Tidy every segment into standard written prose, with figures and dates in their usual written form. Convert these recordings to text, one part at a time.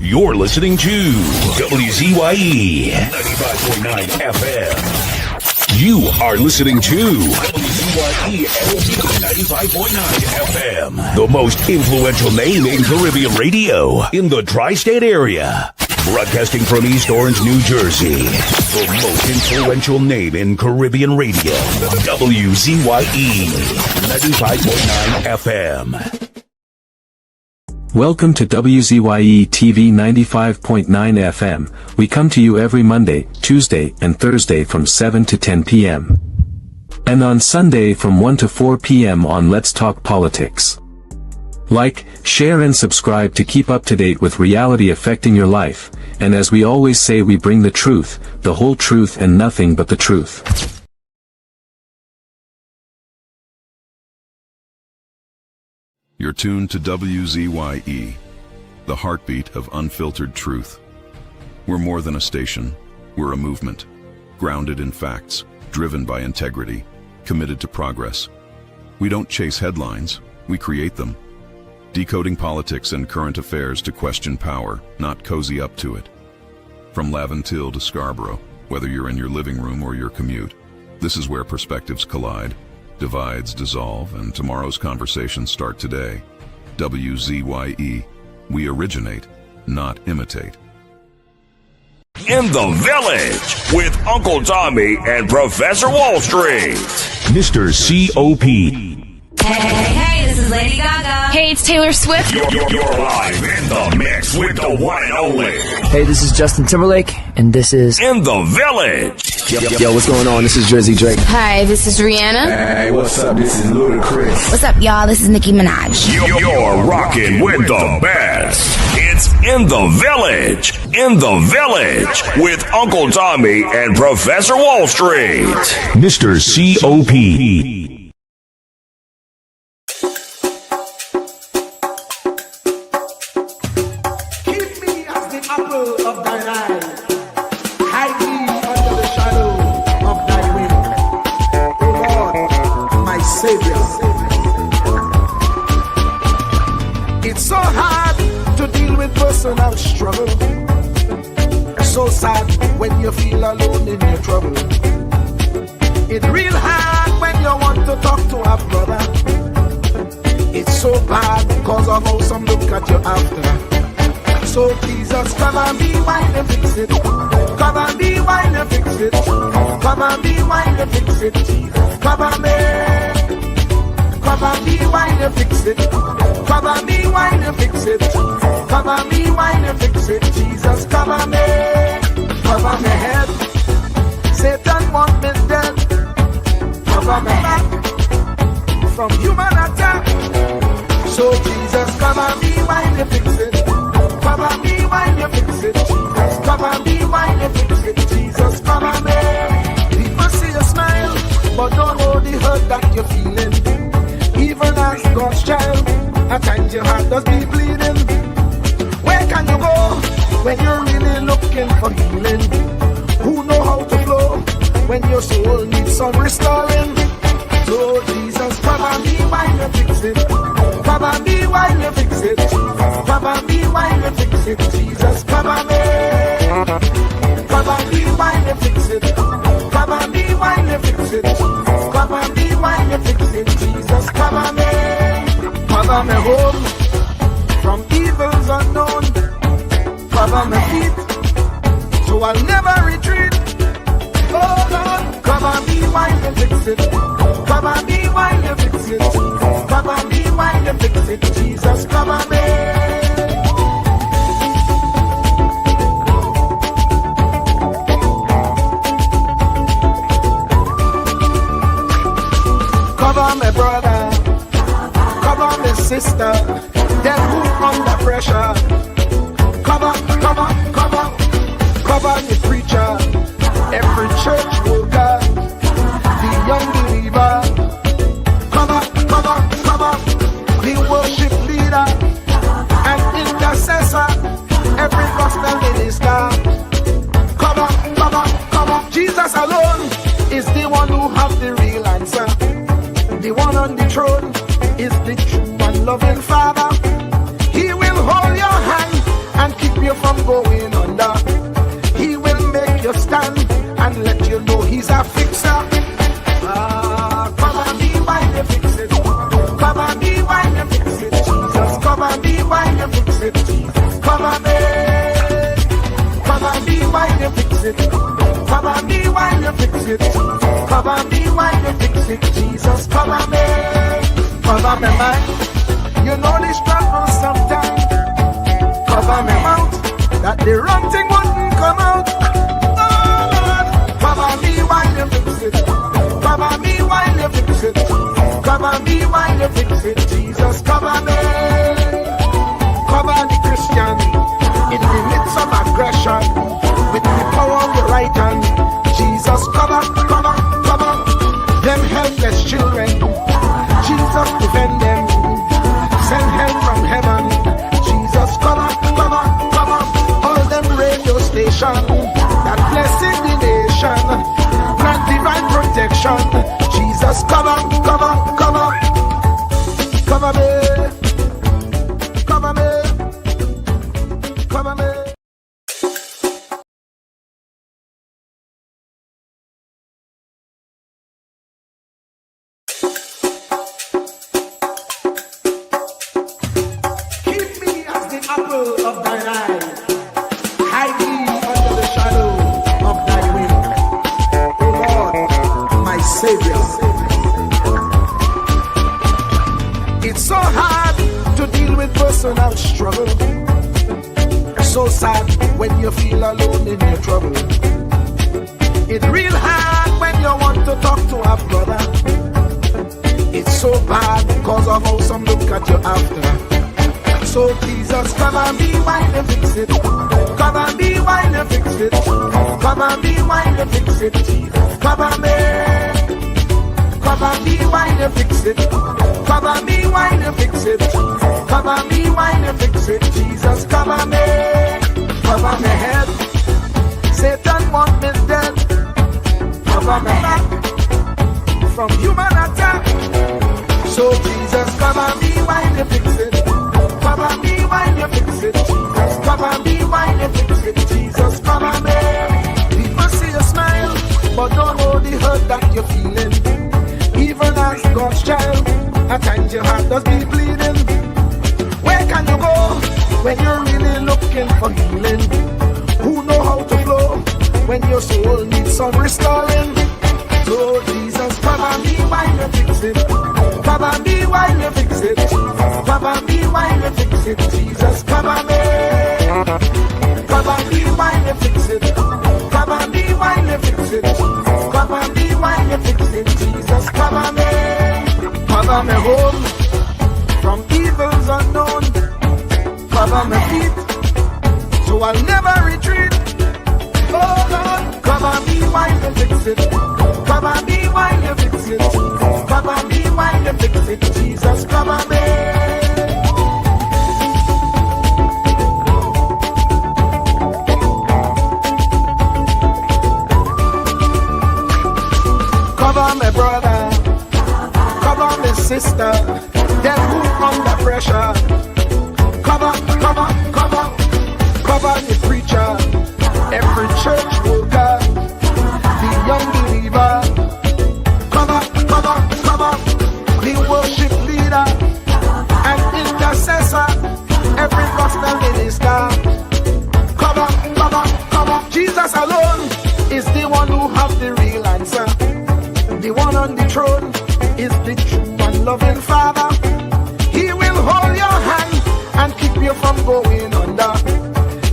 You're listening to WZYE 95.9 FM. You are listening to WZYE 95.9 FM. The most influential name in Caribbean radio in the tri-state area. Broadcasting from East Orange, New Jersey. The most influential name in Caribbean radio. WZYE 95.9 FM. Welcome to WZYE TV 95.9 FM. We come to you every Monday, Tuesday, and Thursday from 7 to 10 p.m. And on Sunday from 1 to 4 p.m. on Let's Talk Politics. Like, share and subscribe to keep up to date with reality affecting your life, and as we always say, we bring the truth, the whole truth and nothing but the truth. You're tuned to WZYE, the heartbeat of unfiltered truth. We're more than a station, we're a movement, grounded in facts, driven by integrity, committed to progress. We don't chase headlines, we create them. Decoding politics and current affairs to question power, not cozy up to it. From Laventille to Scarborough, whether you're in your living room or your commute, this is where perspectives collide. Divides dissolve, and tomorrow's conversations start today. WZYE. We originate, not imitate. In the Village with Uncle Tommy and Professor Wall Street. Mr. C.O.P. Hey, this is Lady Gaga. Hey, it's Taylor Swift. You're live in the mix with the one and only. Hey, this is Justin Timberlake, and this is In the Village. Yo, what's going on? This is Jersey Drake. Hi, this is Rihanna. Hey, what's up? This is Ludacris. What's up, y'all? This is Nicki Minaj. You're rocking with the best. It's In the Village. In the Village with Uncle Tommy and Professor Wall Street. Mr. C.O.P. It's so hard to deal with personal struggle. So sad when you feel alone in your trouble. It's real hard when you want to talk to a brother. It's so bad because of how some look at you after. So Jesus, come and be while you fix it. Come and be while you fix it. Come and be while you fix it. Jesus, come and be. Come and be while you fix it. Come and be while you fix it. Come and be while you fix it. Jesus, come and be. Cover my head. Satan want me dead. Cover my back from human attack. So Jesus, come and be while you fix it. Come and be while you fix it. Jesus, come and be while you fix it. Jesus, come and be. People see you smile, but don't know the hurt that you're feeling. Even as God's child, at times your heart does be bleeding. Where can you go when you're really looking for healing? Who know how to flow when your soul needs some restoring? So Jesus, come and be while you fix it. Come and be while you fix it. Come and be while you fix it. Jesus, come and be. Come and be while you fix it. Come and be while you fix it. Come and be while you fix it. Jesus, come and be. Cover me home from evils unknown. Cover my feet so I'll never retreat. Oh Lord, come and be while you fix it. Come and be while you fix it. Come and be while you fix it. Jesus, come and be. Cover my brother, cover my sister, them who under pressure. Cover the preacher, every church worker, the young believer. Cover the worship leader and intercessor, every gospel minister. Cover. Jesus alone is the one who has the real answer. The one on the throne is the true and loving Father. He will hold your hand and keep you from going under. He will make you stand and let you know he's a fixer. Cover me while you fix it. Cover me while you fix it. Jesus, cover me while you fix it. Jesus, cover me. Cover me while you fix it. Cover me while you fix it. Cover me while you fix it. Jesus, cover me. Cover me mind. You know this struggle sometimes. Cover me mouth, that the wrong thing wouldn't come out. Oh Lord, cover me while you fix it. Cover me while you fix it. Cover me while you fix it. Jesus, cover me. Cover the Christian in the midst of aggression with the power of your right hand. Jesus, cover, cover, cover them helpless children. Jesus, defend them. Send help from heaven. Jesus, cover, cover, cover all them radio stations that blessing the nation. Grant divine protection. Jesus, cover, cover, cover, cover me, cover me, cover me. Of thine eye, hide me under the shadow of thy wing, O Lord, my Savior. It's so hard to deal with personal struggle. So sad when you feel alone in your trouble. It's real hard when you want to talk to a brother. It's so bad because of how some look at you after. So Jesus, cover me while you fix it. Cover me while you fix it. Cover me while you fix it. Jesus, cover me. Cover me while you fix it. Cover me while you fix it. Cover me while you fix it. Jesus, cover me. Cover my head. Satan want me dead. Cover my back from human attack. So Jesus, cover me while you fix it. Cover me while you fix it, Jesus. Cover me while you fix it, Jesus. Cover me. People see you smile, but don't know the hurt that you're feeling. Even as God's child, at times your heart does be bleeding. Where can you go when you're really looking for healing? Who know how to flow when your soul needs some restoring? So Jesus, cover me while you fix it. Cover me while you fix it. Cover me while you fix it. Jesus, cover me. Cover me while you fix it. Cover me while you fix it. Cover me while you fix it. Jesus, cover me. Cover me home from evils unknown. Cover my feet so I'll never retreat. Oh Lord, cover me while you fix it. Cover me while you fix it. Cover me while you fix it. Jesus, cover me. Cover my brother, cover my sister, them who under pressure. Cover, cover, cover, cover the preacher, every church worker, the young believer. Cover, cover, cover, the worship leader and intercessor, every gospel minister. Cover, cover, cover. Jesus alone is the one who has the real answer. The one on the throne is the true and loving Father. He will hold your hand and keep you from going under.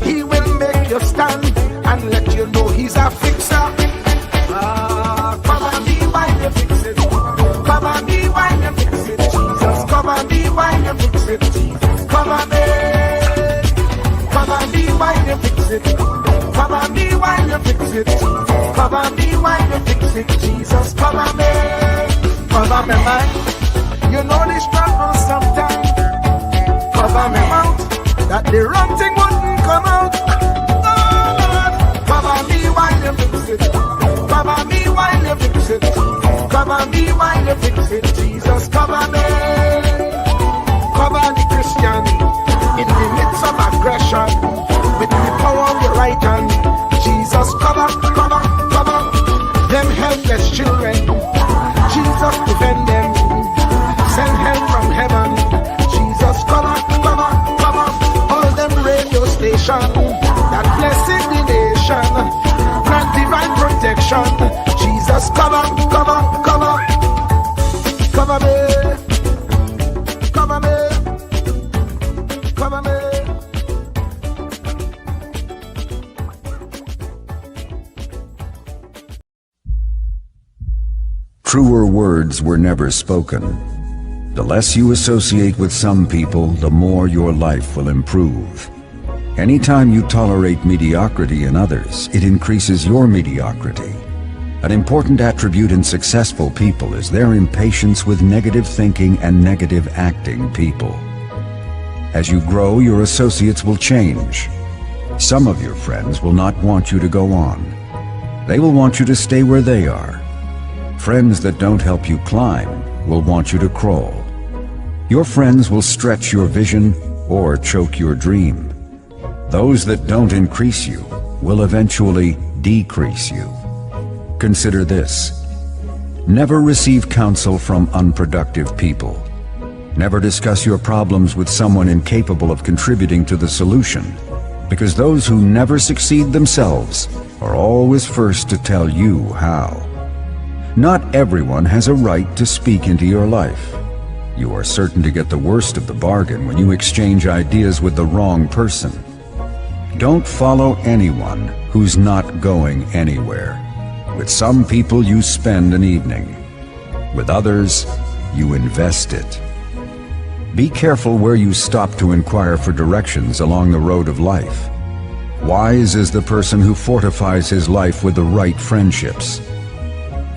He will make you stand and let you know he's a fixer. Cover me while you fix it. Cover me while you fix it. Jesus, cover me while you fix it. Jesus, cover me. Cover me while you fix it. Cover me while you fix it. Cover me while you fix it. Jesus, cover me. Cover me mind. You know the struggle sometimes. Cover me mouth, that the wrong thing wouldn't come out. Oh Lord, cover me while you fix it. Cover me while you fix it. Cover me while you fix it. Jesus, cover me. Cover the Christian in the midst of aggression with salvation, that blessing the nation, grant divine protection. Jesus, cover, cover, cover, cover me, cover me, cover me. Truer words were never spoken. The less you associate with some people, the more your life will improve. Anytime you tolerate mediocrity in others, it increases your mediocrity. An important attribute in successful people is their impatience with negative thinking and negative acting people. As you grow, your associates will change. Some of your friends will not want you to go on. They will want you to stay where they are. Friends that don't help you climb will want you to crawl. Your friends will stretch your vision or choke your dream. Those that don't increase you will eventually decrease you. Consider this. Never receive counsel from unproductive people. Never discuss your problems with someone incapable of contributing to the solution, because those who never succeed themselves are always first to tell you how. Not everyone has a right to speak into your life. You are certain to get the worst of the bargain when you exchange ideas with the wrong person. Don't follow anyone who's not going anywhere. With some people you spend an evening. With others, you invest it. Be careful where you stop to inquire for directions along the road of life. Wise is the person who fortifies his life with the right friendships.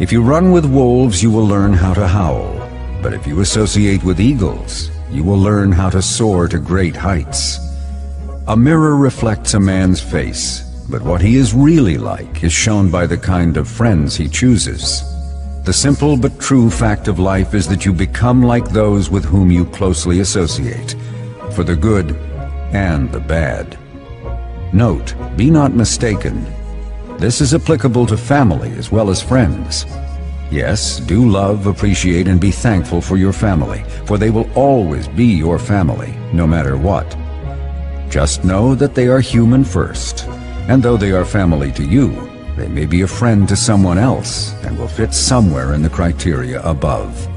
If you run with wolves, you will learn how to howl. But if you associate with eagles, you will learn how to soar to great heights. A mirror reflects a man's face, but what he is really like is shown by the kind of friends he chooses. The simple but true fact of life is that you become like those with whom you closely associate, for the good and the bad. Note, be not mistaken. This is applicable to family as well as friends. Yes, do love, appreciate, and be thankful for your family, for they will always be your family, no matter what. Just know that they are human first, and though they are family to you, they may be a friend to someone else and will fit somewhere in the criteria above.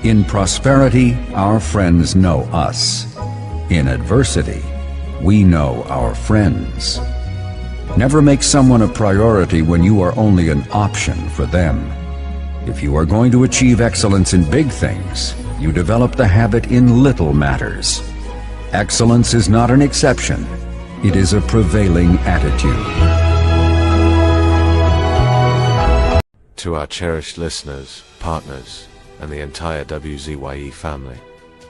In prosperity, our friends know us. In adversity, we know our friends. Never make someone a priority when you are only an option for them. If you are going to achieve excellence in big things, you develop the habit in little matters. Excellence is not an exception. It is a prevailing attitude. To our cherished listeners, partners, and the entire WZYE family,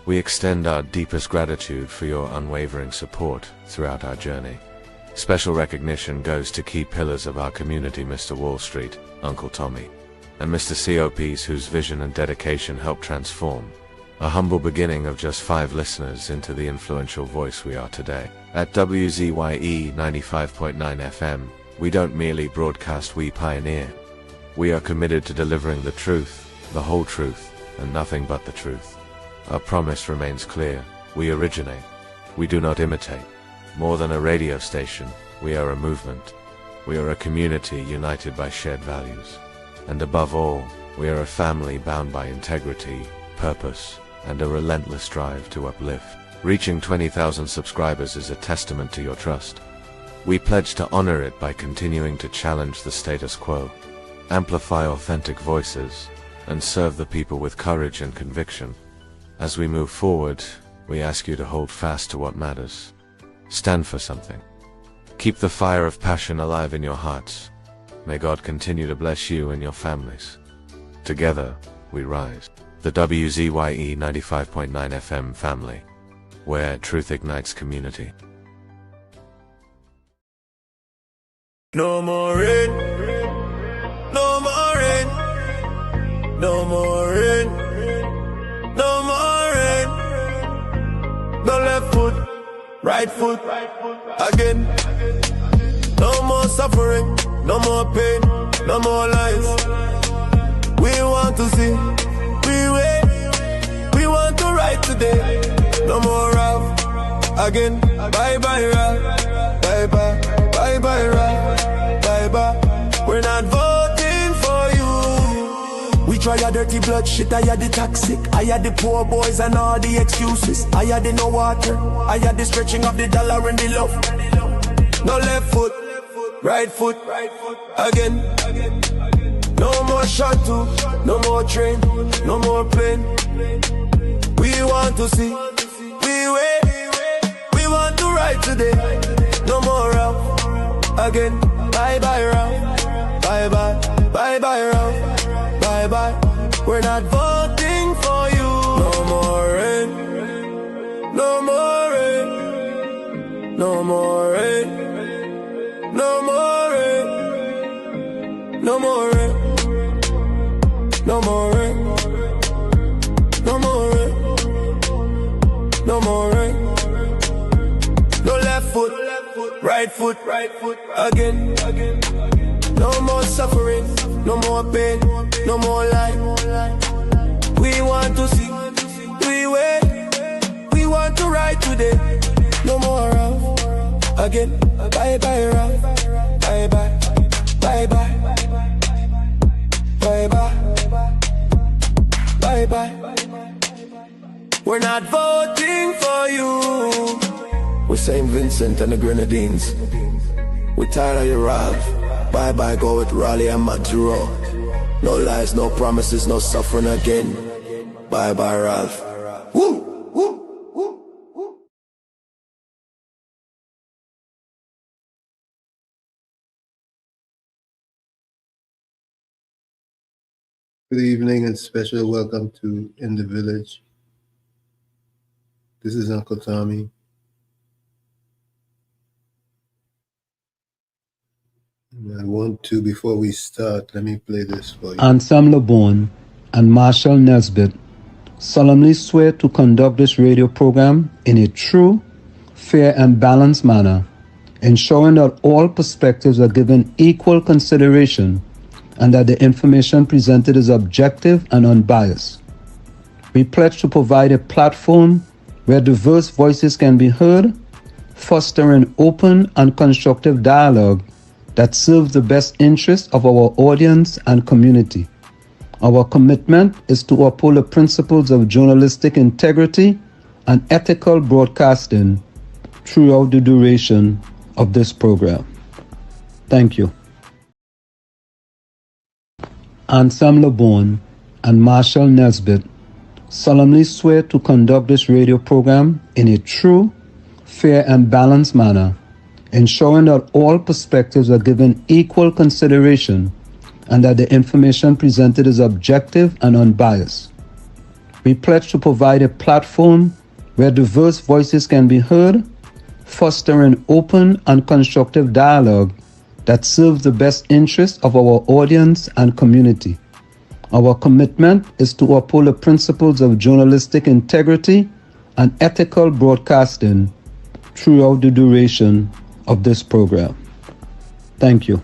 we extend our deepest gratitude for your unwavering support throughout our journey. Special recognition goes to key pillars of our community, Mr. Wall Street, Uncle Tommy, and Mr. COPs whose vision and dedication helped transform a humble beginning of just 5 listeners into the influential voice we are today. At WZYE 95.9 FM, we don't merely broadcast, we pioneer. We are committed to delivering the truth, the whole truth, and nothing but the truth. Our promise remains clear. We originate. We do not imitate. More than a radio station, we are a movement. We are a community united by shared values. And above all, we are a family bound by integrity, purpose, and a relentless drive to uplift. Reaching 20,000 subscribers is a testament to your trust. We pledge to honor it by continuing to challenge the status quo, amplify authentic voices, and serve the people with courage and conviction. As we move forward, we ask you to hold fast to what matters. Stand for something. Keep the fire of passion alive in your hearts. May God continue to bless you and your families. Together, we rise. The WZYE 95.9 FM family, where truth ignites community. No more rain. No more rain. No more rain. No more rain. No left foot, right foot, again. No more suffering, no more pain, no more lies. We want to see, we want to write today. No more wrath, again. bye bye Ralph, bye bye, bye bye Ralph, bye bye. We're not voting for you. We try a dirty blood shit, I had the toxic, I had the poor boys and all the excuses, I had the no water, I had the stretching of the dollar and the love. No left foot, right foot, again. No more shuttle, no more train, no more plane. We want to see, we wait, we want to ride today. No more Ralph, again. Bye bye Ralph, bye bye, bye bye Ralph, bye bye. We're not voting for you. No more rain, no more rain, no more rain, no more rain, no more rain. No more rain, no more rain, no more rain. No left foot, right foot, again. No more suffering, no more pain, no more life. We want to see, we wait, we want to ride today. No more Ralph, again. Bye bye Ralph, bye bye, bye bye, bye bye. Bye bye. We're not voting for you. We're St. Vincent and the Grenadines. We're tired of your Ralph. Bye bye, go with Raleigh and Maturo. No lies, no promises, no suffering again. Bye bye, Ralph. Woo! Good evening and special welcome to In the Village. This is Uncle Tommy. And I want to, before we start, let me play this for you. Anselm LeBon and Marshall Nesbitt solemnly swear to conduct this radio program in a true, fair, and balanced manner, ensuring that all perspectives are given equal consideration and that the information presented is objective and unbiased. We pledge to provide a platform where diverse voices can be heard, fostering open and constructive dialogue that serves the best interests of our audience and community. Our commitment is to uphold the principles of journalistic integrity and ethical broadcasting throughout the duration of this program. Thank you. Anselm LeBon and Marshall Nesbitt solemnly swear to conduct this radio program in a true, fair, and balanced manner, ensuring that all perspectives are given equal consideration and that the information presented is objective and unbiased. We pledge to provide a platform where diverse voices can be heard, fostering open and constructive dialogue that serves the best interests of our audience and community. Our commitment is to uphold the principles of journalistic integrity and ethical broadcasting throughout the duration of this program. Thank you.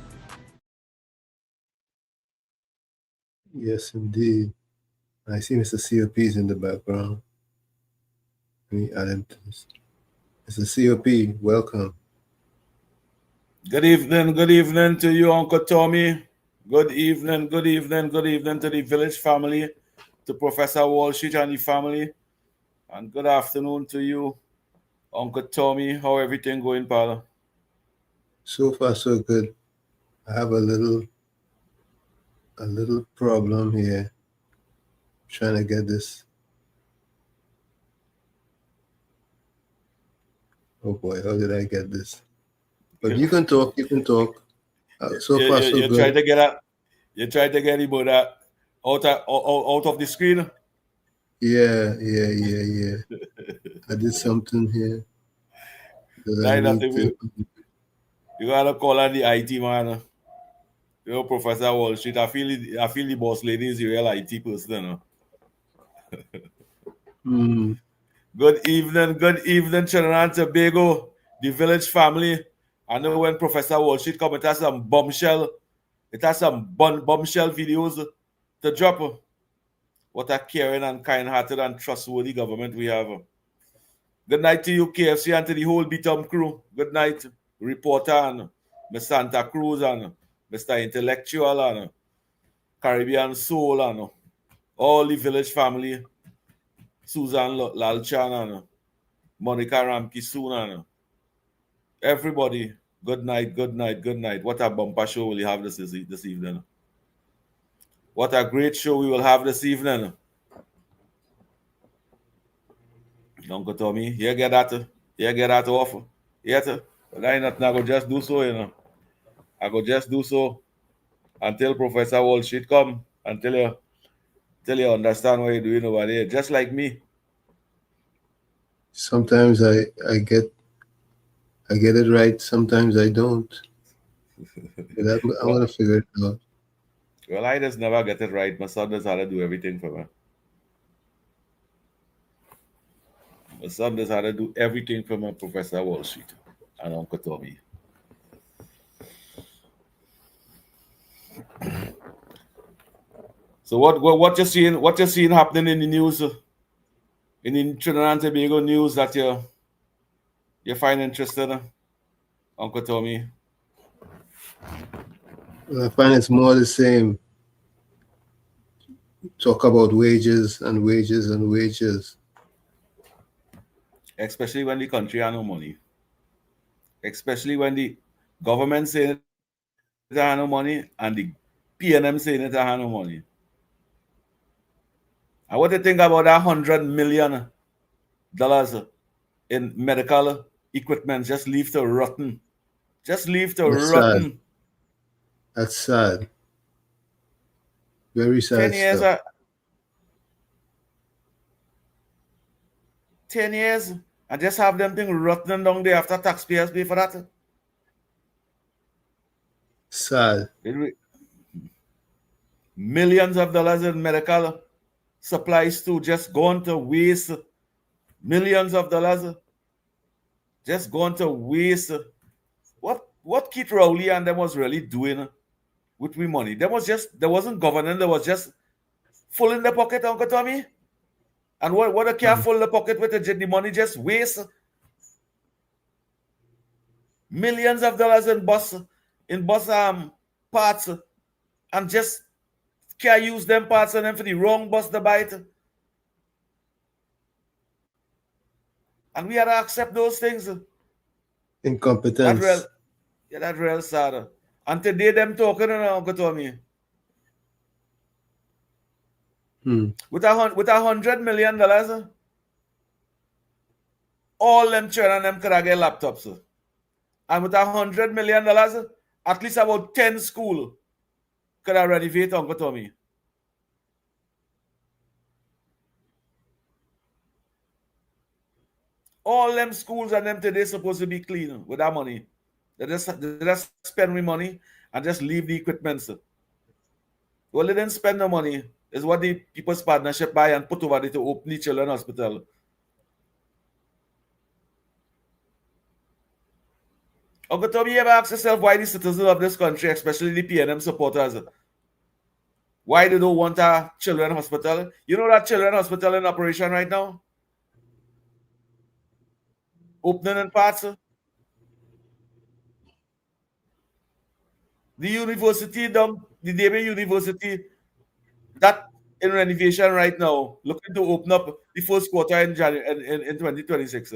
Yes, indeed. I see Mr. COP's in the background. Let me add him to this. Mr. COP, welcome. Good evening to you, Uncle Tommy. Good evening to the village family, to Professor Wall Street and the family. And good afternoon to you, Uncle Tommy. How everything going, pal? So far, so good. I have a little problem here. Trying to get this. Oh boy, how did I get this? But you can talk. So far, so good. You tried to get him out of the screen? Yeah. I did something here. You gotta call on the IT man. You know, Professor Wall Street. I feel the boss lady is a real IT person. Good evening, Trinidad and Tobago, the village family. I know when Professor Wall Street come, it has some bombshell videos to drop. What a caring and kind-hearted and trustworthy government we have. Good night to you, KFC, and to the whole Beatum crew. Good night, reporter and Miss Santa Cruz and Mr. Intellectual and Caribbean Soul and all the village family. Susan Lalchan and Monica Ramki Soon and everybody. Good night, good night, good night. What a bumper show will you have this evening? What a great show we will have this evening. Uncle Tommy, you get that offer. Yes, but I not I go just do so, I go just do so until Professor Walshit come until you understand what you're doing over there. Just like me. Sometimes I get it right, sometimes I don't. But I'm gonna figure it out. Well, I just never get it right. My son does how to do everything for me. My son does how to do everything for my Professor Walshit and Uncle Tommy. So what you're seeing happening in the news, in the Trinidad and Tobago news that you find interesting, Uncle Tommy? I find it's more the same. Talk about wages and wages and wages. Especially when the country has no money. Especially when the government saying it has no money and the PNM saying it has no money. And what do you think about that $100 million in medical equipment just leave to rotten? Just leave to That's rotten. sad. That's sad. Very sad 10 years. stuff. 10 years and just have them thing rotten down there after taxpayers pay for that. Sad. Millions of dollars in medical supplies too just gone to waste. Millions of dollars just gone to waste. What Keith Rowley and them was really doing with we money? There wasn't governing, there was just full in the pocket, Uncle Tommy. And what a care full in the pocket with the money just waste. Millions of dollars in bus parts and just can't use them parts and them for the wrong bus to buy it. And we had to accept those things. Incompetence. That's real sad. And today them talking, Uncle Tommy. With $100 million, all them children and them could have get laptops. And with $100 million, at least about 10 schools could have renovate, Uncle Tommy. All them schools and them today supposed to be clean with that money. They just spend me money and just leave the equipment. Well, they didn't spend the money. It's what the People's Partnership buy and put over there to open the children's hospital. Uncle Tommy, you ever ask yourself why the citizens of this country, especially the PNM supporters, why they don't want a children's hospital? You know that children's hospital in operation right now? Opening in parts. The university, the David University, that in renovation right now, looking to open up the first quarter in January in 2026.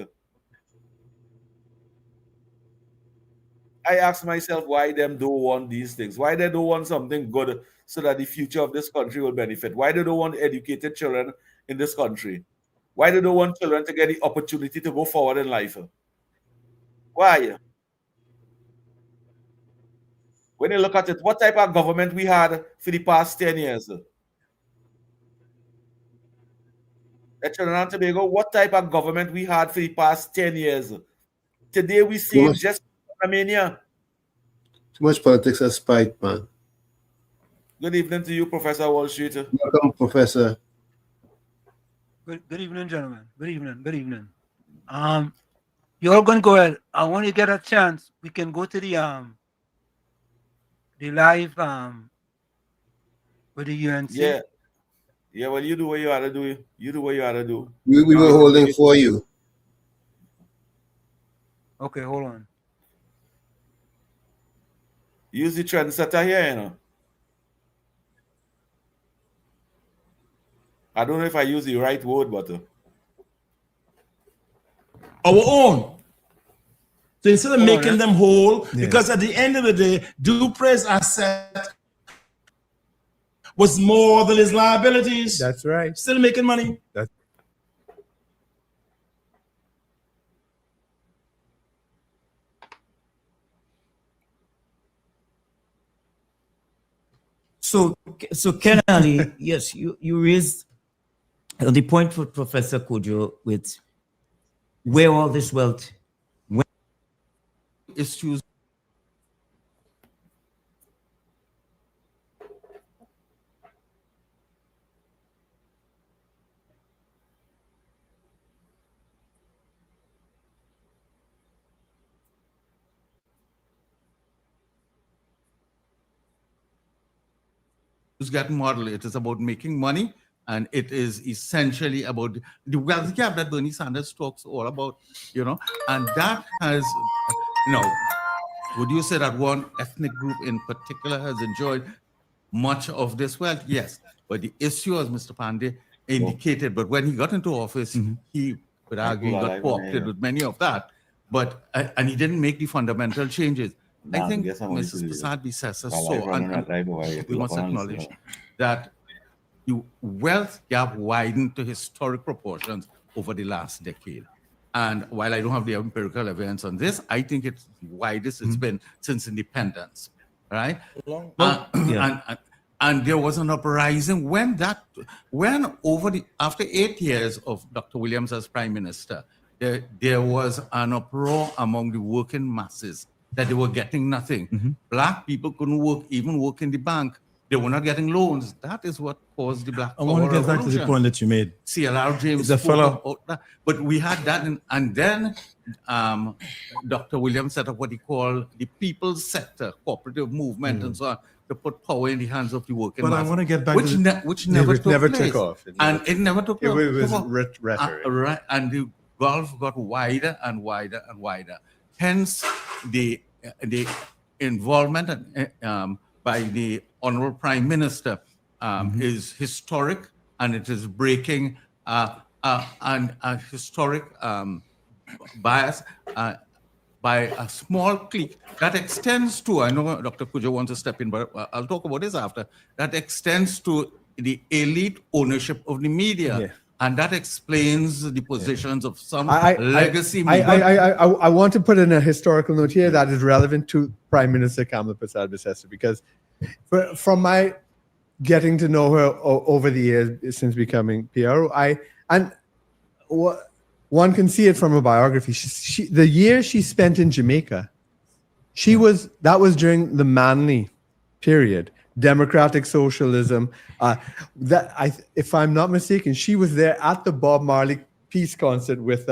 I ask myself why them don't want these things. Why they don't want something good so that the future of this country will benefit. Why they don't want educated children in this country. Why they don't want children to get the opportunity to go forward in life. Why? When you look at it, what type of government we had for the past 10 years? At Trinidad and Tobago, what type of government we had for the past 10 years? Today we see just mania. Too much politics and spite, man. Good evening to you, Professor Wall Street. Welcome, Professor. Good evening, gentlemen. Good evening. Good evening. You're all going to go ahead. I want you to get a chance. We can go to the live with the UNC. Yeah, well, you do what you ought to do. You do what you ought to do. We were holding for you. Okay, hold on. Use the trendsetter here, you know. I don't know if I use the right word, but our own. So instead of Hold on, making them whole, because at the end of the day, Dupre's asset was more than his liabilities. That's right. Still making money. So Kenali, yes, you raised the point for Professor Kojo with where all this wealth, when issues get model. It is about making money, and it is essentially about the wealth gap that Bernie Sanders talks all about, you know, and that has, you know, would you say that one ethnic group in particular has enjoyed much of this wealth? Yes, but the issue, as Mr. Pandey indicated, but when he got into office, he would argue he got co-opted with many of that, but and he didn't make the fundamental changes. I think Mrs. Prasad Bissessa saw, and we must acknowledge that the wealth gap widened to historic proportions over the last decade. And while I don't have the empirical evidence on this, I think it's the widest it's been since independence, right? And there was an uprising after 8 years of Dr. Williams as Prime Minister, there was an uproar among the working masses that they were getting nothing. Black people couldn't work, even work in the bank. They were not getting loans. That is what caused the Black I want to get back to the point that you made. CLR James The fellow, about that. But we had that, and then Dr. Williams set up what he called the people's sector, cooperative movement, and so on, to put power in the hands of the working but mass. I want to get back which to which never took place. off. It never took It off. was rhetoric. Right, and the gulf got wider and wider and wider. Hence, the involvement by the Honorable Prime Minister is historic, and it is breaking a historic bias by a small clique that extends to, I know Dr. Kujo wants to step in, but I'll talk about this after, that extends to the elite ownership of the media. Yeah. And that explains the positions of some I want to put in a historical note here that is relevant to Prime Minister Kamala Prasad Bissessa, because from my getting to know her over the years since becoming PRO, one can see it from her biography. The year she spent in Jamaica, that was during the Manley period. Democratic socialism. If I'm not mistaken, she was there at the Bob Marley peace concert with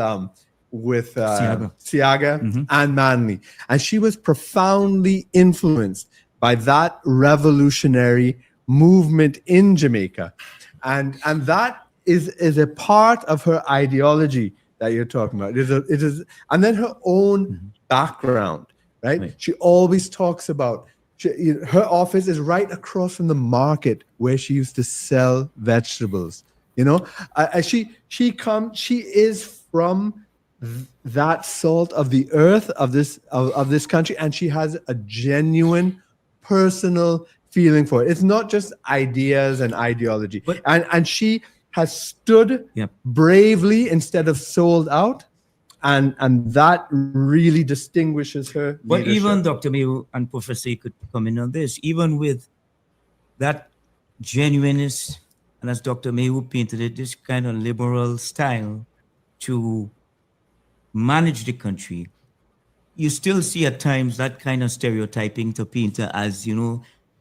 Siaga and Manley, and she was profoundly influenced by that revolutionary movement in Jamaica, and that is a part of her ideology that you're talking about. It is, and then her own background, right? She always talks about. Her office is right across from the market where she used to sell vegetables. You know, she is from that salt of the earth of this country, and she has a genuine personal feeling for it. It's not just ideas and ideology, and she has stood bravely instead of sold out. And that really distinguishes her. But leadership. even Dr. Mayo and Professor could come in on this, even with that genuineness, and as Dr. Mayo painted it, this kind of liberal style to manage the country, you still see at times that kind of stereotyping to paint her as,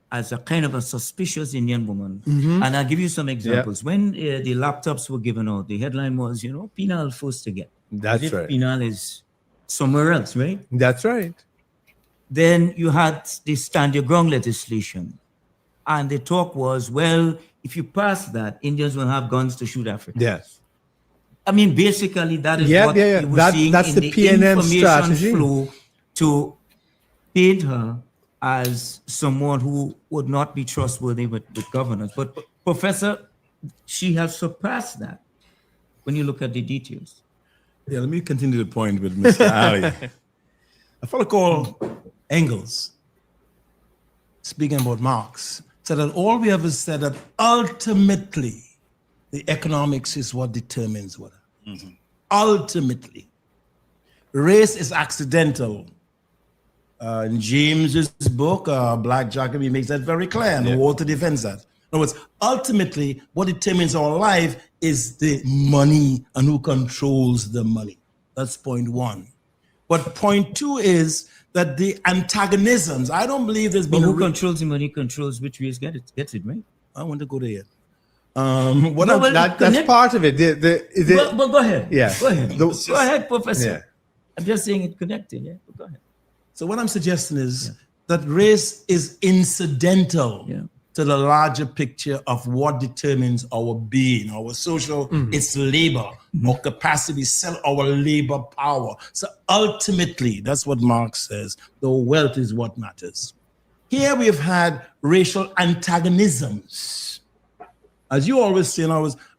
as a kind of a suspicious Indian woman. And I'll give you some examples. When the laptops were given out, the headline was, penal first to get. That's right. Penal is somewhere else, right? That's right. Then you had the Stand Your Ground legislation. And the talk was, well, if you pass that, Indians will have guns to shoot Africans. Yes. I mean, basically, that is what you were seeing That's in the the PNM information strategy. flow to paint her as someone who would not be trustworthy with governance. But Professor, she has surpassed that when you look at the details. Yeah, let me continue the point with Mr. Ali. A fellow called Engels, speaking about Marx, said that all we ever said that ultimately the economics is what determines what. Ultimately. Race is accidental. In James's book, Black Jacob, he makes that very clear, and Walter defends that. In other words, ultimately, what determines our life is the money and who controls the money. That's point one. But point two is that the antagonisms, I don't believe there's been But who controls the money controls which race gets it, right? I want to go there yet. That's part of it. But go ahead. Yeah. Go ahead. Go ahead, Professor. Yeah. I'm just saying it connected. Yeah. But go ahead. So what I'm suggesting is that race is incidental to the larger picture of what determines our being, our social, it's labor, our capacity, sell our labor power. So ultimately, that's what Marx says, the wealth is what matters. Here we've had racial antagonisms. As you always say,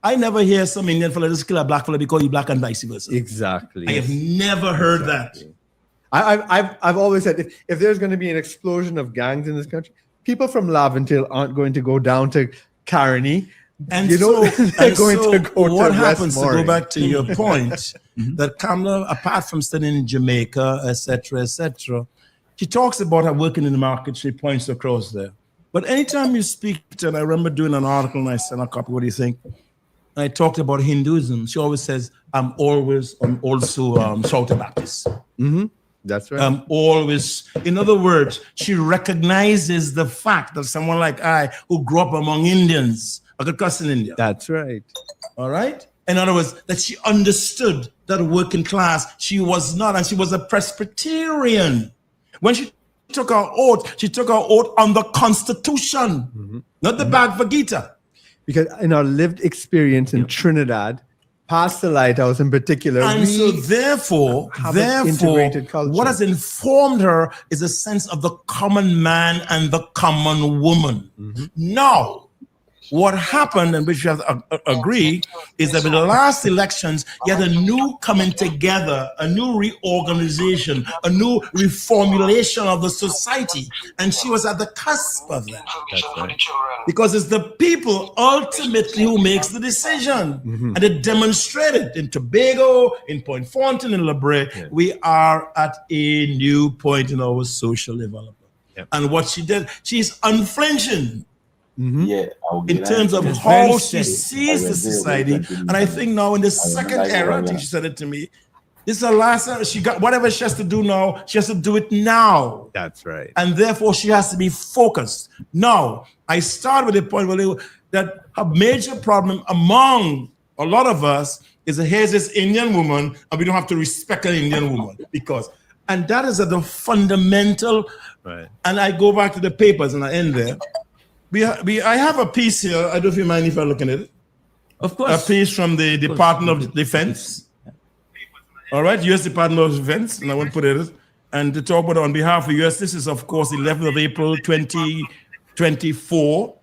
I never hear some Indian fella just kill a black fella because he's black and vice versa. Exactly. I have never heard that. I've always said if there's going to be an explosion of gangs in this country, people from Laventille aren't going to go down to Carney. And they're going to go what to happens, to Westmoreland. go back to your point, that Kamala, apart from studying in Jamaica, etc., she talks about her working in the market. She points across there. But anytime you speak to her, and I remember doing an article and I sent a copy, what do you think? And I talked about Hinduism. She always says, I'm also Southern Baptist. That's right. Always, in other words, she recognizes the fact that someone like I, who grew up among Indians, I could cuss in India. That's right. All right? In other words, that she understood that working class, she was not, and she was a Presbyterian. When she took her oath on the Constitution, not the Bhagavad Gita. Because in our lived experience in Trinidad, past the lighthouse in particular, and so therefore, integrated culture. What has informed her is a sense of the common man and the common woman. Now, what happened, and which we have to agree, is that with the last elections, you had a new coming together, a new reorganization, a new reformulation of the society. And she was at the cusp of that. That's right. Because it's the people ultimately who makes the decision. And it demonstrated in Tobago, in Point Fontaine, in La Brea, we are at a new point in our social development. And what she did, she's unflinching. In terms of how she sees the society. And I think now in the second era, I think she said it to me, this is the last era. She got whatever she has to do now, she has to do it now. That's right. And therefore she has to be focused. Now, I start with the point where that a major problem among a lot of us is that here's this Indian woman and we don't have to respect an Indian woman and that is at the fundamental, right. And I go back to the papers and I end there. I have a piece here. I don't know if you mind if I look at it. Of course. A piece from the Department of Defense. All right, U.S. Department of Defense, and I want to put it. And to talk about it on behalf of U.S., this is, of course, 11th of April, 2024.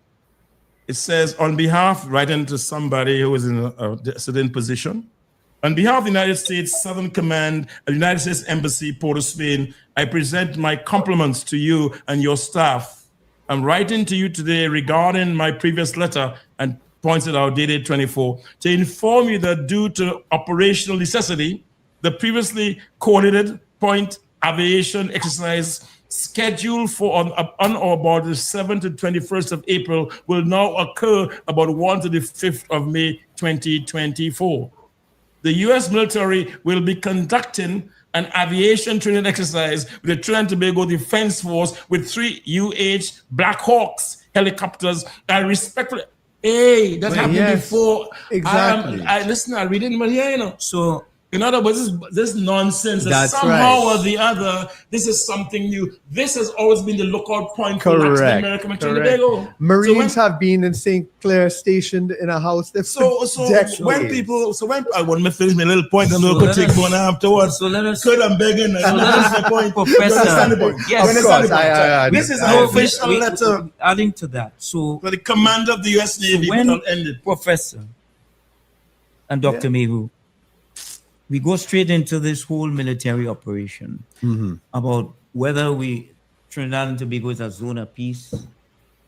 It says, on behalf, writing to somebody who is in a certain position, on behalf of the United States Southern Command, the United States Embassy, Port of Spain, I present my compliments to you and your staff. I'm writing to you today regarding my previous letter and points it out dated 24 to inform you that due to operational necessity, the previously coordinated point aviation exercise scheduled for on or about the 7th to 21st of April will now occur about 1 to the 5th of May 2024. The U.S. military will be conducting an aviation training exercise with the Trinidad and Tobago Defense Force with 3 UH Black Hawks helicopters and respectively. Hey, that happened before. Exactly. Listen, I read it in my ear, So In other words, this nonsense that That's somehow right. or the other, this is something new. This has always been the lookout point for Correct. Latin America and Correct. Trinidad. Marines have been in St. Clair stationed in a house there for decades. When I want to finish my little point, and we'll take one afterwards. So let us. Good, I'm begging. So let us, the point. Professor. Understand the point. Yes, of course. This is an official letter. Adding to that, so for the commander of the U.S. Navy. So when ended. Professor and Dr. Mayhew, we go straight into this whole military operation about whether Trinidad and Tobago is a zone of peace.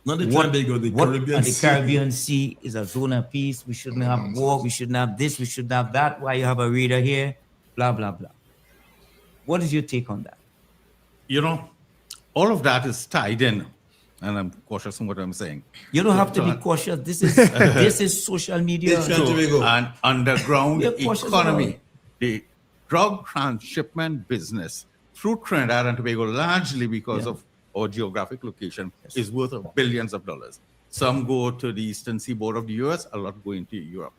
Not the Tobago, the Caribbean Sea. The Caribbean Sea is a zone of peace. We shouldn't have war. We shouldn't have this. We shouldn't have that. Why you have a radar here? Blah, blah, blah. What is your take on that? You know, all of that is tied in. And I'm cautious in what I'm saying. You don't have to be cautious. This is social media. An underground economy. The drug transshipment business through Trinidad and Tobago, largely because of our geographic location, is worth billions of dollars. Some go to the eastern seaboard of the US, a lot go into Europe.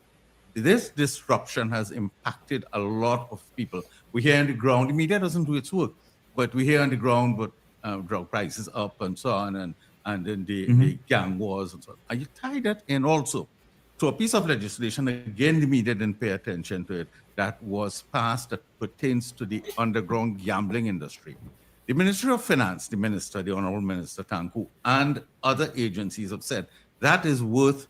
This disruption has impacted a lot of people. We hear on the ground, the media doesn't do its work, but we hear on the ground, but drug prices up and so on, and then the gang wars and so on. And you tie that in also to a piece of legislation, again, the media didn't pay attention to it, that was passed that pertains to the underground gambling industry. The Ministry of Finance, the Minister, the Honorable Minister Tanku, and other agencies have said that is worth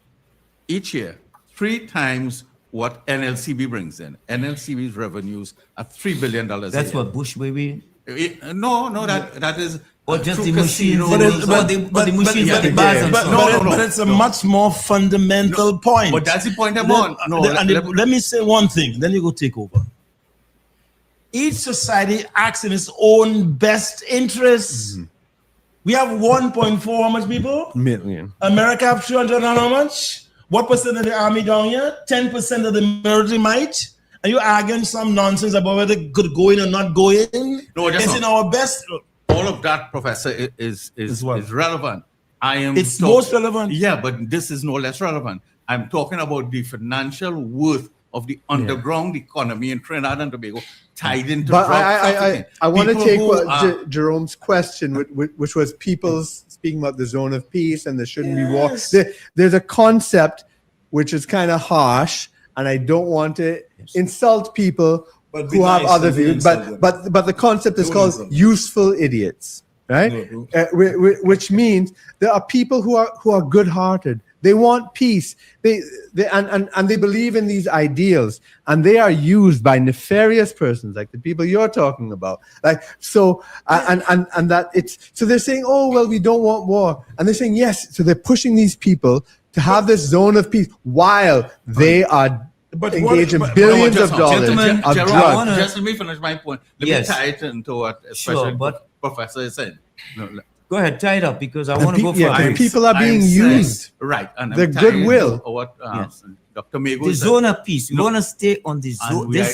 each year 3 times what NLCB brings in. NLCB's revenues are $3 billion a year. That's what Bush, baby? No, that is... Or just the machines, but the machines at the bars and so on. But it's a much more fundamental point. But that's the point I'm on. Let me say one thing, then you go take over. Each society acts in its own best interests. We have 1.4 how much people? Million. America have 300 and how much? What percent of the army down here? 10% of the military might? Are you arguing some nonsense about whether good going or not going? No, it's in our best. All of that, Professor, is relevant. It's most relevant. Yeah, but this is no less relevant. I'm talking about the financial worth of the underground economy in Trinidad and Tobago tied into drug trafficking. I want to take Jerome's question, which was people speaking about the zone of peace and there shouldn't be war. There's a concept which is kind of harsh, and I don't want to insult people who have other views, but the concept is called useful idiots, right? Which means there are people who are good-hearted. They want peace. They believe in these ideals, and they are used by nefarious persons like the people you're talking about. So they're saying, oh well, we don't want war, and they're saying yes. So they're pushing these people to have this zone of peace while they are engage in billions of dollars of drugs. Just let me finish my point. Let me tie it into what Professor is saying. Go ahead, tie it up, because I want to go for people are being used. Right. And the goodwill. What Dr. Mayhew the zone of peace. We want to stay on this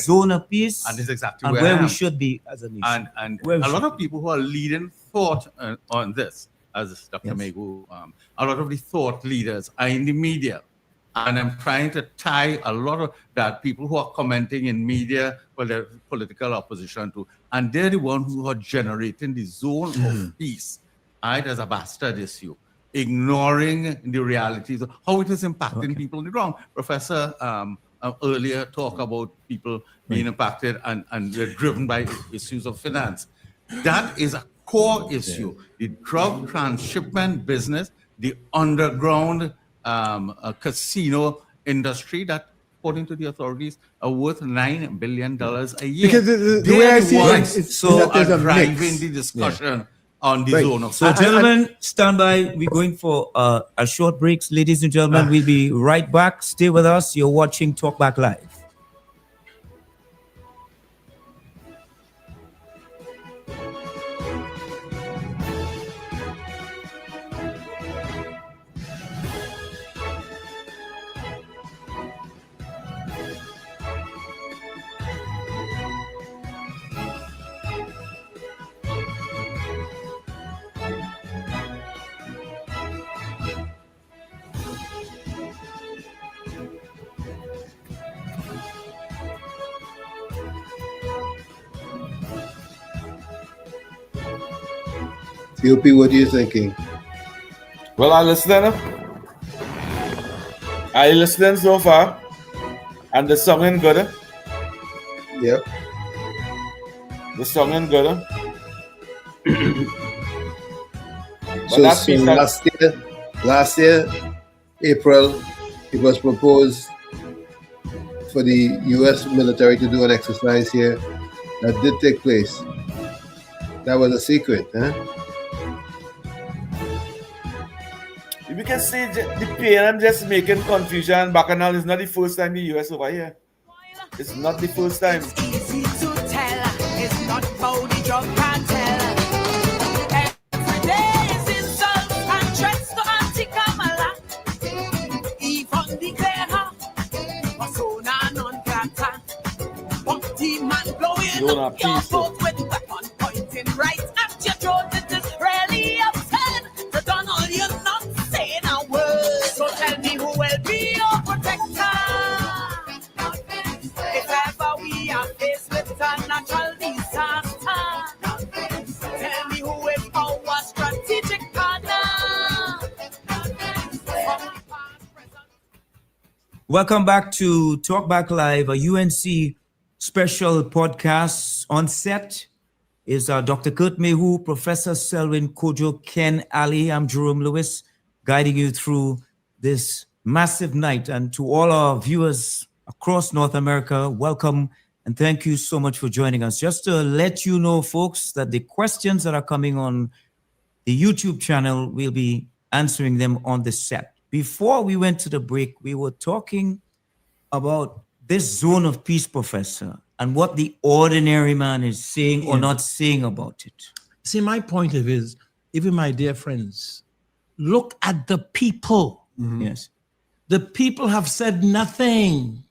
zone of peace. And this is exactly where we should be as a nation. And a lot of people who are leading thought on this, as Dr. Mayhew, a lot of the thought leaders are in the media. And I'm trying to tie a lot of that people who are commenting in media for their political opposition to, and they're the ones who are generating the zone of peace, right, as a bastard issue, ignoring the realities of how it is impacting people on the ground. Professor earlier talked about people being impacted and they're driven by issues of finance. That is a core issue. The drug transshipment business, the underground a casino industry that, according to the authorities, are worth $9 billion a year. Because the way I see it is that there's a driving the discussion on the zone of. So, gentlemen, stand by. We're going for a short break. Ladies and gentlemen, we'll be right back. Stay with us. You're watching Talk Back Live. COP, what are you thinking? Well, I listening. I listening so far, and the song ain't good. Yep. The song ain't good. So last year, April, it was proposed for the U.S. military to do an exercise here. That did take place. That was a secret, huh? You can see the PNM just making confusion. Bacchanal is not the first time the U.S. over here. It's not the first time. It's easy to tell. It's not about the drug cartel. Every day is insults and threats to anti-Kamala. Even declare her persona non grata. Bumpty man blowing up your boat with weapon pointing right at your throat. It is really absurd to done all you're not saying a word. So tell me who will be your protector if ever we are faced with a natural disaster. Tell me who is our strategic partner. Welcome back to Talk Back Live, a UNC special podcast. On set is Dr. Kurt Mehu, Professor Selwyn Kojo, Ken Ali. I'm Jerome Lewis, guiding you through this massive night. And to all our viewers across North America, welcome and thank you so much for joining us. Just to let you know, folks, that the questions that are coming on the YouTube channel, we'll be answering them on the set. Before we went to the break, we were talking about this zone of peace, Professor, and what the ordinary man is saying or not saying about it. See, my point of is, even my dear friends, look at the people. Yes. The people have said nothing.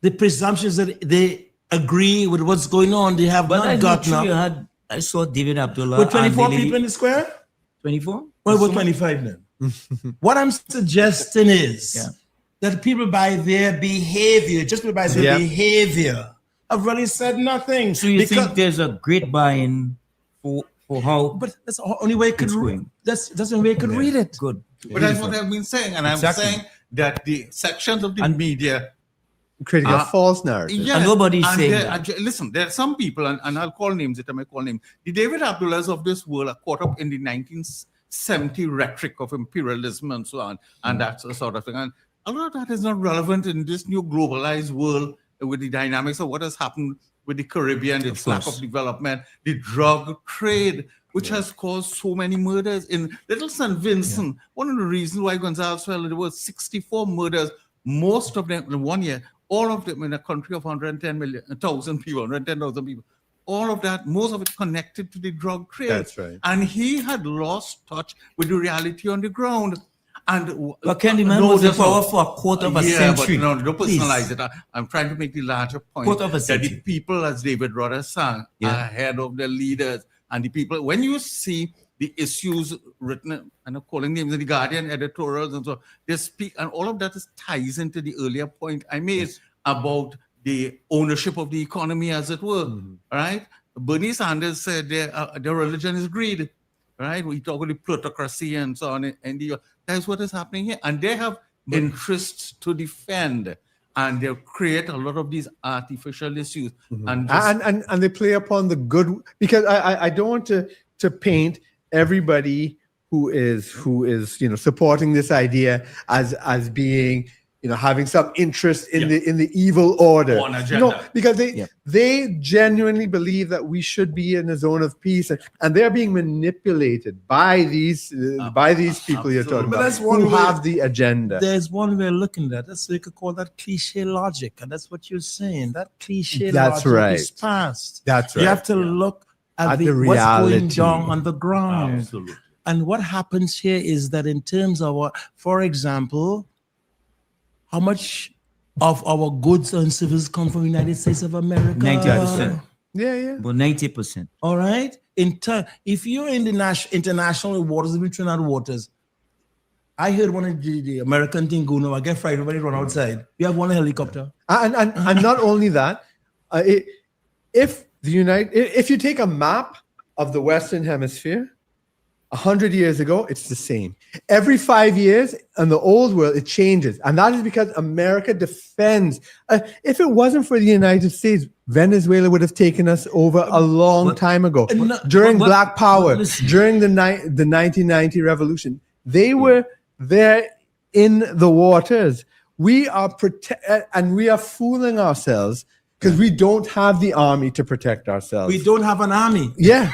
The presumptions that they agree with what's going on, they have not gotten up. I saw David Abdullah. With 24 people in the square? 24? Well, with 25 then. What I'm suggesting is that people by their behavior, just by their behavior, have really said nothing. So you think there's a great buy-in for how? But that's the only way I could read. That's the only way I could read it. Good. But that's what I've been saying, and I'm saying that the sections of the media creating a false narrative. Yeah, and nobody's saying listen, there are some people, and I'll call names that I may call names. The David Abdullahs of this world are caught up in the 1970 rhetoric of imperialism and so on, and that sort of thing. And a lot of that is not relevant in this new globalized world with the dynamics of what has happened with the Caribbean, the lack of development, the drug trade, which has caused so many murders in Little St. Vincent. One of the reasons why Gonzales fell, there were 64 murders, most of them in 1 year, all of them in a country of 110,000 people. All of that, most of it connected to the drug trade. That's right. And he had lost touch with the reality on the ground. And but Kenny Man was in power for a quarter of a century. But no, don't personalize it. I'm trying to make the larger point that the people, as David Rudder sang, are ahead of the leaders. And the people, when you see the issues written, and I'm calling names in the Guardian editorials and so, they speak, and all of that ties into the earlier point I made about the ownership of the economy, as it were. Right? Bernie Sanders said their religion is greed. Right? We talk about the plutocracy and so on. And that's what is happening here. And they have interests to defend. And they create a lot of these artificial issues. And they play upon the good, because I don't want to paint everybody who is supporting this idea as being having some interest in the evil order. Because they genuinely believe that we should be in a zone of peace, and they're being manipulated by these people you're talking about, who have the agenda. There's one way of looking at it. So you could call that cliche logic, and that's what you're saying. That cliche logic is past. That's right. You have to look at the what's going down on the ground. Absolutely. And what happens here is that in terms of, for example, how much of our goods and services come from the United States of America? 90%. Yeah. Well, 90%. All right. If you're in the international waters, international waters, I heard one of the American thing go, no, I get fried, everybody run outside. You have one helicopter. And not only that, if you take a map of the Western Hemisphere, 100 years ago, it's the same. Every 5 years in the old world, it changes. And that is because America defends. If it wasn't for the United States, Venezuela would have taken us over a long time ago. During Black Power, during the 1990 revolution, they were there in the waters. We are and we are fooling ourselves because we don't have the army to protect ourselves. We don't have an army. Yeah.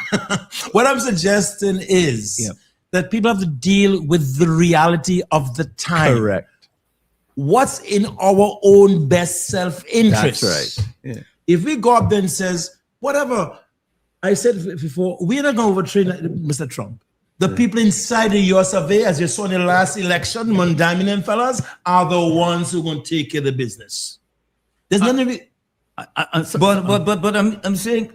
What I'm suggesting is that people have to deal with the reality of the time. Correct. What's in our own best self-interest? That's right. Yeah. If we go up there and says, whatever, I said before, we're not going to overtrain Mr. Trump. The people inside the US of A, as you saw in the last election, Mondamian and fellas, are the ones who are going to take care of the business. There's nothing. But I'm saying,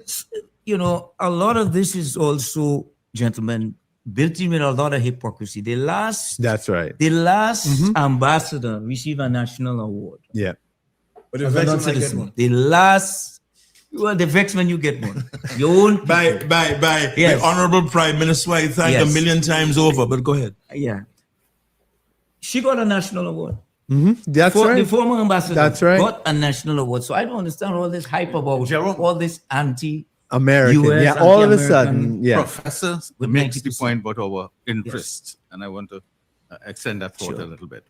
you know, a lot of this is also, gentlemen, built in with a lot of hypocrisy. That's right. The last ambassador received a national award. Yeah. But the vex when I get one. The last, well, the vex when you get one. Your own by the Honorable Prime Minister, I thank a million times over. But go ahead. Yeah. She got a national award. That's right. The former ambassador got a right. national award. So I don't understand all this hype about all this American. Yeah, all of a sudden, yeah. Professor makes the point about our interest, and I want to extend that thought a little bit.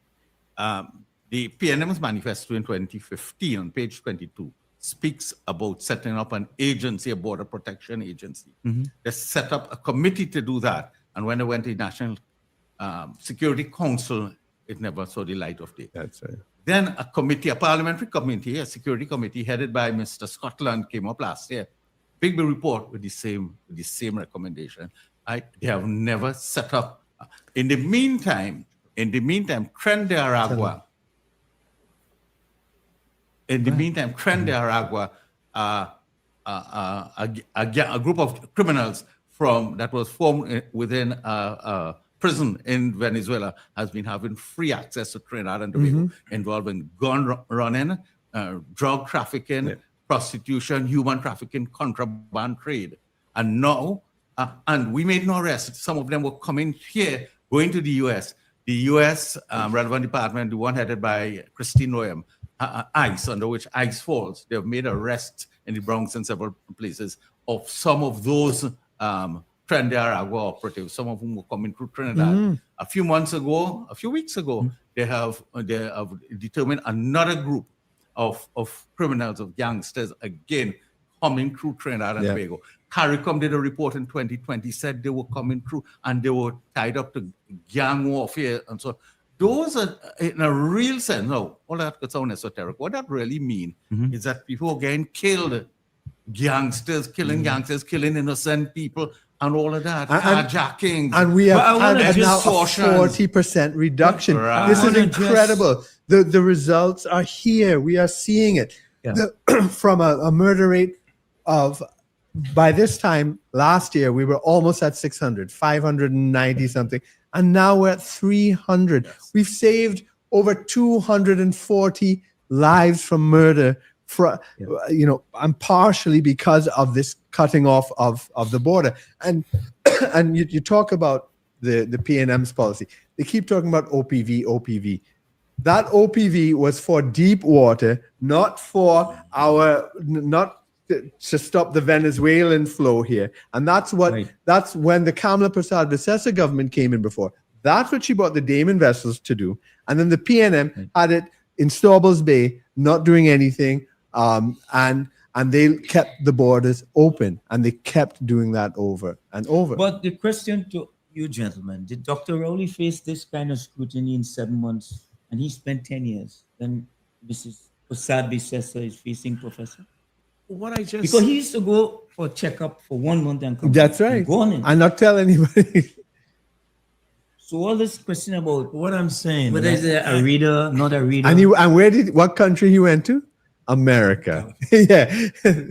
The PNM's manifesto in 2015 on page 22 speaks about setting up an agency, a border protection agency. They set up a committee to do that. And when they went to the National Security Council, it never saw the light of day. That's right. Then a committee, a parliamentary committee, a security committee headed by Mr. Scotland came up last year. Big report with the same recommendation. They have never set up. In the meantime, Tren de Aragua. A group of criminals that was formed within a prison in Venezuela has been having free access to Trinidad and Tobago, involving gun running, drug trafficking, prostitution, human trafficking, contraband trade. And now, and we made no arrest. Some of them were coming here, going to the U.S. The U.S. relevant department, the one headed by Christine Noem, ICE, under which ICE falls, they have made arrests in the Bronx and several places of some of those Tren de Aragua operatives, some of whom were coming through Trinidad. A few weeks ago, they have determined another group of criminals, of gangsters, again, coming through Trinidad and Tobago. CARICOM did a report in 2020, said they were coming through and they were tied up to gang warfare and so on. Those are, in a real sense, no, all that could sound esoteric. What that really means is that people are getting killed, gangsters, killing gangsters, killing innocent people, and all of that, carjacking. And we have had now a 40% reduction. Right. This is incredible. The results are here. We are seeing it. From a murder rate of, by this time last year, we were almost at 600, 590 something. And now we're at 300. Yes. We've saved over 240 lives from murder, and partially because of this cutting off of the border. And you talk about the PNM's policy. They keep talking about OPV. That OPV was for deep water, not to stop the Venezuelan flow here. And that's when the Kamala Prasad Visesa government came in before. That's what she brought the Damon vessels to do. And then the PNM had it in Staubles Bay, not doing anything. And they kept the borders open, and they kept doing that over and over. But the question to you gentlemen, did Dr. Rowley face this kind of scrutiny in 7 months? And he spent 10 years. Then Mrs. Prasad Visesa is facing Professor? Because he used to go for a checkup for 1 month and come That's right. And not tell anybody. So all this question about what I'm saying, whether it's a reader, not a reader. And what country he went to? America. Yeah.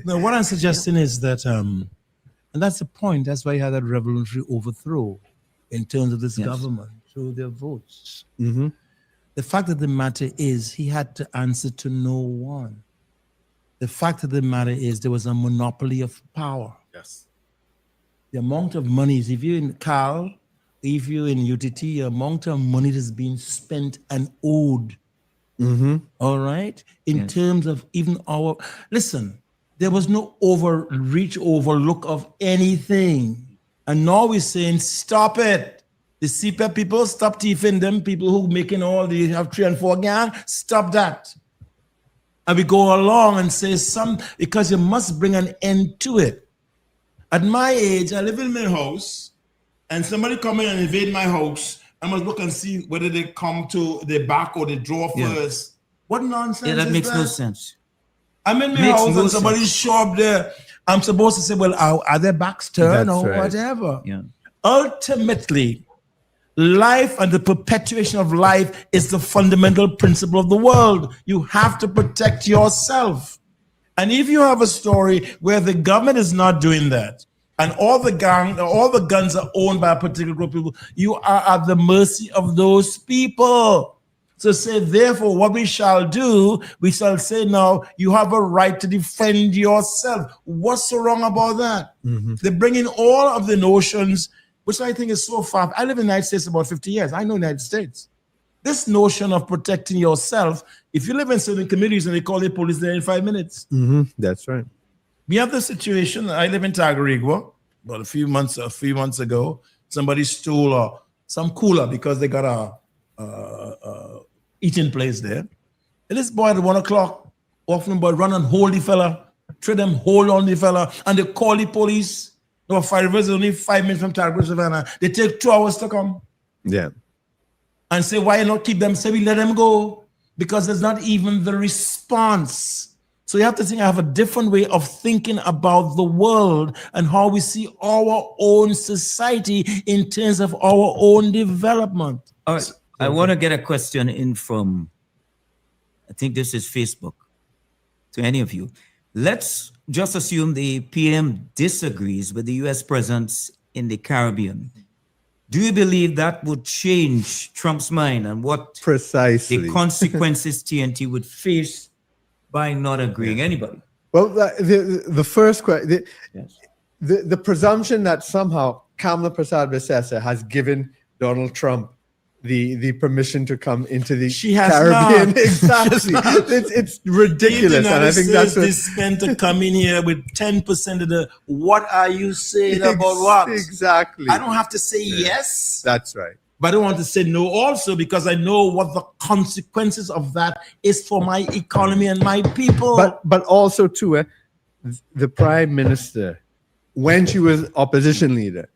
No, what I'm suggesting is that, and that's the point. That's why he had that revolutionary overthrow in terms of this government through their votes. The fact of the matter is he had to answer to no one. The fact of the matter is there was a monopoly of power. Yes. The amount of money, if you're in Carl, if you're in UTT, amount of money that's being spent and owed. All right. In terms of even our, listen, there was no overlook of anything. And now we're saying, stop it. The CPAP people, stop thieving them. People who making all the have 3 and 4 gang, stop that. And we go along and say because you must bring an end to it. At my age, I live in my house, and somebody come in and invade my house. I must look and see whether they come to the back or the door first. What nonsense is that? That makes no sense. I'm in my house and somebody show up there. I'm supposed to say, well, are their backs turned or whatever? Yeah. Ultimately, life and the perpetuation of life is the fundamental principle of the world. You have to protect yourself. And if you have a story where the government is not doing that, and all the guns are owned by a particular group of people, you are at the mercy of those people. So say, therefore, what we shall do, we shall say now, you have a right to defend yourself. What's so wrong about that? They bring in all of the notions, which I think is so far. I live in the United States about 50 years. I know the United States. This notion of protecting yourself, if you live in certain communities and they call the police there in 5 minutes. That's right. We have the situation. I live in Tagarigua. About a few months ago, somebody stole some cooler because they got a eating place there. And this boy at 1 o'clock, often boy run and hold the fella, trade them hold on the fella, and they call the police. No, Fire Rivers is only 5 minutes from Tagarigua, Savannah. They take 2 hours to come. Yeah. And say, why not keep them? Say we let them go because there's not even the response. So you have to think, I have a different way of thinking about the world and how we see our own society in terms of our own development. All right. I want to get a question in from, I think this is Facebook, to any of you. Let's just assume the PM disagrees with the U.S. presence in the Caribbean. Do you believe that would change Trump's mind and what precisely the consequences TNT would face by not agreeing anybody? Well, the first question, the presumption that somehow Kamala Prasad-Bissessar has given Donald Trump the permission to come into the Caribbean. Not. Exactly. It's ridiculous. And I think that's what they spent to come in here with 10% of the what are you saying about what? Exactly. I don't have to say yes. That's right. But I don't want to say no also because I know what the consequences of that is for my economy and my people. But also too, the prime minister, when she was opposition leader,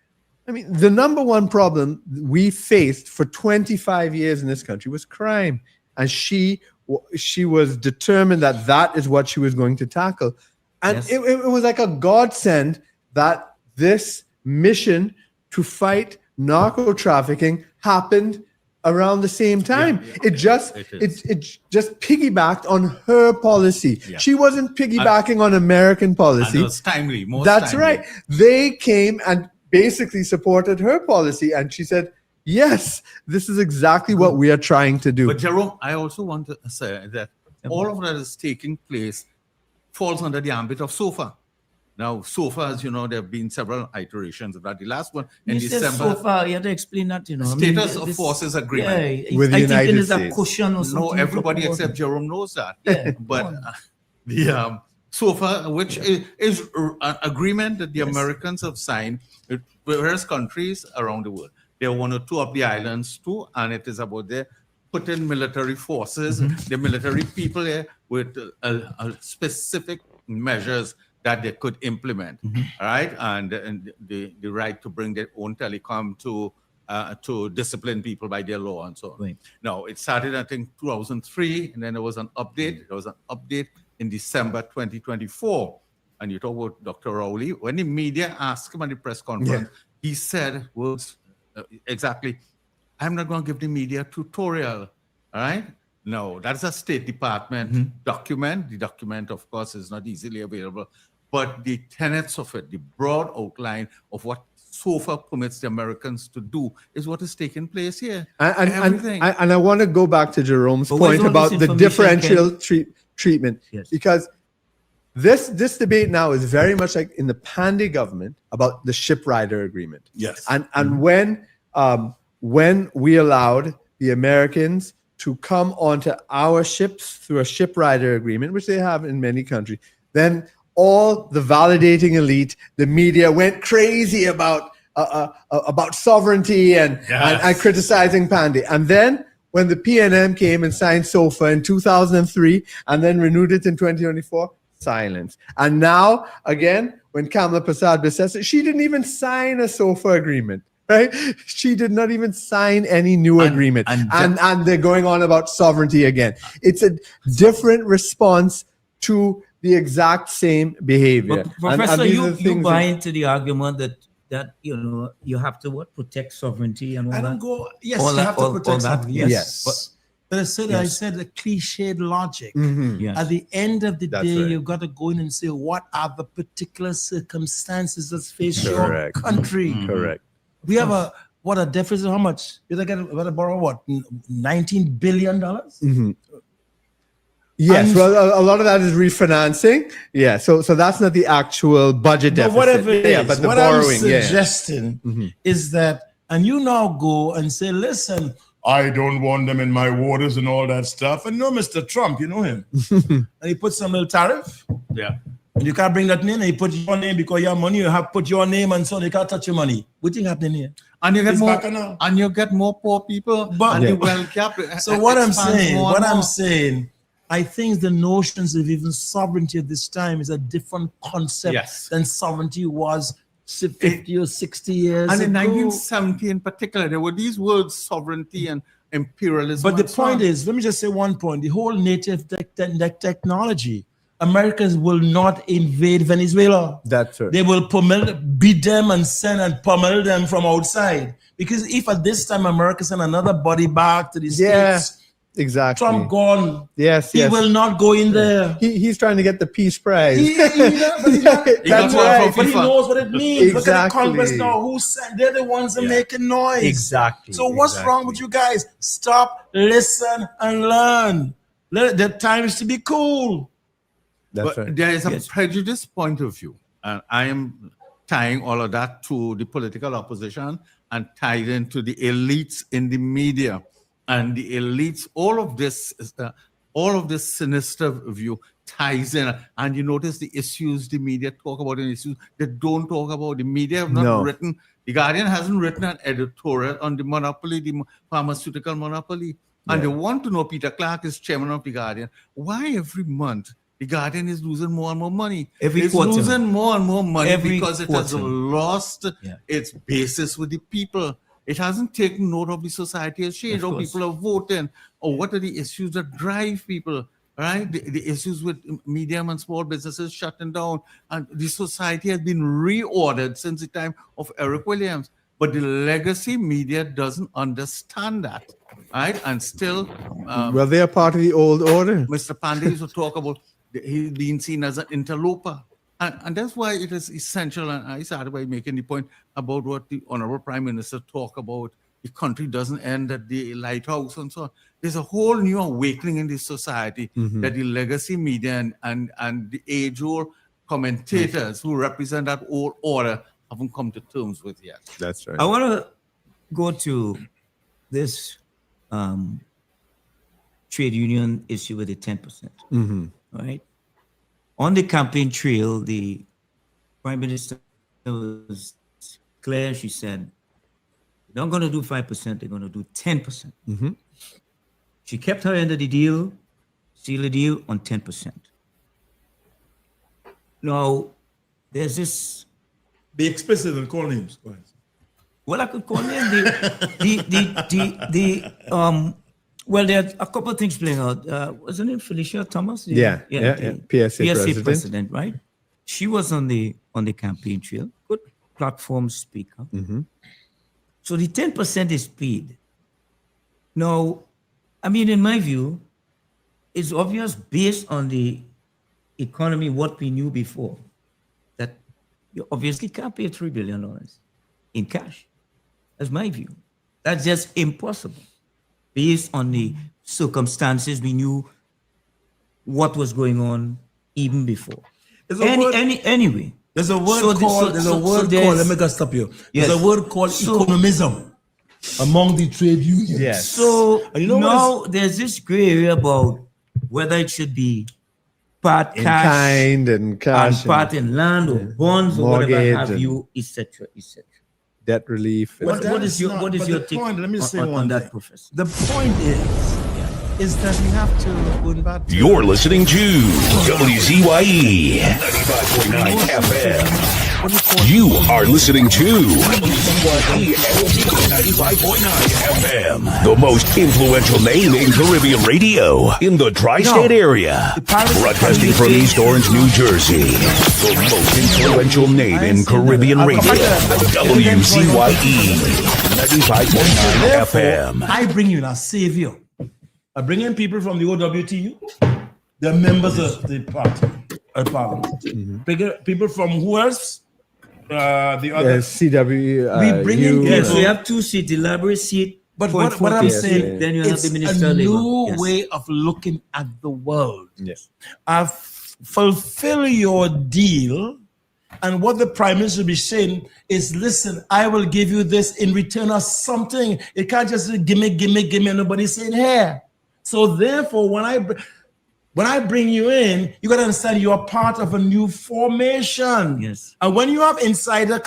I mean, the number one problem we faced for 25 years in this country was crime. And she was determined that is what she was going to tackle. And it was like a godsend that this mission to fight narco trafficking happened around the same time. It just piggybacked on her policy. Yeah. She wasn't piggybacking on American policy. And it was timely. That's right. They came and basically supported her policy, and she said, yes, this is exactly what we are trying to do. But Jerome, I also want to say that all of that is taking place falls under the ambit of SOFA. Now, SOFA, as you know, there have been several iterations of that. The last one in December. SOFA, you have to explain that, you know. Status of Forces Agreement. Yeah, with the United States. A cushion or something. No, everybody except Jerome knows that. Yeah, but the SOFA, which is an agreement that the Americans have signed with various countries around the world. There are 1 or 2 of the islands too, and it is about their putting military forces, the military people there with specific measures that they could implement, all right? And the right to bring their own telecom to discipline people by their law and so on. Right. Now, it started, I think, 2003, and then there was an update. There was an update in December 2024. And you talk about Dr. Rowley. When the media asked him at the press conference, he said words exactly, I'm not going to give the media a tutorial, all right? No, that's a State Department document. The document, of course, is not easily available. But the tenets of it, the broad outline of what SOFA permits the Americans to do is what is taking place here. And I want to go back to Jerome's point about the differential treatment. Yes. Because this debate now is very much like in the Pandey government about the ship rider agreement. Yes. And when when we allowed the Americans to come onto our ships through a ship rider agreement, which they have in many countries, then all the validating elite, the media went crazy about sovereignty and criticizing Pandey. And then when the PNM came and signed SOFA in 2003 and then renewed it in 2024, silence. And now, again, when Kamala Prasad-Bissessar, she didn't even sign a SOFA agreement. Right? She did not even sign any new agreement. And they're going on about sovereignty again. It's a different response to the exact same behavior. But Professor, you buy into the argument that you have to protect sovereignty and all I that? don't go, yes, you have to protect sovereignty. Yes. But I said the cliched logic. Mm-hmm. At the end of the day, right. you've got to go in and say, what are the particular circumstances that face your country? Correct. We have a deficit? How much? We're going to borrow what? $19 billion? Mm-hmm. Yes, well, a lot of that is refinancing. Yeah, so that's not the actual budget deficit. Whatever it is, but the what borrowing, I'm suggesting is that, and you now go and say, listen, I don't want them in my waters and all that stuff. And no, Mr. Trump, you know him. And he put some little tariff. Yeah. And you can't bring that in, and he put your name because your money, you have put your name, and so they can't touch your money. What thing happening here? And you get more poor people, and the well-kept. So what I'm saying, I think the notions of even sovereignty at this time is a different concept than sovereignty was 50 or 60 years and ago. in 1970 in particular, there were these words, sovereignty and imperialism. But the point is, let me just say one point, the whole native technology, Americans will not invade Venezuela. That's right. They will beat them and send and pummel them from outside. Because if at this time America send another body back to the States, exactly. Trump gone. Yes, he will not go in there. He's trying to get the peace prize. That's right. But he knows what it means. Exactly. Look at the Congress now. They're the ones that making noise. Exactly. So what's wrong with you guys? Stop, listen, and learn. The time is to be cool. That's but right. there is a prejudice point of view. And I am tying all of that to the political opposition and tied into the elites in the media. And the elites, all of this sinister view ties in. And you notice the issues the media talk about and issues they don't talk about. The media have not written, the Guardian hasn't written an editorial on the monopoly, the pharmaceutical monopoly. And they want to know, Peter Clark is chairman of the Guardian, why every month the Guardian is losing more and more money. It's losing more and more money because it has lost its basis with the people. It hasn't taken note of the society has changed, how people are voting, or what are the issues that drive people, right? The issues with medium and small businesses shutting down. And the society has been reordered since the time of Eric Williams. But the legacy media doesn't understand that, right? And still... well, they are part of the old order. Mr. Pandey used to talk about he's being seen as an interloper. And that's why it is essential. And I started by making the point about what the Honorable Prime Minister talked about. The country doesn't end at the lighthouse and so on. There's a whole new awakening in this society that the legacy media and the age-old commentators who represent that old order haven't come to terms with yet. That's right. I want to go to this trade union issue with the 10%. Right? On the campaign trail, the Prime Minister was clear. She said, they're not going to do 5%, they're going to do 10%. She kept her end of the deal, sealed the deal on 10%. Now, there's this... Be explicit and call names. Go ahead. Well, I could call names. Well, there are a couple of things playing out. Wasn't it Felicia Thomas? Yeah. PSA president, right? She was on the campaign trail. Good platform speaker. So the 10% is paid. Now, I mean, in my view, it's obvious based on the economy, what we knew before, that you obviously can't pay $3 billion in cash. That's my view. That's just impossible. Based on the circumstances, we knew what was going on even before. Anyway. There's a word called, let me just stop you. There's a word called economism. among the trade unions. Yes. So And you know now there's this gray area about whether it should be part In cash kind and cash and part in land or bonds or whatever mortgage have and you, etc., etc. debt relief. What is your but take the point, let me say on one that, thing. Professor? The point is that we have to go back to You're listening to WZYE 95.9 FM. You are listening to WZYE 95.9 FM, the most influential name in Caribbean radio in the tri-state area. Broadcasting from East Orange, New Jersey, the most influential name in Caribbean radio. WZYE 95.9 FM. I bring you a savior. I bring in people from the OWTU. They're members of the party, parliament. People from who else? The other CW. We bring in yes, we have 2 seats, the library seat. But what I'm saying, then you have it's the Minister a of Labor. new Yes. way of looking at the world. Yes. Fulfill your deal, and what the Prime Minister will be saying is, listen, I will give you this in return of something. It can't just give me, and nobody's saying here. So therefore, when I bring you in, you got to understand you are part of a new formation. Yes. And when you have insider,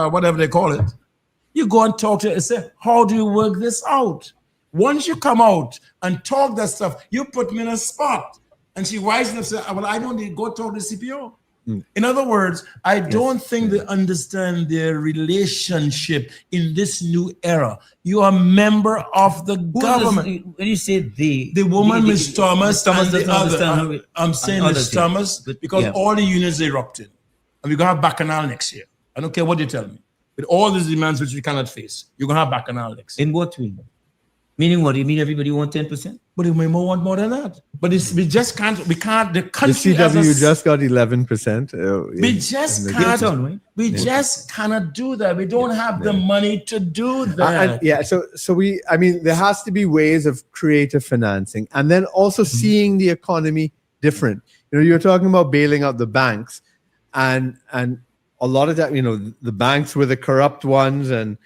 whatever they call it, you go and talk to it and say, how do you work this out? Once you come out and talk that stuff, you put me in a spot. And she wisely enough said, well, I don't need to go talk to the CPO. In other words, I don't think they understand their relationship in this new era. You are a member of the government. When you say the woman, Ms. Thomas, and the other, I'm saying Ms. things. Thomas, because all the unions erupted. And we're going to have Bacchanal next year. I don't care what you tell me. With all these demands which we cannot face, you're going to have Bacchanal next year. In what way? Meaning what? You mean everybody want 10%? But we may want more than that. But we just can't, the country. The CW just got 11%. We just can't. We just cannot do that. We don't have the money to do that. There has to be ways of creative financing, and then also seeing the economy different. You're talking about bailing out the banks, and a lot of that, the banks were the corrupt ones, and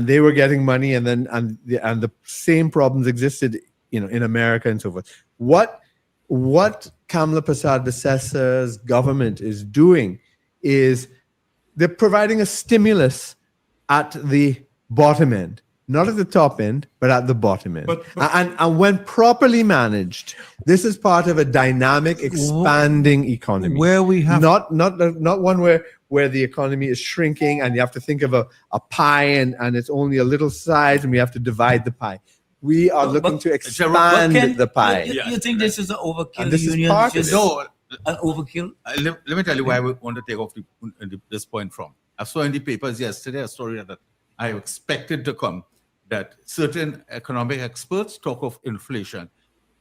they were getting money, and the same problems existed, in America and so forth. What Kamla Prasad-Bissessa's government is doing is they're providing a stimulus at the bottom end, not at the top end, but at the bottom end. And when properly managed, this is part of a dynamic, expanding economy. Where we have not one where the economy is shrinking and you have to think of a pie and it's only a little size and we have to divide the pie. We are looking to expand the pie. You think this is an overkill? And this is part of it. No, an overkill? Let me tell you why we want to take off this point from. I saw in the papers yesterday a story that I expected to come, that certain economic experts talk of inflation.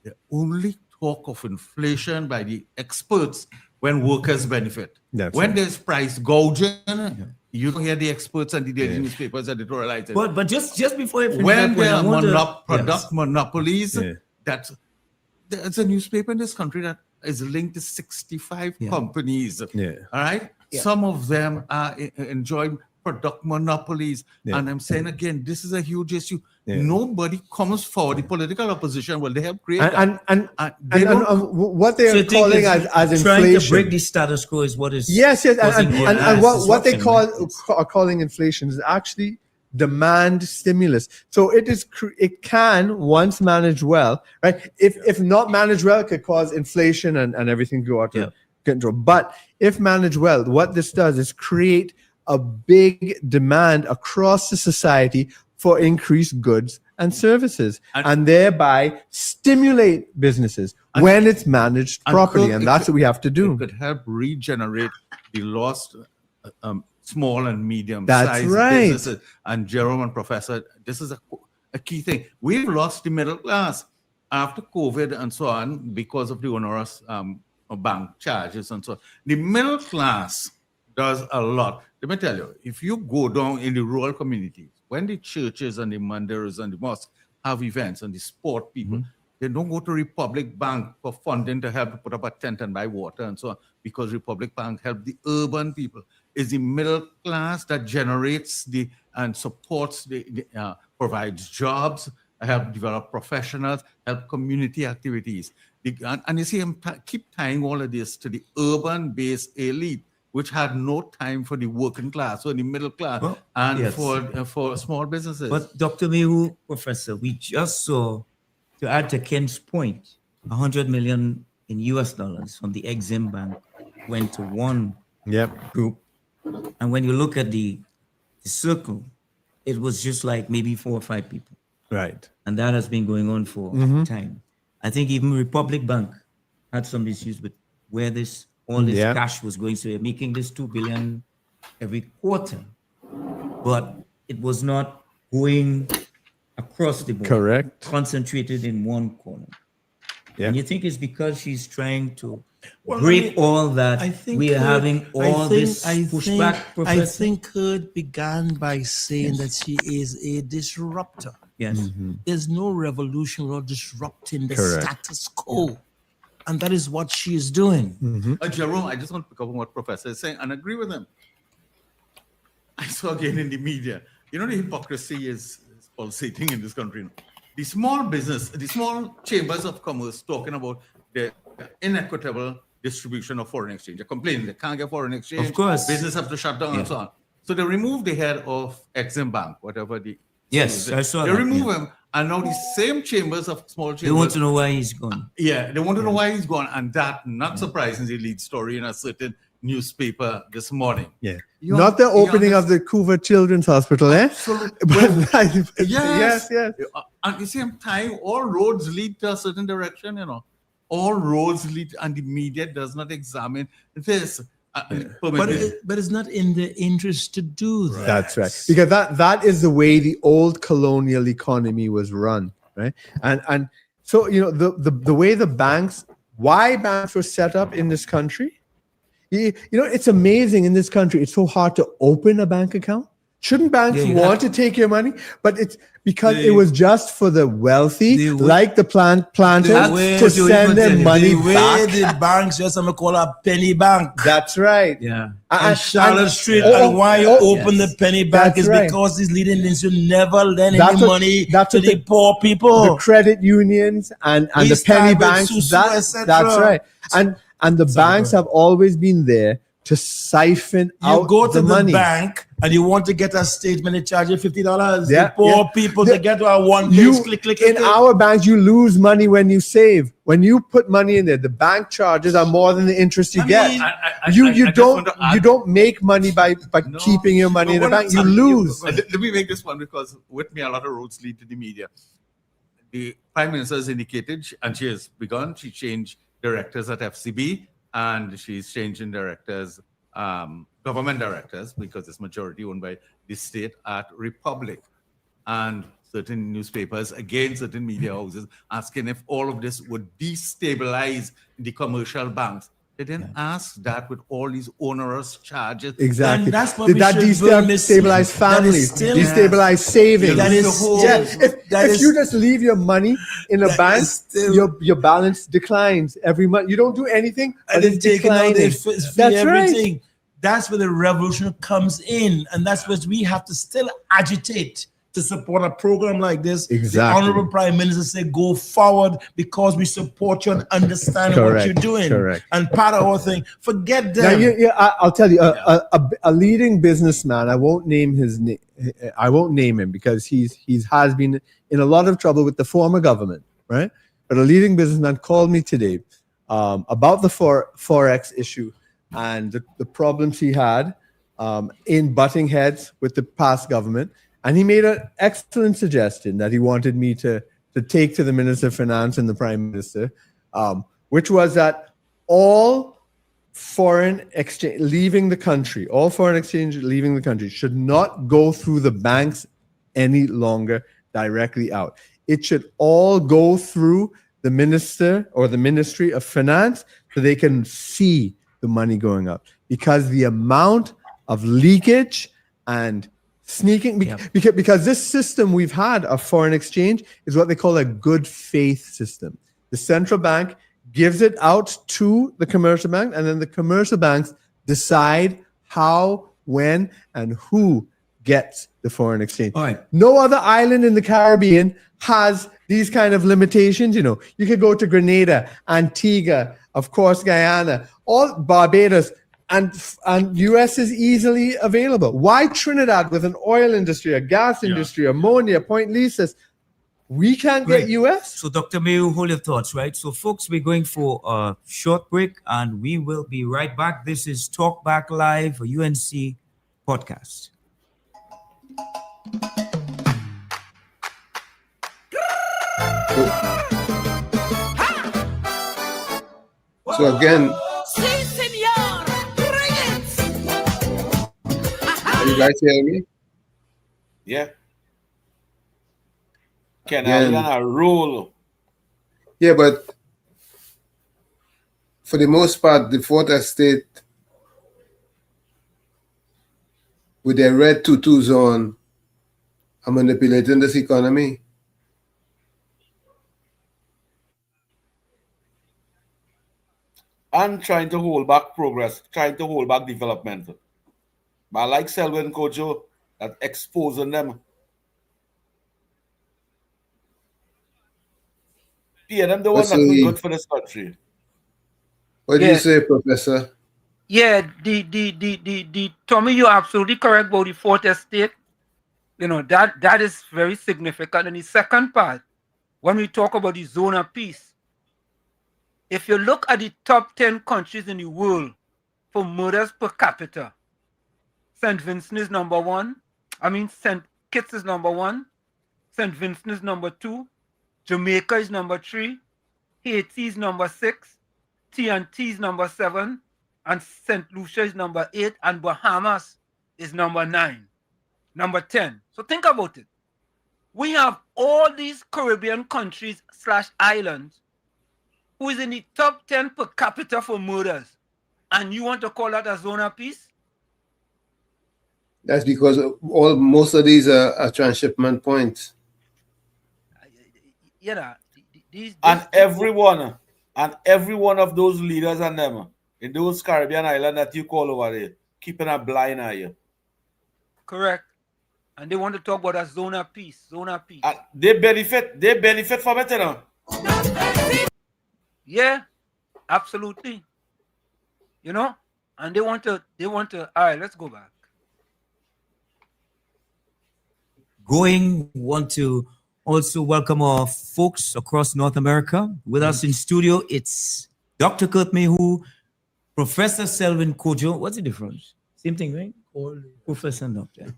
They only talk of inflation by the experts when workers benefit. When there's price gouging, you don't hear the experts and the daily newspapers editorialize it. But just before I finish when that point, there are product monopolies, there's a newspaper in this country that is linked to 65 companies. All right? Some of them are enjoying product monopolies. And I'm saying again, this is a huge issue. Nobody comes forward. The political opposition, they have created what they are calling as inflation. Trying to break the status quo is what is and what they are calling inflation is actually demand stimulus. So it can, once managed well, right? If not managed well, it could cause inflation and everything go out of control. But if managed well, what this does is create a big demand across the society for increased goods and services, and thereby stimulate businesses when it's managed properly. And that's what we have to do. It could help regenerate the lost small and medium-sized businesses. And Jerome and Professor, this is a key thing. We've lost the middle class after COVID and so on because of the onerous bank charges and so on. The middle class does a lot. Let me tell you, if you go down in the rural communities, when the churches and the mandirs and the mosques have events and the sport people, they don't go to Republic Bank for funding to help to put up a tent and buy water and so on, because Republic Bank help the urban people. is the middle class that generates and supports provides jobs, help develop professionals, help community activities. And you see, keep tying all of this to the urban-based elite, which had no time for the working class or the middle class for small businesses. But Dr. Mehu, Professor, we just saw, to add to Ken's point, 100 million in US dollars from the Exim Bank went to one group. And when you look at the circle, it was just like maybe 4 or 5 people. Right. And that has been going on for time. I think even Republic Bank had some issues with where all this cash was going. So they're making this $2 billion every quarter, but it was not going across the board. Correct. Concentrated in one corner. Yeah. And you think it's because she's trying to break all that? I think we are having all this pushback. I think Kurt began by saying that she is a disruptor. Yes. There's no revolution without disrupting the Correct. status quo. And that is what she is doing. Jerome, I just want to pick up on what Professor is saying and agree with him. I saw again in the media, the hypocrisy is pulsating in this country. The small chambers of commerce talking about the inequitable distribution of foreign exchange. They're complaining they can't get foreign exchange. Of course. Business have to shut down and so on. So they removed the head of Exim Bank, whatever the... Yes, I saw they that. remove him, and now the same chambers of small chambers... They want to know why he's gone. Yeah, they want to know why he's gone, and that, not surprisingly, lead story in a certain newspaper this morning. Yeah. Not the opening of the Coover Children's Hospital, eh? Absolutely. Yes. At the same time, all roads lead to a certain direction, All roads lead, and the media does not examine this. But it's not in the interest to do that. That's right. Because that is the way the old colonial economy was run, right? And so, the way why banks were set up in this country, it's amazing in this country. It's so hard to open a bank account. Shouldn't banks want to take your money? But it's because it was just for the wealthy, like the planters, to send their money back. The banks just call a penny bank. That's right. Yeah. And Charlotte Street, and why you open the penny bank is because these leading nations should never lend any money to the poor people. The credit unions and the penny banks. That's right. And the banks have always been there to siphon out you go to the money. Bank and you want to get a statement, they charge you $50. The poor people, they get a one-page click. In our banks, you lose money when you save. When you put money in there, the bank charges are more than the interest you get. You don't make money by keeping your money in the bank. You lose. Let me make this one, because with me, a lot of roads lead to the media. The Prime Minister has indicated, and she has begun, she changed directors at FCB, and she's changing directors, government directors, because it's majority owned by the state at Republic. And certain newspapers, again, certain media houses, asking if all of this would destabilize the commercial banks. They didn't ask that with all these onerous charges. Exactly. And that's what Did that destabilize families? Destabilize savings? If you just leave your money in a bank, your balance declines every month. You don't do anything, but it's declining. That's everything. Right. That's where the revolution comes in, and that's what we have to still agitate to support a program like this. Exactly. The Honorable Prime Minister said, go forward because we support you and understand what you're doing. Correct. And part of our thing, forget them. I'll tell you, a leading businessman, I won't name his name. I won't name him because he has been in a lot of trouble with the former government, right? But a leading businessman called me today about the Forex issue and the problems he had in butting heads with the past government. And he made an excellent suggestion that he wanted me to take to the Minister of Finance and the Prime Minister, which was that all foreign exchange leaving the country should not go through the banks any longer directly out. It should all go through the minister or the Ministry of Finance so they can see the money going up. Because the amount of leakage and sneaking, because this system we've had of foreign exchange is what they call a good faith system. The central bank gives it out to the commercial bank, and then the commercial banks decide how, when, and who gets the foreign exchange. All right. No other island in the Caribbean has these kind of limitations. You know, you could go to Grenada, Antigua, of course, Guyana, all Barbados, and US is easily available. Why Trinidad with an oil industry, a gas industry, ammonia, Point Lisas? We can't get US? So, Dr. Mayu, hold your thoughts, right? So, folks, we're going for a short break and we will be right back. This is Talk Back Live, a UNC podcast. So again, are you guys hearing me? Yeah. Can I roll? Yeah, but for the most part, the fourth estate with their red tutus on are manipulating this economy. And trying to hold back progress, trying to hold back development. But I like Selwyn Kojo that exposing them. Yeah, them the one that's good for this country. What do you say, Professor? Yeah, the Tommy, you're absolutely correct about the fourth estate. You know, that is very significant. And the second part, when we talk about the zone of peace, if you look at the top 10 countries in the world for murders per capita, St. Vincent is number 1. St. Kitts is number 1. St. Vincent is number 2. Jamaica is number 3. Haiti is number 6. T&T is number 7. And St. Lucia is number 8. And Bahamas is number 9. Number 10. So think about it. We have all these Caribbean countries / islands who is in the top 10 per capita for murders. And you want to call that a zone of peace? That's because most of these are transshipment points. Yeah, and every one of those leaders and them in those Caribbean islands that you call over there, keeping a blind eye. Correct. And they want to talk about a zone of peace. They benefit from it, you know. Yeah, absolutely. You know, and they want to, all right, let's go back. Want to also welcome our folks across North America. With us in studio, it's Dr. Kurt Mayhew, Professor Selwyn Kojo. What's the difference? Same thing, right? Professor and Doctor.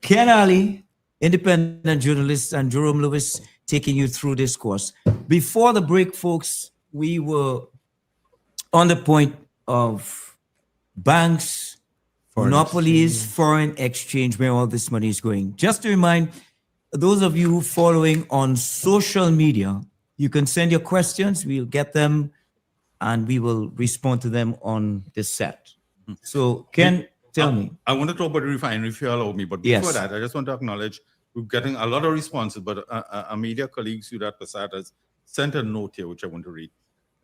Ken Ali, independent journalist, and Jerome Lewis taking you through this course. Before the break, folks, we were on the point of banks, monopolies, foreign exchange, where all this money is going. Just to remind those of you following on social media, you can send your questions. We'll get them and we will respond to them on this set. So, Ken, tell me. I want to talk about the refinery if you allow me, but before that, I just want to acknowledge we're getting a lot of responses, but a media colleague, Sudat Prasad, has sent a note here, which I want to read.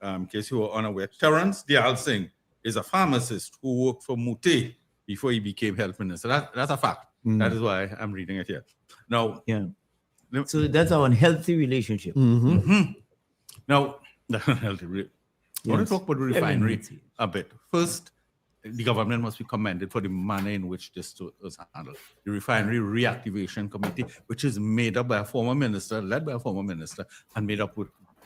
In case you were unaware, Terence Dial Singh is a pharmacist who worked for Mute before he became health minister. That's a fact. That is why I'm reading it here. Now, so that's our unhealthy relationship. Now, I want to talk about the refinery a bit. First, the government must be commended for the manner in which this was handled. The Refinery Reactivation Committee, which is made up by a former minister, led by a former minister, and made up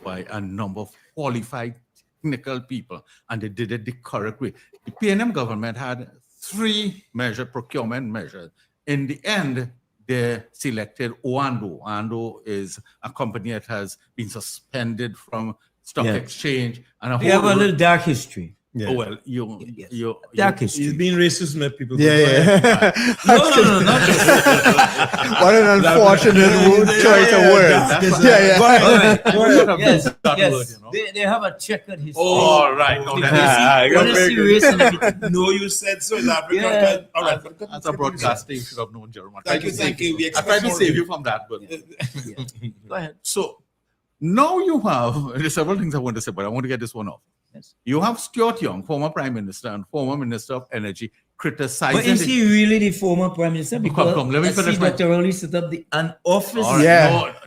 by a number of qualified technical people, and they did it the correct way. The PNM government had 3 procurement measures. In the end, they selected Oando. Oando is a company that has been suspended from stock exchange. And they have a little dark history. Yeah. Oh, well, he's being racist, my people. No, not racist. What an unfortunate choice of words. Go ahead. Yes. They have a checkered history. Oh, right. No, you said so. All right. That's a broadcasting. You should have known, Jeremiah. Thank you. I tried to save you from that, but go ahead. So now you have, there's several things I want to say, but I want to get this one off. Yes. You have Stuart Young, former Prime Minister and former Minister of Energy, criticizing. But is he really the former prime minister? Because let me I see finish Dr. Rowley set up an office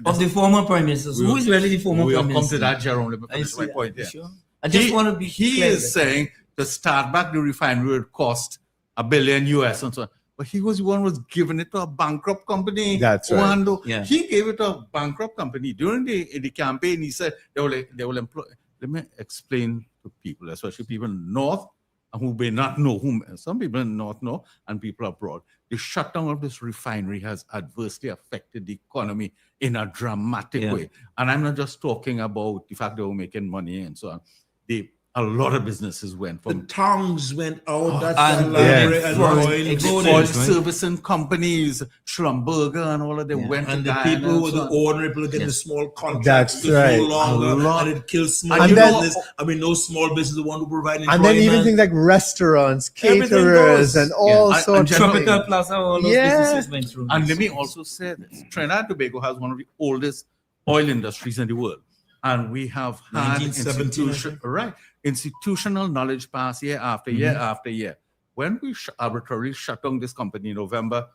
of the former prime minister. So who is really the former prime minister? We'll come to that, Jerome. Let me finish my point here. Sure? I just want to be He clear is saying to start back the refinery would cost $1 billion US and so on. But he was the one who was giving it to a bankrupt company. That's right. Yeah. He gave it to a bankrupt company. During the campaign, he said they will employ. Let me explain to people, especially people in the North, who may not know, some people in the North know, and people abroad. The shutdown of this refinery has adversely affected the economy in a dramatic way. And I'm not just talking about the fact they were making money and so on. A lot of businesses went from the tongues went out. Oil servicing companies, Schlumberger and all of them went. And the people who were the ordinary people getting the small contracts That's right. no longer, and it kills small and business. No small business the one who provide employment. And then even things like restaurants, caterers, and all sorts of Tropical Plaza, all those businesses went through. And let me also say this: Trinidad and Tobago has one of the oldest oil industries in the world, and we have had institutional knowledge pass year after year after year. When we arbitrarily shut down this company in November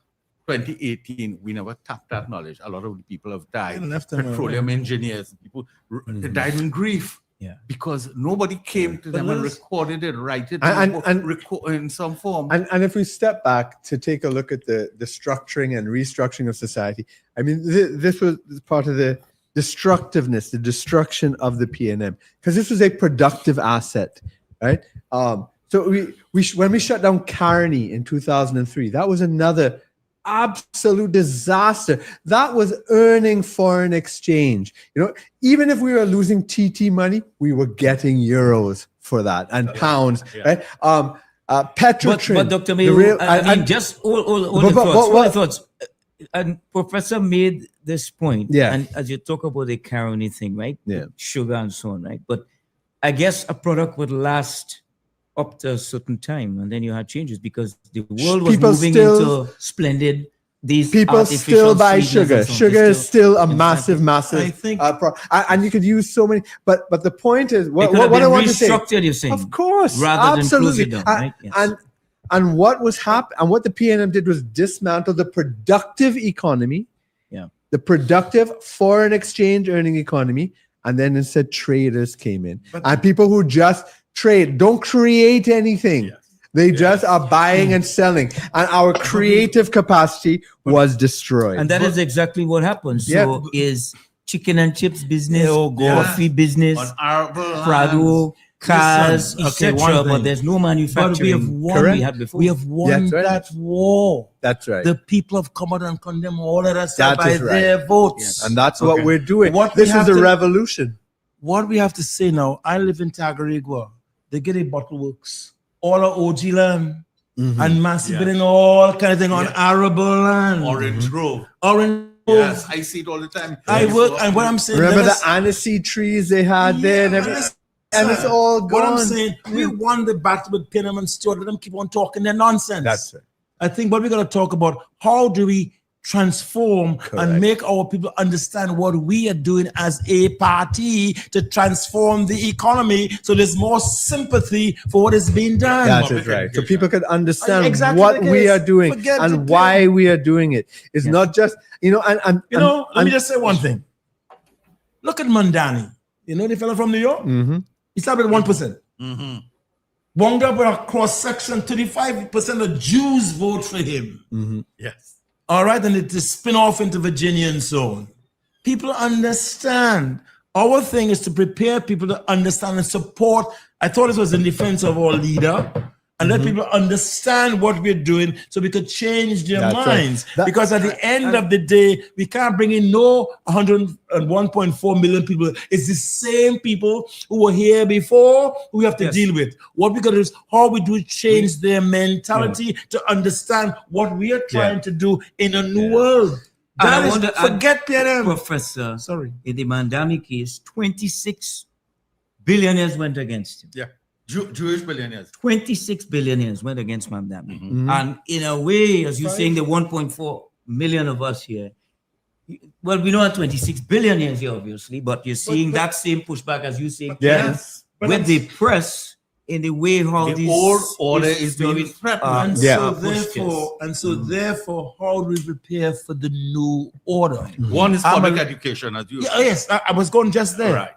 2018, we never tapped that knowledge. A lot of the people have died. Petroleum engineers, people they died in grief. Because nobody came to them and recorded it, write it in some form. And if we step back to take a look at the structuring and restructuring of society, I mean, this was part of the destructiveness, the destruction of the PNM, because this was a productive asset, right? So when we shut down Carney in 2003, that was another absolute disaster. That was earning foreign exchange. Even if we were losing TT money, we were getting euros for that and pounds, right? Petrotrin. But Dr. Mayo, all the thoughts. And Professor made this point, and as you talk about the Carney thing, right? Sugar and so on, right? But I guess a product would last up to a certain time, and then you had changes because the world was moving into splendid. These people still buy sugar. Sugar is still a massive. I think, and you could use so many. But the point is, what I want to say, you're saying, of course, rather absolutely, than close it down, right? And what was happening, and what the PNM did was dismantle the productive economy, the productive foreign exchange earning economy, and then instead traders came in, and people who just trade don't create anything. They just are buying and selling, and our creative capacity was destroyed. And that is exactly what happened. So is chicken and chips business, coffee business, Prado, cars, etc. But there's no manufacturing. But we have won. We had before. We have won that war. That's right. The people have come out and condemned all of that stuff by their votes, and that's what we're doing. This is a revolution. What we have to say now. I live in Tagarigua. They get a bottle works. All of OG land and Massey building all kind of thing on arable land. Orange Grove. Yes, I see it all the time. I work, and what I'm saying. Remember the aniseed trees they had there and everything? And it's all gone. What I'm saying, we won the battle with Pinham and Stewart. Let them keep on talking their nonsense. That's it. I think what we're going to talk about, how do we transform and make our people understand what we are doing as a party to transform the economy so there's more sympathy for what is being done. That is right. So people can understand what we are doing and why we are doing it. It's not just, let me just say one thing. Look at Mandani. The fellow from New York? He started with 1%. Wound up with a cross-section, 35% of Jews vote for him. Yes. All right, and it is spin off into Virginia and so on. People understand. Our thing is to prepare people to understand and support. I thought this was in defense of our leader, and let people understand what we're doing so we could change their minds. Because at the end of the day, we can't bring in no 101.4 million people. It's the same people who were here before who we have to deal with. What we got to do is how we do change their mentality to understand what we are trying to do in a new world. Forget PNM. Professor, in the Mandami case, 26 billionaires went against him. Yeah. Jewish billionaires. 26 billionaires went against Mandami. And in a way, as you're saying, the 1.4 million of us here, well, we don't have 26 billionaires here, obviously, but you're seeing that same pushback as you say. Yes. With the press, in the way how the this old order is being threatened. And so therefore, how do we prepare for the new order? One is public education, as you said. Yes, I was going just there. Right.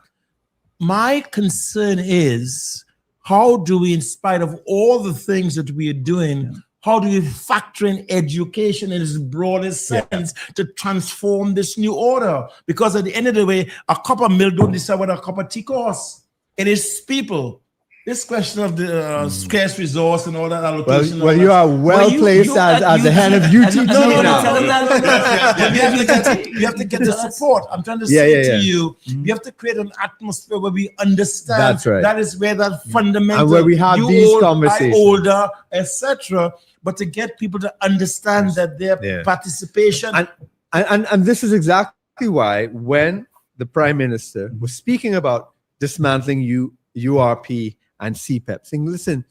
My concern is, how do we, in spite of all the things that we are doing, how do we factor in education in its broadest sense to transform this new order? Because at the end of the day, a cup of milk don't decide what a cup of tea costs. It is people. This question of the scarce resource and all that allocation. Well, you are placed as the head of UTT. You have to get the support. I'm trying to say to you, you have to create an atmosphere where we understand. That's right. That is where that fundamental, and where we have these conversations, I older, etc. But to get people to understand that their participation. And this is exactly why when the Prime Minister was speaking about dismantling URP and CPEP, saying, listen,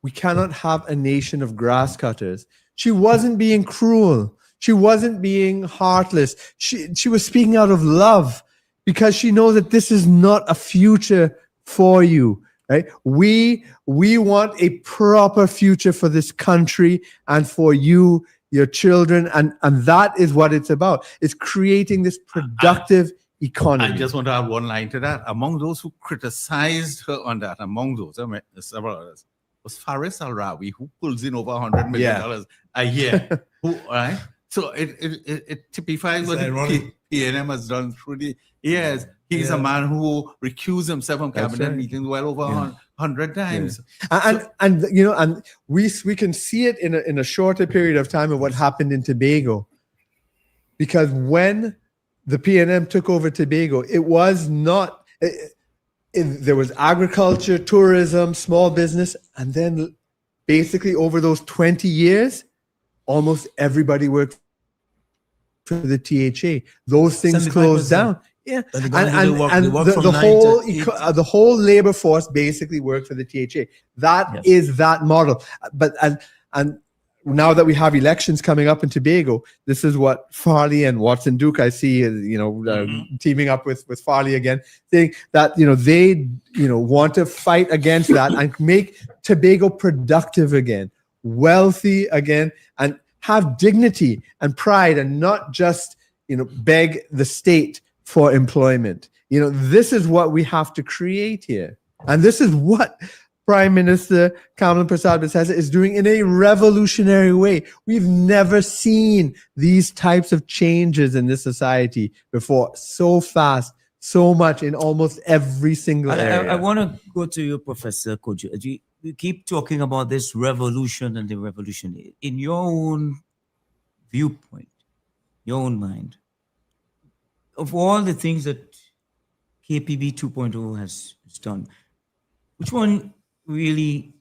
we cannot have a nation of grass cutters. She wasn't being cruel. She wasn't being heartless. She was speaking out of love, because she knows that this is not a future for you, right? We want a proper future for this country and for you, your children, and that is what it's about. It's creating this productive economy. I just want to add one line to that. Among those who criticized her on that, among those, I mean, several others, was Faris Al-Rawi, who pulls in over $100 million a year. Right? So it typifies what the PNM has done through the years. He's a man who recused himself from cabinet meetings well over 100 times. And you know, and we can see it in a shorter period of time of what happened in Tobago, because when the PNM took over Tobago, it was not. There was agriculture, tourism, small business, and then basically over those 20 years, almost everybody worked for the THA. Those things closed down. Yeah, and the whole labor force basically worked for the THA. That is that model. But and now that we have elections coming up in Tobago, this is what Farley and Watson Duke, I see, teaming up with Farley again, saying that they want to fight against that and make Tobago productive again, wealthy again, and have dignity and pride, and not just beg the state for employment. This is what we have to create here, and this is what Prime Minister Kamala Prasad is doing in a revolutionary way. We've never seen these types of changes in this society before, so fast, so much in almost every single area. I want to go to you, Professor Kojo. You keep talking about this revolution and the revolution. In your own viewpoint, your own mind, of all the things that KPB 2.0 has done, which one really,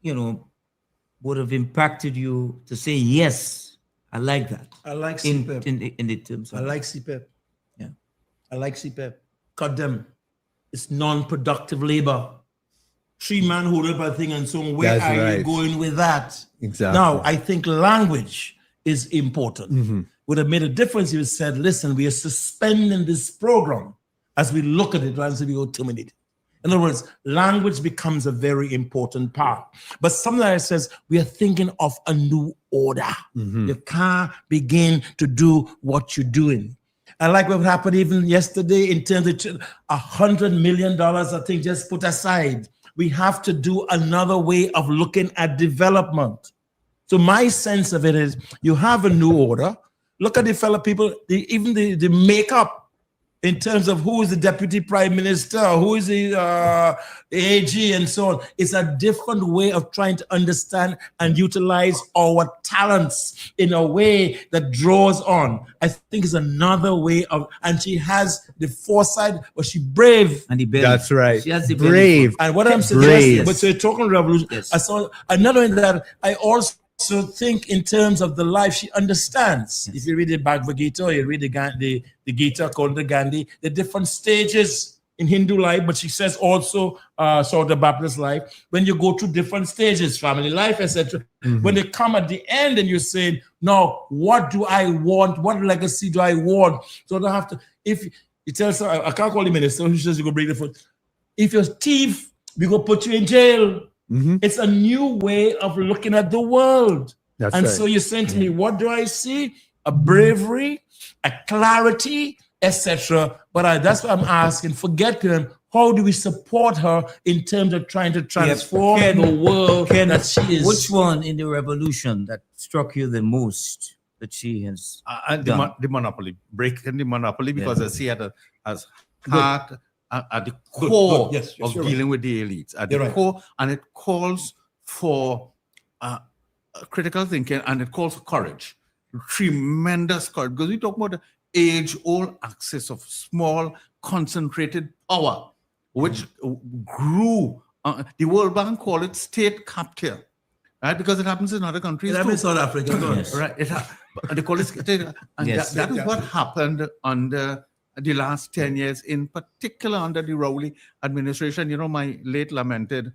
would have impacted you to say, yes, I like that? I like CPEP. In the terms of, I like CPEP. Yeah. I like CPEP. Cut them. It's non-productive labor. 3-man hold up a thing and so on. Where are you going with that? Exactly. Now, I think language is important. Would have made a difference if you said, listen, we are suspending this program as we look at it rather than we go terminate it. In other words, language becomes a very important part. But sometimes it says we are thinking of a new order. You can't begin to do what you're doing. I like what happened even yesterday in terms of $100 million, I think, just put aside. We have to do another way of looking at development. So my sense of it is you have a new order. Look at the fellow people, even the makeup, in terms of who is the deputy prime minister, who is the AG, and so on. It's a different way of trying to understand and utilize our talents in a way that draws on. I think it's another way of, and she has the foresight, but she's brave. And the belly. That's right. She has the brave. And what I'm suggesting, but so you're talking revolution. I saw another one that I also think in terms of the life she understands. If you read the Bhagavad Gita, you read the Gita according to Gandhi, the different stages in Hindu life, but she says also sort of Baptist life, when you go through different stages, family life, etc. When they come at the end and you're saying, no, what do I want? What legacy do I want? So I don't have to, if you tell her, I can't call the minister, who says you go break the foot. If your thief we go put you in jail. Mm-hmm. It's a new way of looking at the world. That's and right. so you're saying to me, what do I see? A bravery, a clarity, etc. But that's what I'm asking. Forget him. How do we support her in terms of trying to transform the world that she is? Which one in the revolution that struck you the most that she has done? The monopoly, breaking the monopoly, because I see it as heart at the core Yes, of you're dealing right. with the elites. At You're the right. core, and it calls for critical thinking, and it calls for courage, tremendous courage. Because we talk about the age-old axis of small, concentrated power, which grew. The World Bank call it state capture, right? Because it happens in other countries. It happens in South Africa. Yes. Right. They call it state, and Yes. that is what happened under the last 10 years, in particular under the Rowley administration. You know, my late lamented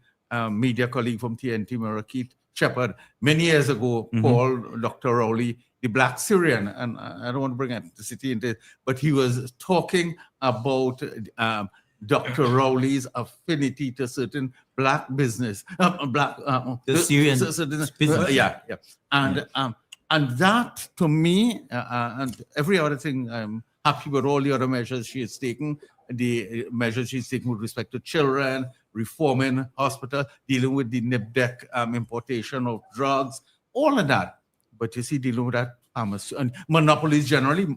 media colleague from TNT, Keith Shepard, many years ago called Dr. Rowley the Black Syrian, and I don't want to bring ethnicity into it, but he was talking about Dr. Rowley's affinity to certain black business, the Syrian business. Yeah. And that, to me, and every other thing, I'm happy with all the other measures she has taken, the measures she's taken with respect to children, reforming hospital, dealing with the NIPDEC importation of drugs, all of that. But you see, dealing with that and monopolies generally,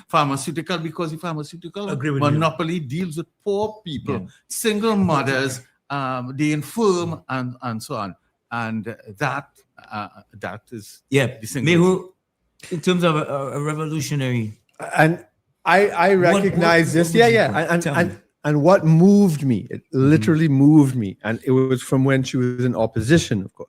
pharmaceutical, because the pharmaceutical monopoly deals with poor people, single mothers, the infirm, and so on. And that is the single. Mehu, in terms of a revolutionary. And I recognize this. And what moved me, it literally moved me. And it was from when she was in opposition, of course.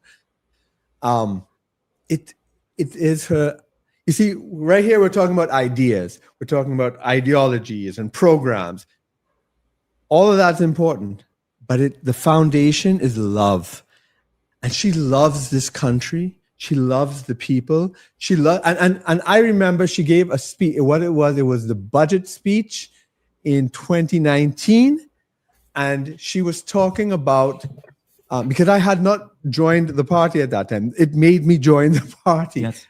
It is her. You see, right here, we're talking about ideas. We're talking about ideologies and programs. All of that's important, but the foundation is love. And she loves this country. She loves the people. She and I remember she gave a speech. What it was the budget speech in 2019. And she was talking about, because I had not joined the party at that time. It made me join the party. Yes.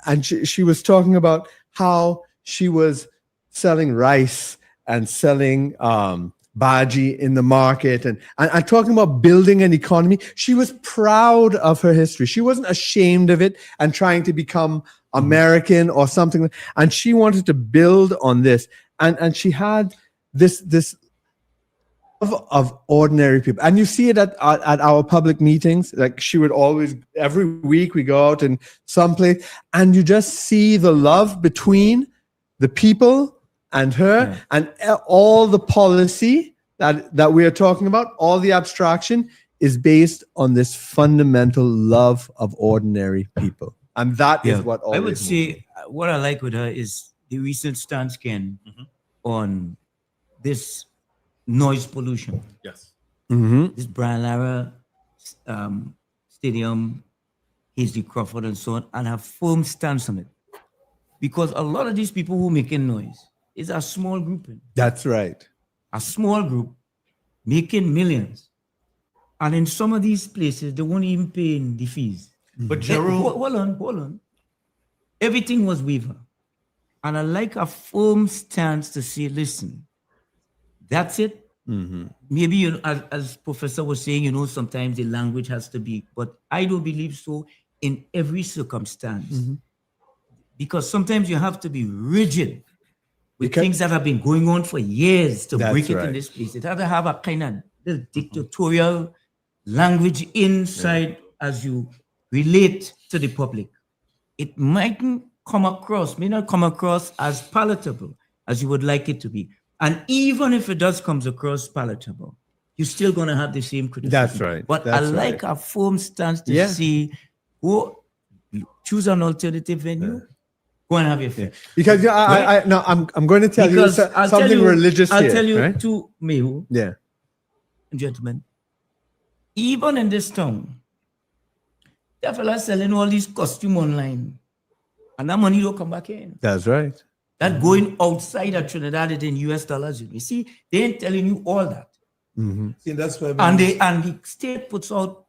And she was talking about how she was selling rice and selling bhaji in the market and talking about building an economy. She was proud of her history. She wasn't ashamed of it and trying to become American or something. And she wanted to build on this. And she had this of ordinary people, and you see it at our public meetings. Like, she would always, every week we go out in some place, and you just see the love between the people and her, and all the policy that we are talking about, all the abstraction is based on this fundamental love of ordinary people, and that is what always I would say what I like with her is the recent stance, Ken, on this noise pollution. Yes. This Brian Lara Stadium, Hasty Crawford, and so on, and have firm stance on it. Because a lot of these people who making noise is a small group. That's right. A small group making millions. And in some of these places, they won't even pay the fees. But Jerome, hold on. Everything was waiver. And I like a firm stance to say, listen, that's it. Maybe, as Professor was saying, sometimes the language has to be, but I don't believe so in every circumstance. Because sometimes you have to be rigid with things that have been going on for years to break it in this place. It has to have a kind of little dictatorial language inside as you relate to the public. It may not come across as palatable as you would like it to be. And even if it does comes across palatable, you're still going to have the same criticism. That's right. But I like a firm stance to see, choose an alternative venue, go and have your fun. Because I'm going to tell you something religious here. I'll tell you right? too, Mehu, gentlemen, even in this town, there are fellas selling all these costumes online, and that money don't come back in. That's right. That going outside of Trinidad is in US dollars. You see, they ain't telling you all that. See, that's why. And the state puts out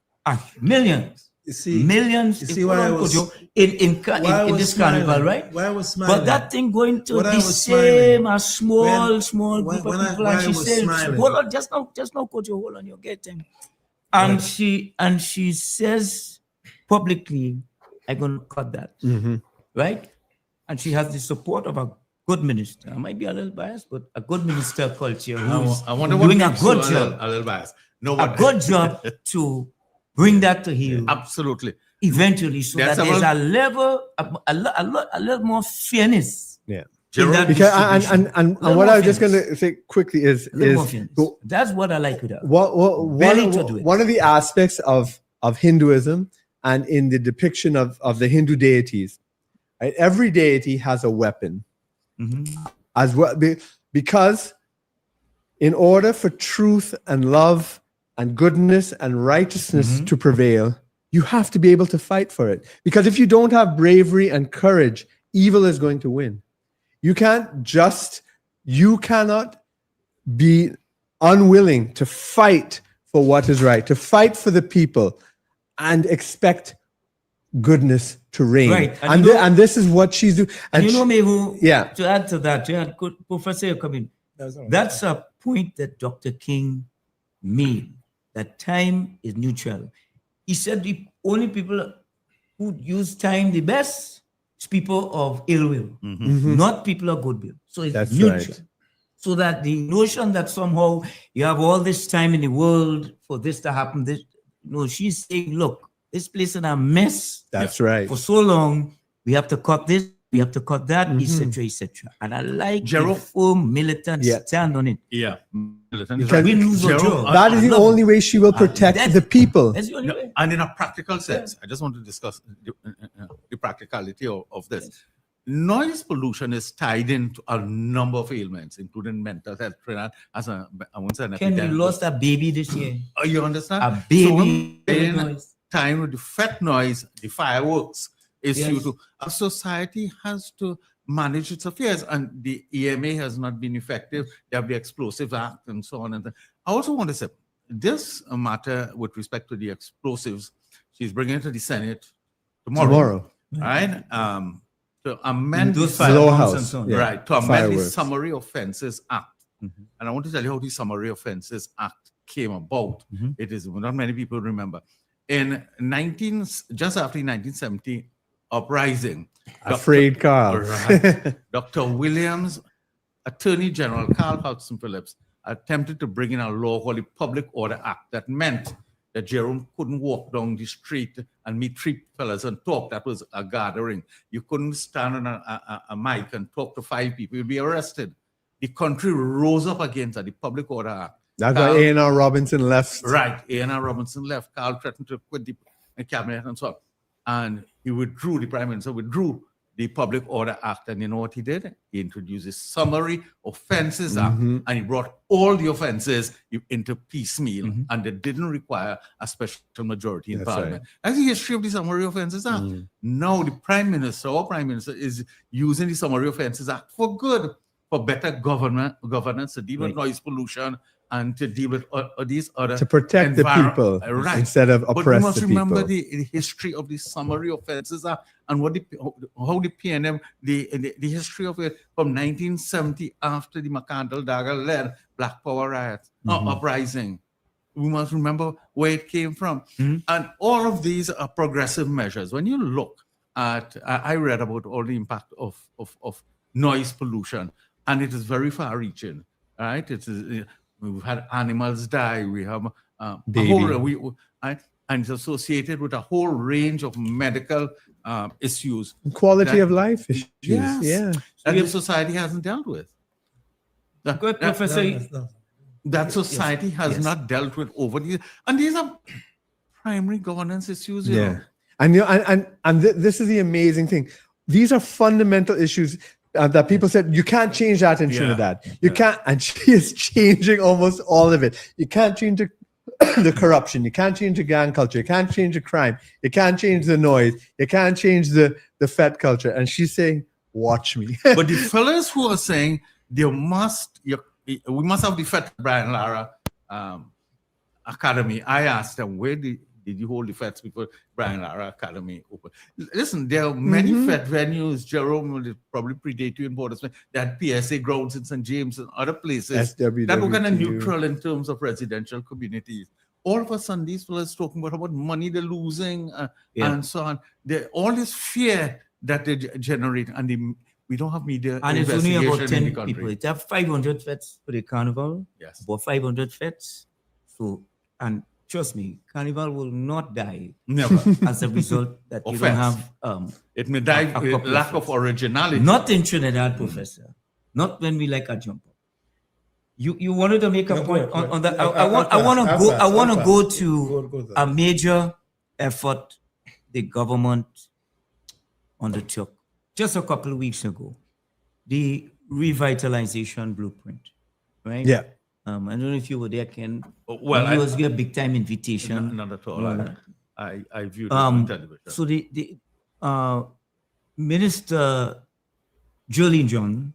millions. You see, millions. You see why I was in this carnival, right? Why I was smiling? But that thing going to the same as small group of people, and she said, "Hold on, just now, coach, hold on, you're getting." And she says publicly, "I'm going to cut that," right? And she has the support of a good minister. I might be a little biased, but a good minister culture who's doing a good job. A little biased. No, a good job to bring that to heel. Absolutely. Eventually, so that there's a level, a little more fairness. Yeah. Because and what I was just going to say quickly is that's what I like with that. One of the aspects of Hinduism and in the depiction of the Hindu deities, right? Every deity has a weapon, as well, because in order for truth and love and goodness and righteousness to prevail, you have to be able to fight for it. Because if you don't have bravery and courage, evil is going to win. You cannot be unwilling to fight for what is right, to fight for the people and expect goodness to reign. Right. And this is what she's doing. And you know, Mehu, yeah. To add to that, Professor, come in. That's a point that Dr. King made, that time is neutral. He said the only people who use time the best is people of ill will, not people of goodwill. So it's neutral. Right. So that the notion that somehow you have all this time in the world for this to happen, she's saying, look, this place is a mess. That's right. For so long, we have to cut this, we have to cut that, etc., etc. And I like the firm militant stand on it. Yeah. That is the only way she will protect the people. That's the only way. And in a practical sense, I just want to discuss the practicality of this. Noise pollution is tied into a number of ailments, including mental health. Ken, we lost a baby this year. You understand? A baby. So time with the fat noise, the fireworks issue. Yes. A society has to manage its affairs, and the EMA has not been effective. They have the Explosive Act and so on. And I also want to say this matter with respect to the explosives, she's bringing it to the Senate tomorrow. Right? To amend the fireworks, right? To amend the Summary Offences Act. And I want to tell you how the Summary Offences Act came about. It is not many people remember. In just after the 1970 uprising, Afraid Carl. Dr. Williams, Attorney General Carl Hudson Phillips, attempted to bring in a law called the Public Order Act that meant that Jerome couldn't walk down the street and meet three fellas and talk. That was a gathering. You couldn't stand on a mic and talk to five people. You'd be arrested. The country rose up against the Public Order Act. That's why A.N.R. Robinson left. Right. A.N.R. Robinson left. Carl threatened to quit the cabinet and so on. And he withdrew, the Prime Minister withdrew the Public Order Act. And you know what he did? He introduced the Summary Offences Act, and he brought all the offences into piecemeal, and they didn't require a special majority in Parliament. Right. That's the history of the Summary Offences Act. Now the Prime Minister, our Prime Minister, is using the Summary Offences Act for good, for better governance, to deal with noise pollution, and to deal with these other... To protect the people instead of oppress the people. But we must remember the history of the Summary Offences Act and how the PNM, the history of it from 1970 after the McCandle Dagger led Black Power riots, uprising. We must remember where it came from. And all of these are progressive measures. When you look at... I read about all the impact of noise pollution, and it is very far-reaching, right? It is... We've had animals die. We have and it's associated with a whole range of medical issues. Quality of life issues. Yes, yeah. That the society hasn't dealt with. That society has not dealt with over these. And these are primary governance issues. You know. And this is the amazing thing. These are fundamental issues. That people said, you can't change that in Trinidad. You can't, and she is changing almost all of it. You can't change the corruption. You can't change the gang culture. You can't change the crime. You can't change the noise. You can't change the fed culture. And she's saying, watch me. But the fellas who are saying we must have the fed Brian Lara Academy, I asked them, where did you hold the feds before Brian Lara Academy opened? Listen, there are many Fed venues. Jerome will probably predate you in Port of Spain. That PSA grounds in St. James and other places that were kind of neutral in terms of residential communities. All of a sudden, these fellas talking about money they're losing and so on. All this fear that they generate, and we don't have media and it's only about 10 people. It's have 500 feds for the carnival. Yes. About 500 feds. So, and trust me, carnival will not die. Never. As a result that you don't have it may die with lack of originality. Not in Trinidad, Professor. Not when we like a jump up. You wanted to make a point on that. I want to go to a major effort the government undertook just a couple of weeks ago, the revitalization blueprint, right? Yeah. I don't know if you were there, Ken. Well, it was a big time invitation. Not at all. I viewed it on television. So the Minister Jolene John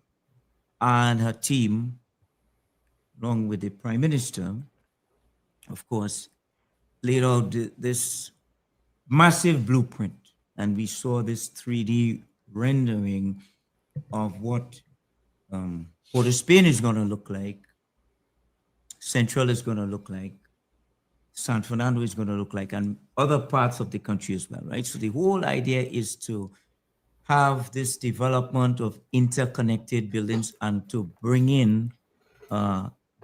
and her team, along with the Prime Minister, of course, laid out this massive blueprint. And we saw this 3D rendering of what Port of Spain is going to look like, Central is going to look like, San Fernando is going to look like, and other parts of the country as well, right? So the whole idea is to have this development of interconnected buildings and to bring in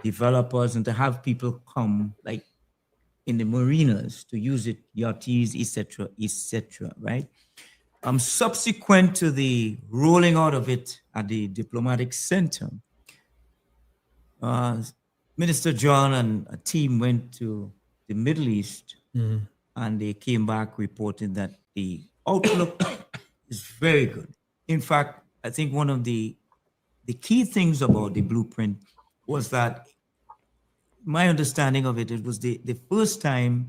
developers and to have people come, like in the marinas, to use it, yachties, etc., right? Subsequent to the rolling out of it at the Diplomatic Center, Minister John and a team went to the Middle East, and they came back reporting that the outlook is very good. In fact, I think one of the key things about the blueprint was that my understanding of it, it was the first time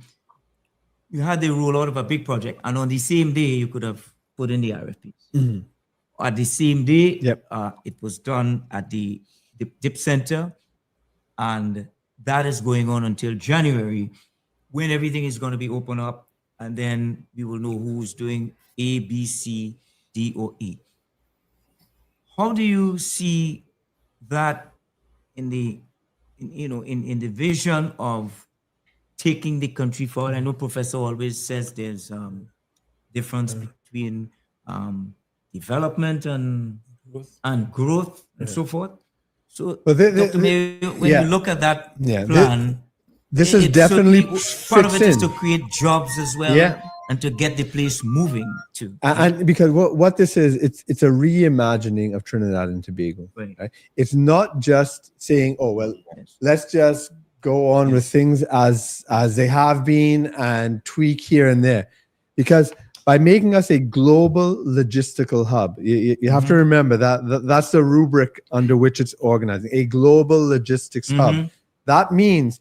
you had the rollout of a big project, and on the same day you could have put in the RFPs. At the same day, it was done at the DIP Center, and that is going on until January, when everything is going to be opened up, and then we will know who's doing A, B, C, D, or E. How do you see that in the vision of taking the country forward? I know Professor always says there's difference between development and growth and so forth. So, Dr. Mayo, when you look at that plan, this is definitely part of it is to create jobs as well, and to get the place moving too. And because what this is, it's a reimagining of Trinidad and Tobago. Right? It's not just saying, oh well, let's just go on with things as they have been and tweak here and there, because by making us a global logistical hub, you have to remember that's the rubric under which it's organizing, a global logistics hub. That means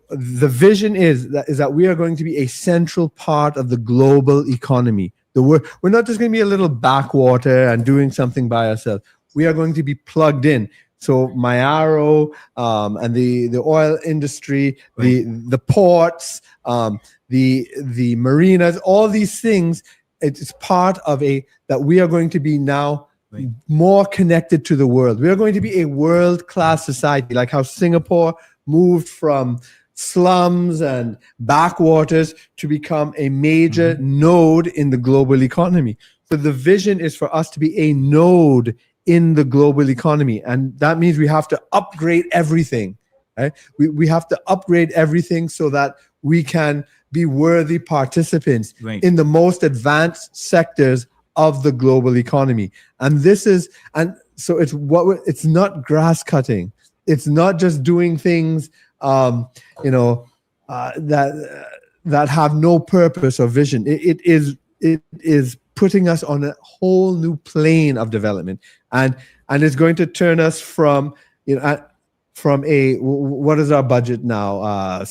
the vision is that we are going to be a central part of the global economy. We're not just going to be a little backwater and doing something by ourselves. We are going to be plugged in. So Mayaro and the oil industry, the ports, the marinas, all these things, it's part of that we are going to be now more connected to the world. We are going to be a world-class society, like how Singapore moved from slums and backwaters to become a major node in the global economy. So the vision is for us to be a node in the global economy, and that means we have to upgrade everything. Right? We have to upgrade everything so that we can be worthy participants in the most advanced sectors of the global economy. And so it's not grass cutting. It's not just doing things that have no purpose or vision. It is putting us on a whole new plane of development, and it's going to turn us from what is our budget now? About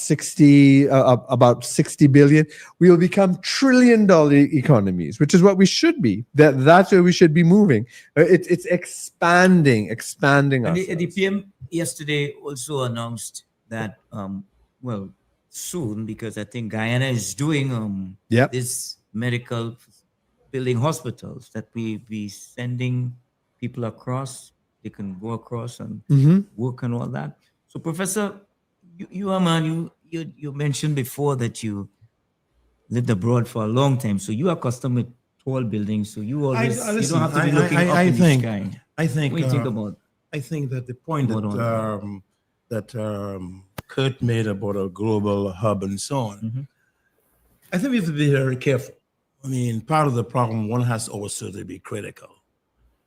60 billion. We will become $1 trillion economies, which is what we should be. That's where we should be moving. It's expanding. And the PM yesterday also announced that well, soon, because I think Guyana is doing Yep. this medical building hospitals that we be sending people across. They can go across and work and all that. So, Professor, you are man. You mentioned before that you lived abroad for a long time, so you are accustomed with tall buildings. So you always you don't have to be looking up in the sky. I think. What do you think about? I think that the point that Kurt made about a global hub and so on, I think we have to be very careful. I mean, part of the problem, one has also to be critical.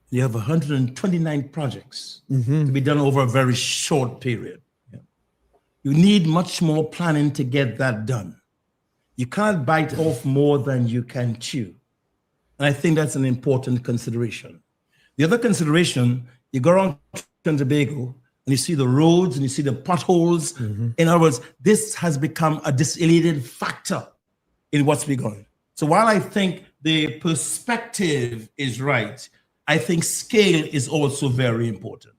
You have 129 projects to be done over a very short period. You need much more planning to get that done. You can't bite off more than you can chew. And I think that's an important consideration. The other consideration, you go around Trinidad and Tobago and you see the roads and you see the potholes. In other words, this has become a disalienated factor in what's been going on. So while I think the perspective is right, I think scale is also very important.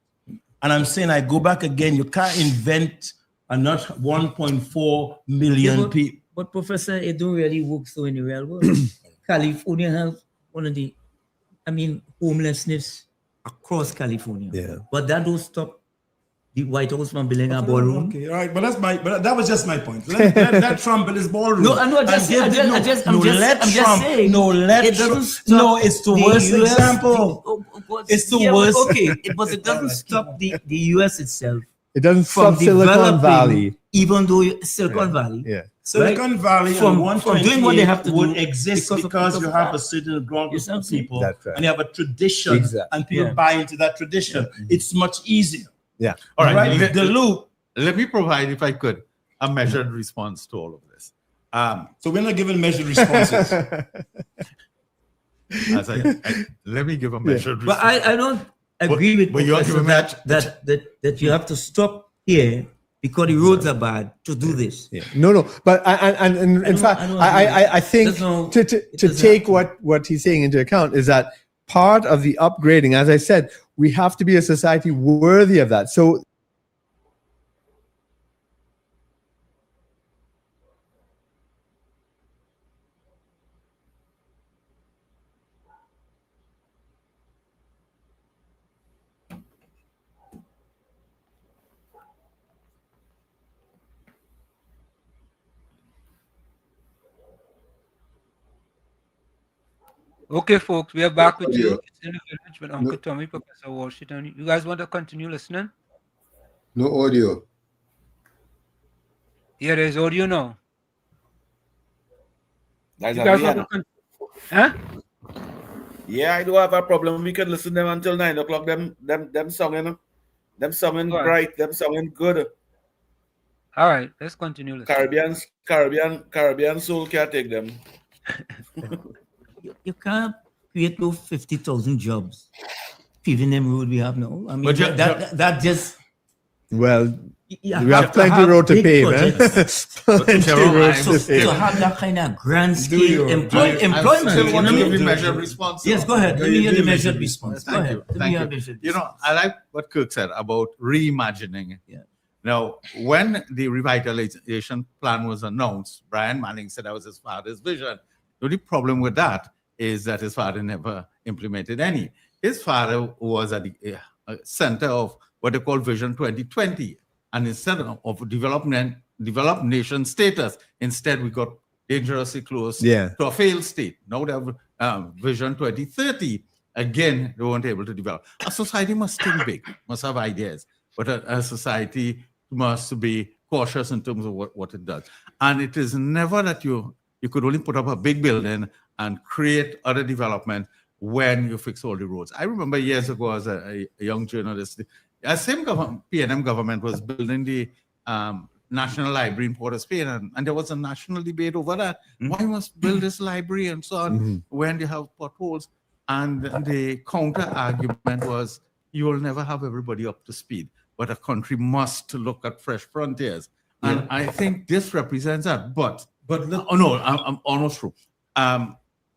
And I'm saying, I go back again, you can't invent another 1.4 million people. But Professor, it don't really work so in the real world. California has one of the, homelessness across California. Yeah. But that don't stop the White House from building a ballroom. Okay, all right, but that was just my point. Let Trump build his ballroom. No, I'm just saying. It's the worst example. It's the worst. Okay, but it doesn't stop the U.S. itself. It doesn't stop Silicon Valley. Even though Silicon Valley. Yeah. Silicon Valley from doing what they have to would do exist because you have a certain group of people That's right. and you have a tradition and people buy into that tradition. It's much easier. Yeah. All right. Right? The loop. Let me provide, if I could, a measured response to all of this. So we're not giving measured responses. Let me give a measured response. But I don't agree with Professor that you have to stop here because the roads are bad to do this. Yeah. No. But and in fact, I think to take what he's saying into account is that part of the upgrading, as I said, we have to be a society worthy of that. So Okay, folks, we are back with you. It's in the village with Uncle Tommy, Professor Washington. You guys want to continue listening? No audio. Yeah, there's audio now. That's You guys want to continue? Huh? Yeah, I do have a problem. We can listen to them until 9 o'clock. Them songing bright, them songing good. All right, let's continue listening. Caribbean soul can't take them. You can't create those 50,000 jobs. Even them road we have now. I mean, that just. Well, we have plenty of road to pave, To have that kind of grand scale employment. Let me give you measured response. Yes, go ahead. Let me hear the measured response. Go ahead. Thank you. You know, I like what Kirk said about reimagining. Yeah. Now, when the revitalization plan was announced, Brian Manning said that was his father's vision. The only problem with that is that his father never implemented any. His father was at the center of what they call Vision 2020. And instead of developed nation status, instead we got dangerously close to a failed state. Now they have Vision 2030. Again, they weren't able to develop. A society must think big, must have ideas, but a society must be cautious in terms of what it does. And it is never that you could only put up a big building and create other development when you fix all the roads. I remember years ago as a young journalist, the same PNM government was building the National Library in Port of Spain, and there was a national debate over that. Why must build this library and so on when they have potholes? And the counter argument was, you will never have everybody up to speed, but a country must look at fresh frontiers. And I think this represents that. But I'm almost through.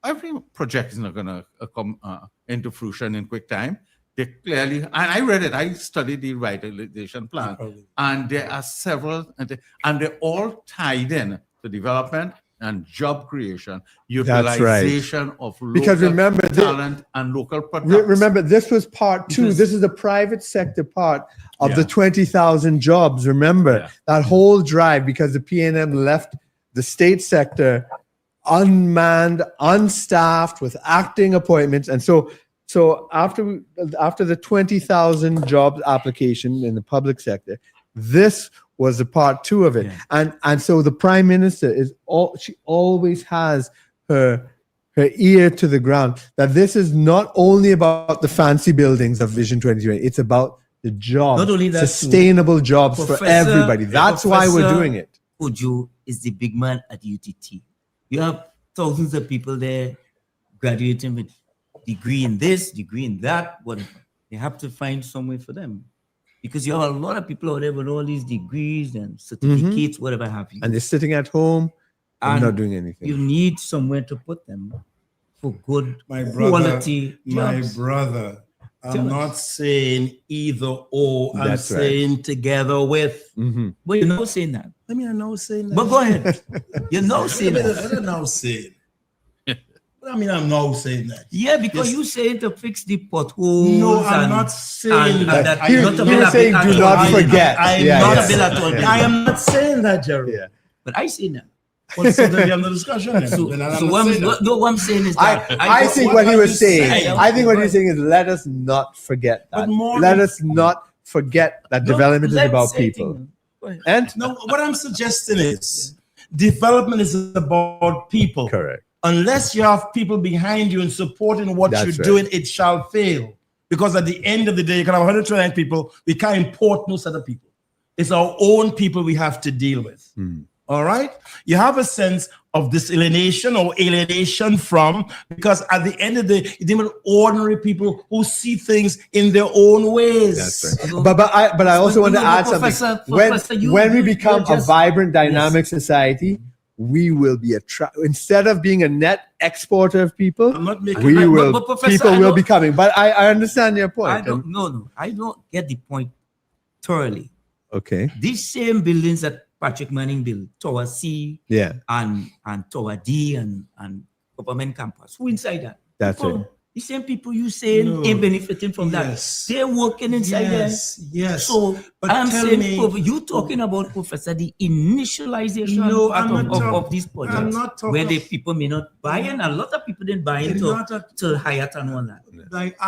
Every project is not going to come into fruition in quick time. They clearly, and I read it, I studied the revitalization plan, and there are several, and they're all tied in to development and job creation, utilization of local because remember, talent and local products. Remember, this was part two. This is the private sector part of the 20,000 jobs. Remember that whole drive, because the PNM left the state sector unmanned, unstaffed, with acting appointments, and so after the 20,000 jobs application in the public sector, this was a part two of it. And so the prime minister she always has her ear to the ground, that this is not only about the fancy buildings of Vision 2020, it's about the jobs, Not only that, sustainable jobs for everybody. That's why we're doing it. Ojo is the big man at UTT. You have thousands of people there graduating with degree in this, degree in that, whatever. They have to find some way for them. Because you have a lot of people out there with all these degrees and certificates, whatever have you. And they're sitting at home and not doing anything. You need somewhere to put them for good quality jobs. My brother, I'm not saying either or. I'm saying together with. But you're not saying that. I mean, I'm not saying that. But go ahead. You're not saying that. I'm not saying. I mean, I'm not saying that. Yeah, because you saying to fix the potholes. No, I'm not saying that. You're saying do not forget. I am not saying that, Jerry. Yeah. But I say that. Well, so then we have no discussion. So what I'm saying is that I think what he was saying. I think what he's saying is let us not forget that. Let us not forget that development is about people. And no, what I'm suggesting is development is about people. Correct. Unless you have people behind you and supporting what you're doing, it shall fail. Because at the end of the day, you can have 129 people. We can't import no set of people. It's our own people we have to deal with. All right? You have a sense of disalienation or alienation from, because at the end of the day, you're dealing with ordinary people who see things in their own ways. That's right. But I also want to add something. When we become a vibrant, dynamic society, we will be instead of being a net exporter of people, people will be coming. But I understand your point. I don't get the point thoroughly. Okay. These same buildings that Patrick Manning built, Tower C, and Tower D and Government Campus, who inside that? That's it. The same people you saying ain't benefiting from that. They're working inside there. Yes. So but I'm saying, you talking about, Professor, the initialization of these projects, where the people may not buy in. A lot of people didn't buy into Hyatt and all that.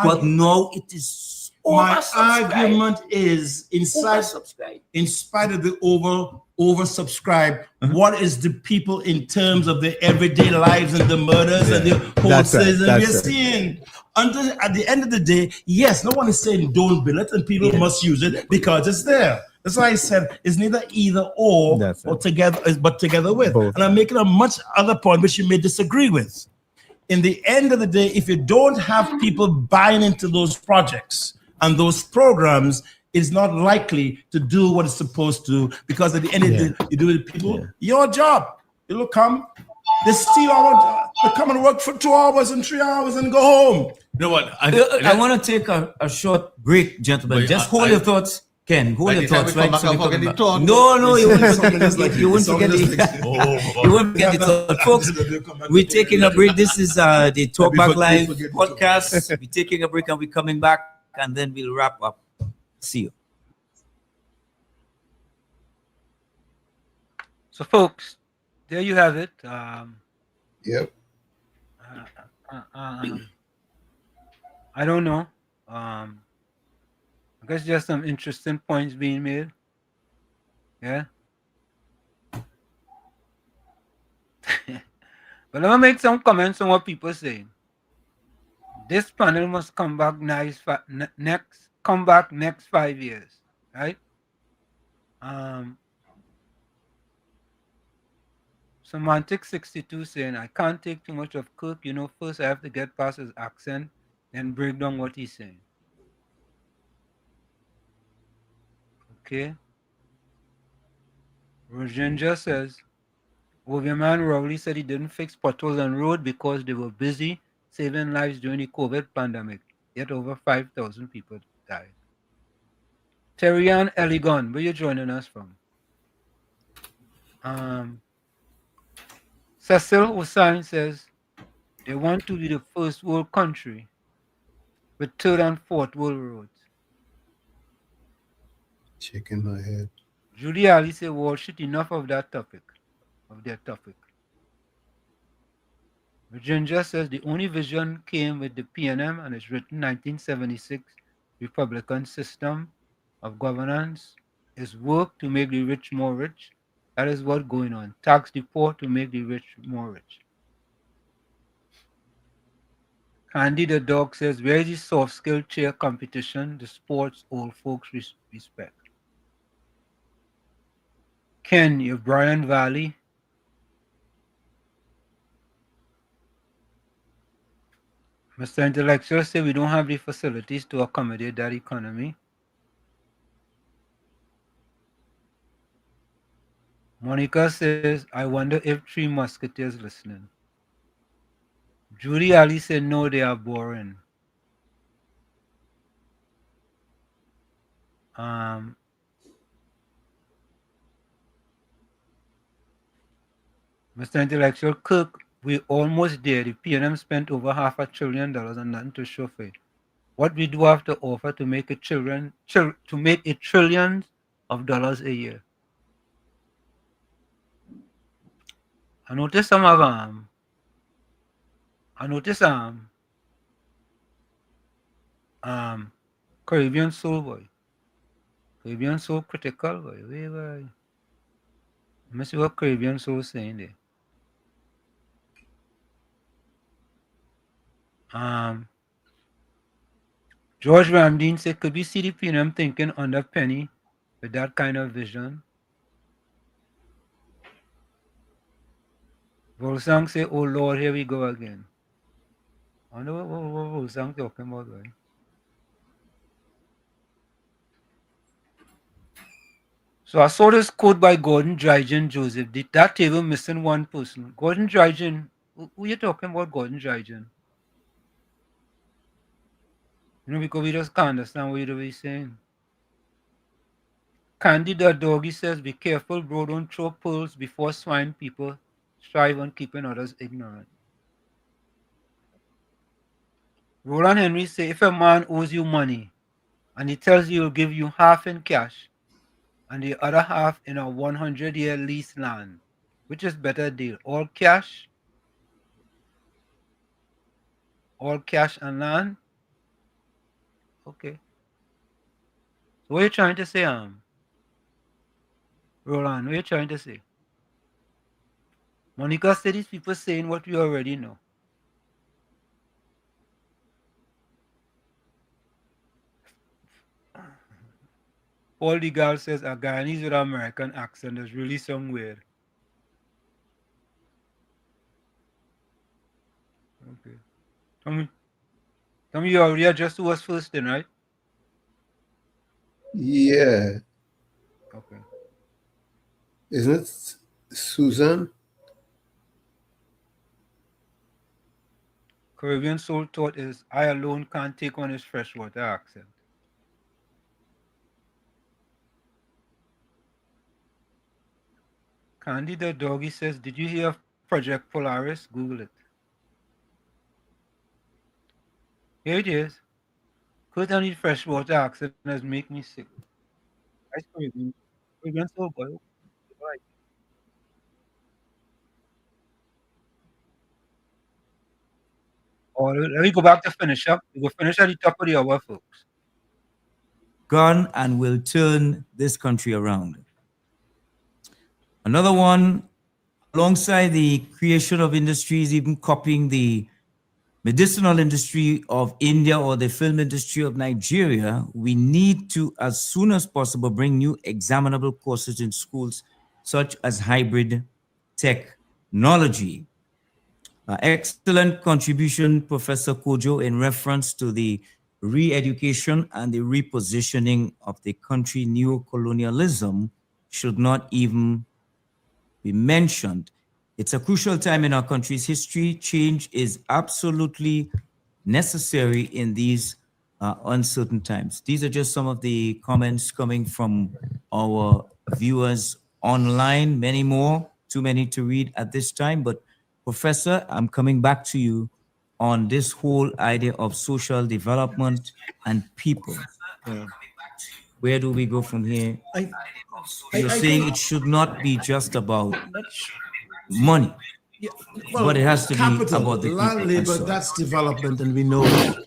But now it is my argument is in spite of the oversubscribe, what is the people in terms of their everyday lives and the murders and the horses and we're seeing at the end of the day, yes, no one is saying don't build it and people must use it because it's there. That's why I said it's neither either or together, but together with. Both. And I'm making a much other point which you may disagree with. In the end of the day, if you don't have people buying into those projects and those programs, is not likely to do what it's supposed to, because at the end of the day, you do it with people, your job. It'll come, they steal our job, they come and work for 2 hours and 3 hours and go home. You know what? I want to take a short break, gentlemen. Just hold your thoughts. Ken, hold your thoughts. Right? No, you won't forget it. You won't forget it. You won't forget it. Folks, we're taking a break. This is the Talk Back Live podcast. We're taking a break and we're coming back, and then we'll wrap up. See you. So, folks, there you have it. Yep. I don't know. I guess just some interesting points being made. Yeah. But let me make some comments on what people are saying. This panel must come back next 5 years, right? Semantic 62 saying, I can't take too much of Kirk. You know, first I have to get past his accent, then break down what he's saying. Okay. Rajendra says, Overman Rowley said he didn't fix potholes on road because they were busy saving lives during the COVID pandemic. yet over 5,000 people died. Terrian Eligon, where you joining us from? Cecil Hussain says they want to be the first world country with third and fourth world roads. Shaking my head. Judy Ali said, well, shit, enough of that topic, of their topic. Virginia says the only vision came with the PNM and it's written 1976 Republican system of governance is work to make the rich more rich. That is what's going on. Tax the poor to make the rich more rich. Candy the dog says, where is the soft skill chair competition the sports old folks respect? Ken, you're Brian Valley. Mr. Intellectual say we don't have the facilities to accommodate that economy. Monica says, I wonder if Three Musketeers listening. Judy Ali said, no, they are boring. Mr. Intellectual Kirk, we're almost there. The PNM spent over $500 billion and nothing to show for it. What we do have to offer to make $1 trillion a year. I noticed some of Caribbean Soul boy. Caribbean Soul critical boy. Let me see what Caribbean Soul is saying there. George Ramdeen said, could we see the PNM thinking under Penny with that kind of vision? Volsang say, oh Lord, here we go again. I wonder what Volsang talking about, right? So I saw this quote by Gordon Dryden Joseph. Did that table missing one person? Gordon Dryden, who you talking about, Gordon Dryden? You know, because we just can't understand what you're saying. Candida Doggy says, be careful, bro, don't throw pearls before swine. People strive on keeping others ignorant. Roland Henry say, if a man owes you money and he tells you he'll give you half in cash and the other half in a 100-year lease land, which is better deal? All cash and land? Okay. So what are you trying to say, Roland? What are you trying to say? Monica said these people saying what we already know. Paul Degal says a Guyanese with an American accent is really some weird. Okay. Tell me you already addressed to us first then, right? Yeah. Okay. Isn't it Susan? Caribbean Soul thought is, I alone can't take on his freshwater accent. Candida Doggy says, did you hear of Project Polaris? Google it. Here it is. Could I need freshwater accent has make me sick. That's Caribbean Soul boy. Right. Oh, let me go back to finish up. We will finish at the top of the hour, folks. Gone and will turn this country around. Another one, alongside the creation of industries, even copying the medicinal industry of India or the film industry of Nigeria, we need to, as soon as possible, bring new examinable courses in schools, such as hybrid technology. Excellent contribution, Professor Kojo, in reference to the re-education and the repositioning of the country. Neo-colonialism should not even be mentioned. It's a crucial time in our country's history. Change is absolutely necessary in these uncertain times. These are just some of the comments coming from our viewers online, many more, too many to read at this time. But Professor, I'm coming back to you on this whole idea of social development and people. Yeah. Where do we go from here? You're saying it should not be just about money, but it has to capital, be about the land, people. labor, that's development, and we know that.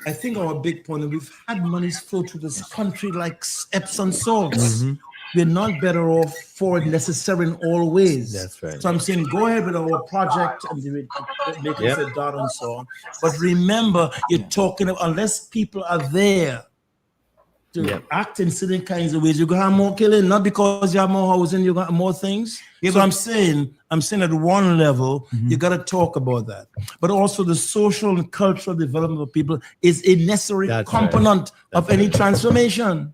I think our big point, and we've had monies flow through this country like Epsom salts. We're not better off for it necessary in all ways. That's right. So I'm saying go ahead with our project and make it a dot and so on. But remember, you're talking about, unless people are there to act in certain kinds of ways, you're gonna have more killing, not because you have more housing, you got more things. So I'm saying at one level, you gotta talk about that. But also the social and cultural development of people is a necessary component of any transformation.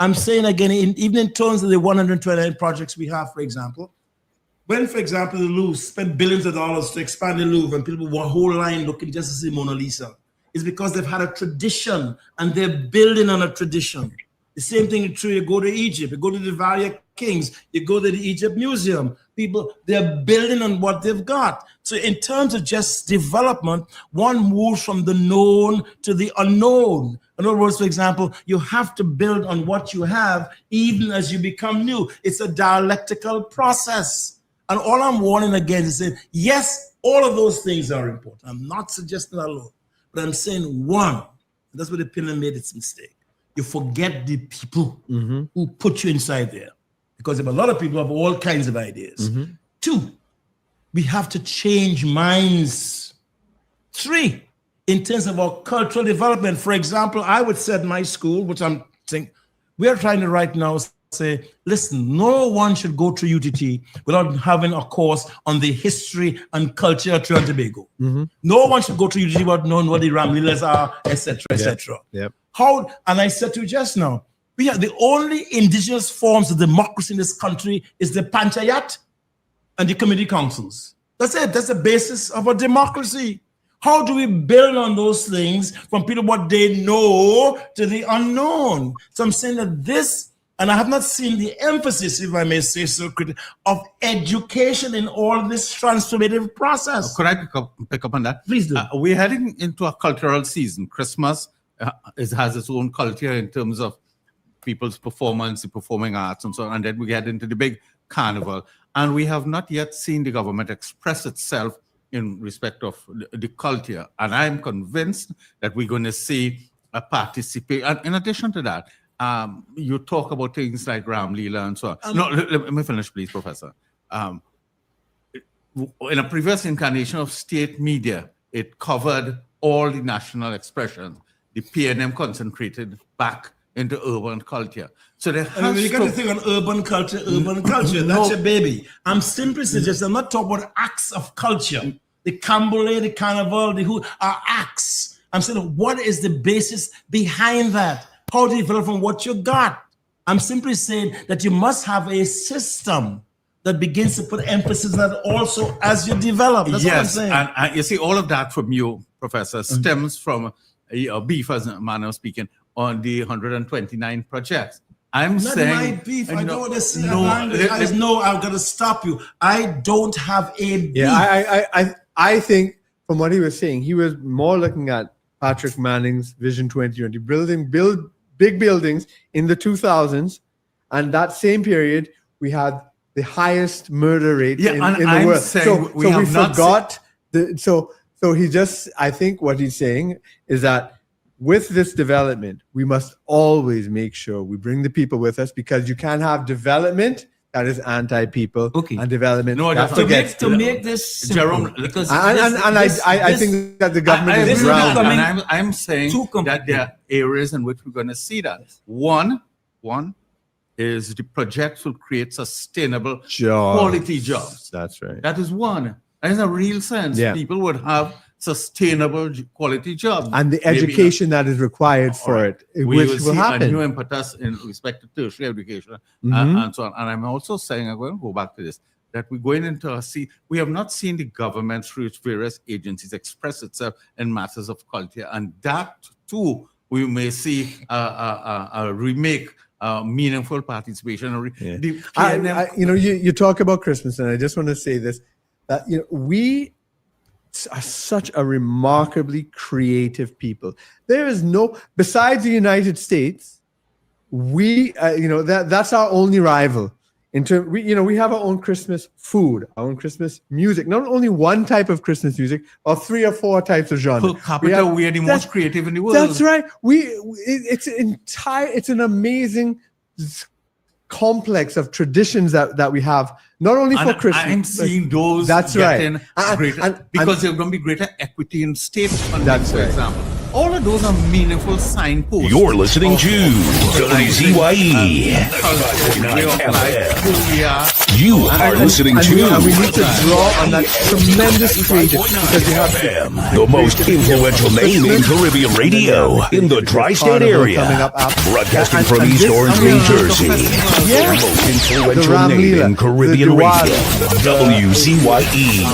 I'm saying again, even in terms of the 129 projects we have, for example, when, for example, the Louvre spent billions of dollars to expand the Louvre and people were a whole line looking just to see Mona Lisa, it's because they've had a tradition and they're building on a tradition. The same thing is true. You go to Egypt, you go to the Valley of Kings, you go to the Egypt Museum. People, they're building on what they've got. So in terms of just development, one moves from the known to the unknown. In other words, for example, you have to build on what you have even as you become new. It's a dialectical process. And all I'm warning against is saying, yes, all of those things are important. I'm not suggesting alone, but I'm saying one, that's where the Pinland made its mistake. You forget the people who put you inside there. Because a lot of people have all kinds of ideas. 2, we have to change minds. 3, in terms of our cultural development. For example, I would say at my school, which I'm saying, we are trying to right now say, listen, no one should go to UTT without having a course on the history and culture of Trinidad and Tobago. No one should go to UTT without knowing what the Ramlilas are, etc., etc. How? And I said to you just now, we are the only indigenous forms of democracy in this country is the panchayat and the community councils. That's it. That's the basis of a democracy. How do we build on those things from people what they know to the unknown? So I'm saying that this, and I have not seen the emphasis, if I may say so, of education in all this transformative process. Could I pick up on that? Please do. We're heading into a cultural season. Christmas has its own culture in terms of people's performance, the performing arts, and so on. And then we get into the big carnival. And we have not yet seen the government express itself in respect of the culture. And I'm convinced that we're going to see a participate. And in addition to that, you talk about things like Ram Leela and so on. No, let me finish, please, Professor. In a previous incarnation of state media, it covered all the national expressions. The PNM concentrated back into urban culture. So there has you got to think on urban culture, that's your baby. I'm simply suggesting, I'm not talking about acts of culture. The Cambole, the Carnival, the who are acts. I'm saying, what is the basis behind that? How do you develop from what you got? I'm simply saying that you must have a system that begins to put emphasis on that also as you develop. That's what I'm saying. And you see, all of that from you, Professor, stems from a beef, as a manner of speaking, on the 129 projects. I'm not saying... my beef. I know what they say. No, I've got to stop you. I don't have a beef. Yeah, I think from what he was saying, he was more looking at Patrick Manning's Vision 2020, build big buildings in the 2000s, and that same period, we had the highest murder rate in the world. So we forgot. So he just, I think what he's saying is that with this development, we must always make sure we bring the people with us, because you can't have development that is anti-people and development that forgets to make this Jerome, because I think that the government is wrong. And I'm saying that there are areas in which we're going to see that. One is the projects will create sustainable quality jobs. That's right. That is one. And in a real sense, people would have sustainable quality jobs. And the education that is required for it, which will happen. A new impetus in respect to tertiary education and so on. And I'm also saying, I'm going to go back to this, that we're going into we have not seen the government through its various agencies express itself in matters of culture. And that too we may see a remake, meaningful participation. You talk about Christmas, and I just want to say this: that we are such a remarkably creative people. There is besides the United States, that's our only rival. We have our own Christmas food, our own Christmas music. Not only one type of Christmas music, or 3 or 4 types of genre. Per capita, we are the most creative in the world. That's right. It's an amazing complex of traditions that we have, not only for Christmas. I'm seeing those. That's right. Because there's going to be greater equity in state funding, that's for right. example. All of those are meaningful signposts. You're listening to WZYE 95.9 FM. You are listening to we need to draw on that tremendous creative, because you have the most influential name in Caribbean radio in the tri-state area. Broadcasting from East Orange, New Jersey. The most influential name in Caribbean radio. WZYE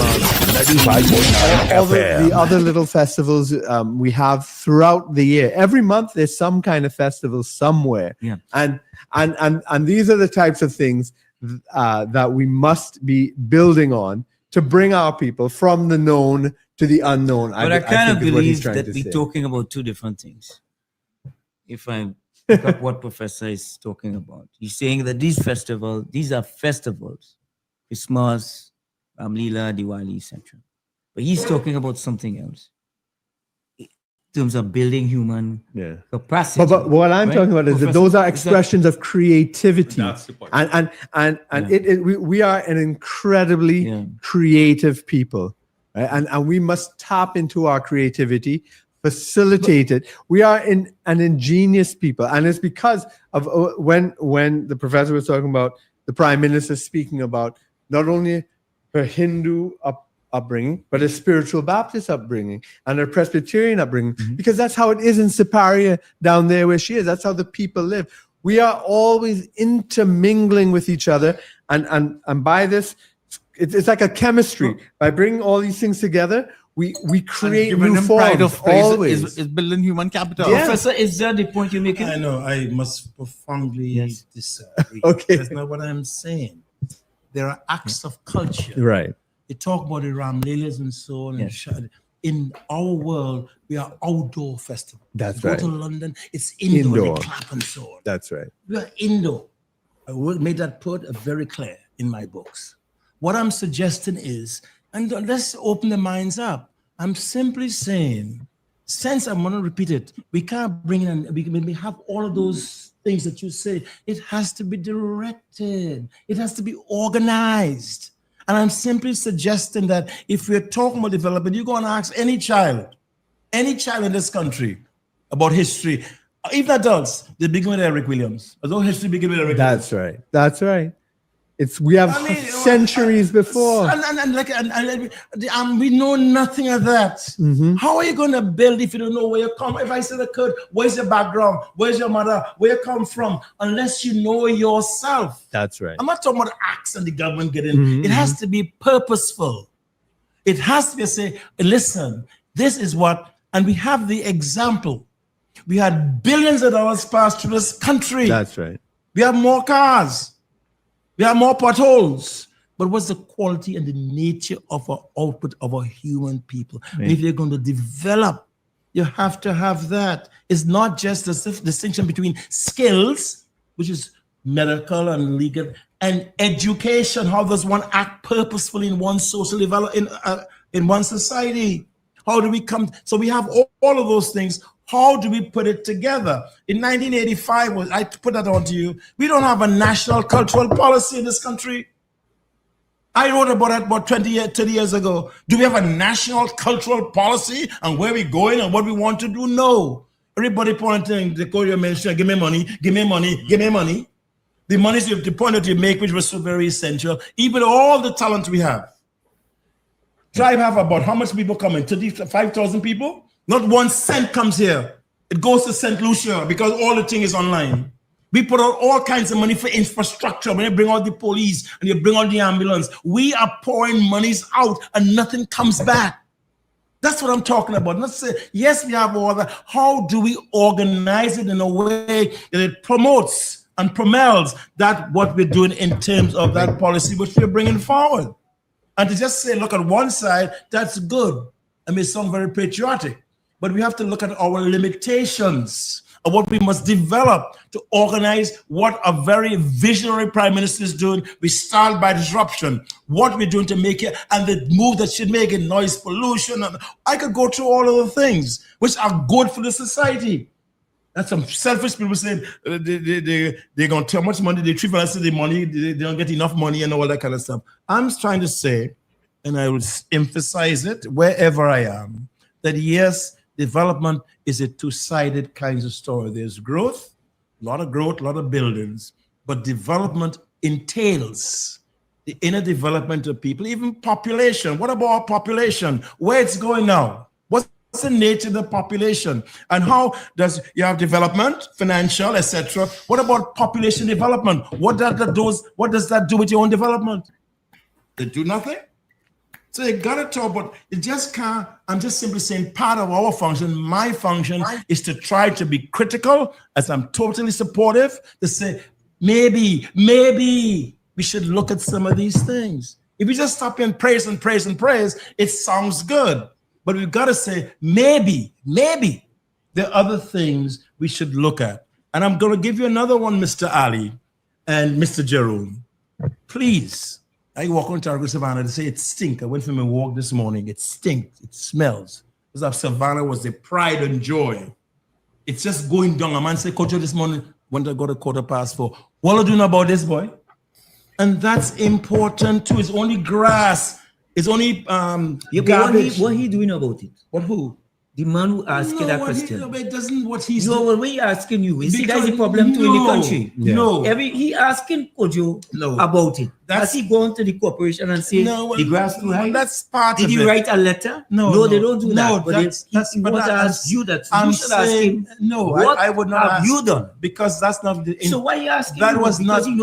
95.9 FM. The other little festivals we have throughout the year. Every month there's some kind of festival somewhere. Yeah. And these are the types of things that we must be building on to bring our people from the known to the unknown. But I kind of believe that we're talking about two different things. If I pick up what Professor is talking about, he's saying that these are festivals, Christmas, Ramlila, Diwali, etc. But he's talking about something else. In terms of building human capacity. But what I'm talking about is that those are expressions of creativity. That's the point. We are an incredibly creative people, right? And we must tap into our creativity, facilitate it. We are an ingenious people, and it's because of when the professor was talking about the prime minister speaking about not only her Hindu upbringing, but a spiritual Baptist upbringing and a Presbyterian upbringing, because that's how it is in Siparia down there where she is. That's how the people live. We are always intermingling with each other, and by this, it's like a chemistry. By bringing all these things together, we create new forms. Always is building human capital. Yeah. Professor, is that the point you're making? I know. I must profoundly disagree. Okay, that's not what I'm saying. There are acts of culture. Right. You talk about the Ramlelas and so on. Yes. And in our world, we are outdoor festivals. That's you right. Go to London, it's indoor. They clap and so on. That's right. We are indoor. I made that point very clear in my books. What I'm suggesting is, and let's open the minds up. I'm simply saying, since I'm going to repeat it, we can't bring in, we have all of those things that you say. It has to be directed. It has to be organized. And I'm simply suggesting that if we're talking about development, you're going to ask any child in this country about history, even adults, they begin with Eric Williams. Although history begins with Eric Williams. That's right. That's right. We have centuries before. And we know nothing of that. How are you going to build if you don't know where you come? If I said a kid, where's your background? Where's your mother? Where you come from? Unless you know yourself. That's right. I'm not talking about acts and the government getting. It has to be purposeful. It has to be say, listen, this is what, and we have the example. We had billions of dollars passed through this country. That's right. We have more cars. We have more potholes. But what's the quality and the nature of our output of our human people? Right. If you're going to develop, you have to have that. It's not just the distinction between skills, which is medical and legal, and education. How does one act purposefully in one social development, in one society? How do we come? So we have all of those things. How do we put it together? In 1985, I put that on to you, we don't have a national cultural policy in this country. I wrote about it about 30 years ago. Do we have a national cultural policy and where we're going and what we want to do? No. Everybody pointing the Korea ministry, give me money, give me money, give me money. The money is the point that you make, which was so very essential. Even all the talent we have. Tribe have about how much people coming? 35,000 people? Not 1 cent comes here. It goes to St. Lucia because all the thing is online. We put out all kinds of money for infrastructure. When you bring out the police and you bring out the ambulance, we are pouring monies out and nothing comes back. That's what I'm talking about. Not say, yes, we have all that. How do we organize it in a way that it promotes and propels that what we're doing in terms of that policy which we're bringing forward? And to just say, look at one side, that's good. I mean, it sounds very patriotic, but we have to look at our limitations of what we must develop to organize what a very visionary prime minister is doing. We start by disruption, what we're doing to make it, and the move that should make it, noise pollution. And I could go through all of the things which are good for the society. That's some selfish people saying they're going to tell how much money they treat us the money, they don't get enough money and all that kind of stuff. I'm trying to say, and I would emphasize it wherever I am, that yes, development is a two-sided kind of story. There's growth, a lot of buildings, but development entails the inner development of people, even population. What about population? Where it's going now? What's the nature of the population? And how does you have development, financial, etc.? What about population development? What does that do with your own development? They do nothing? So you gotta talk, but you just can't. I'm just simply saying part of our function, my function, is to try to be critical, as I'm totally supportive, to say, maybe we should look at some of these things. If we just stop and praise, it sounds good. But we've got to say, maybe there are other things we should look at. And I'm going to give you another one, Mr. Ali and Mr. Jerome. Please. I walk on Targo Savannah to say it stinks. I went for my walk this morning. It stinks. It smells. Because of Savannah was the pride and joy. It's just going down. A man said, Coach, this morning, when I got a 4:15, what are you doing about this, boy? And that's important too. It's only grass. It's only garbage. What he doing about it? What who? The man who asked you that question. It doesn't what he's doing. No, when he asking you, see that's the problem too in the country. Yeah. No. He asking Kojo about it. Has he gone to the corporation and say the grass too high? That's part of it. Did he write a letter? No, they don't do that. But he wants to ask you that. You should ask him. No, what I would not have you done? Because that's not the. So why are you asking? That was not. You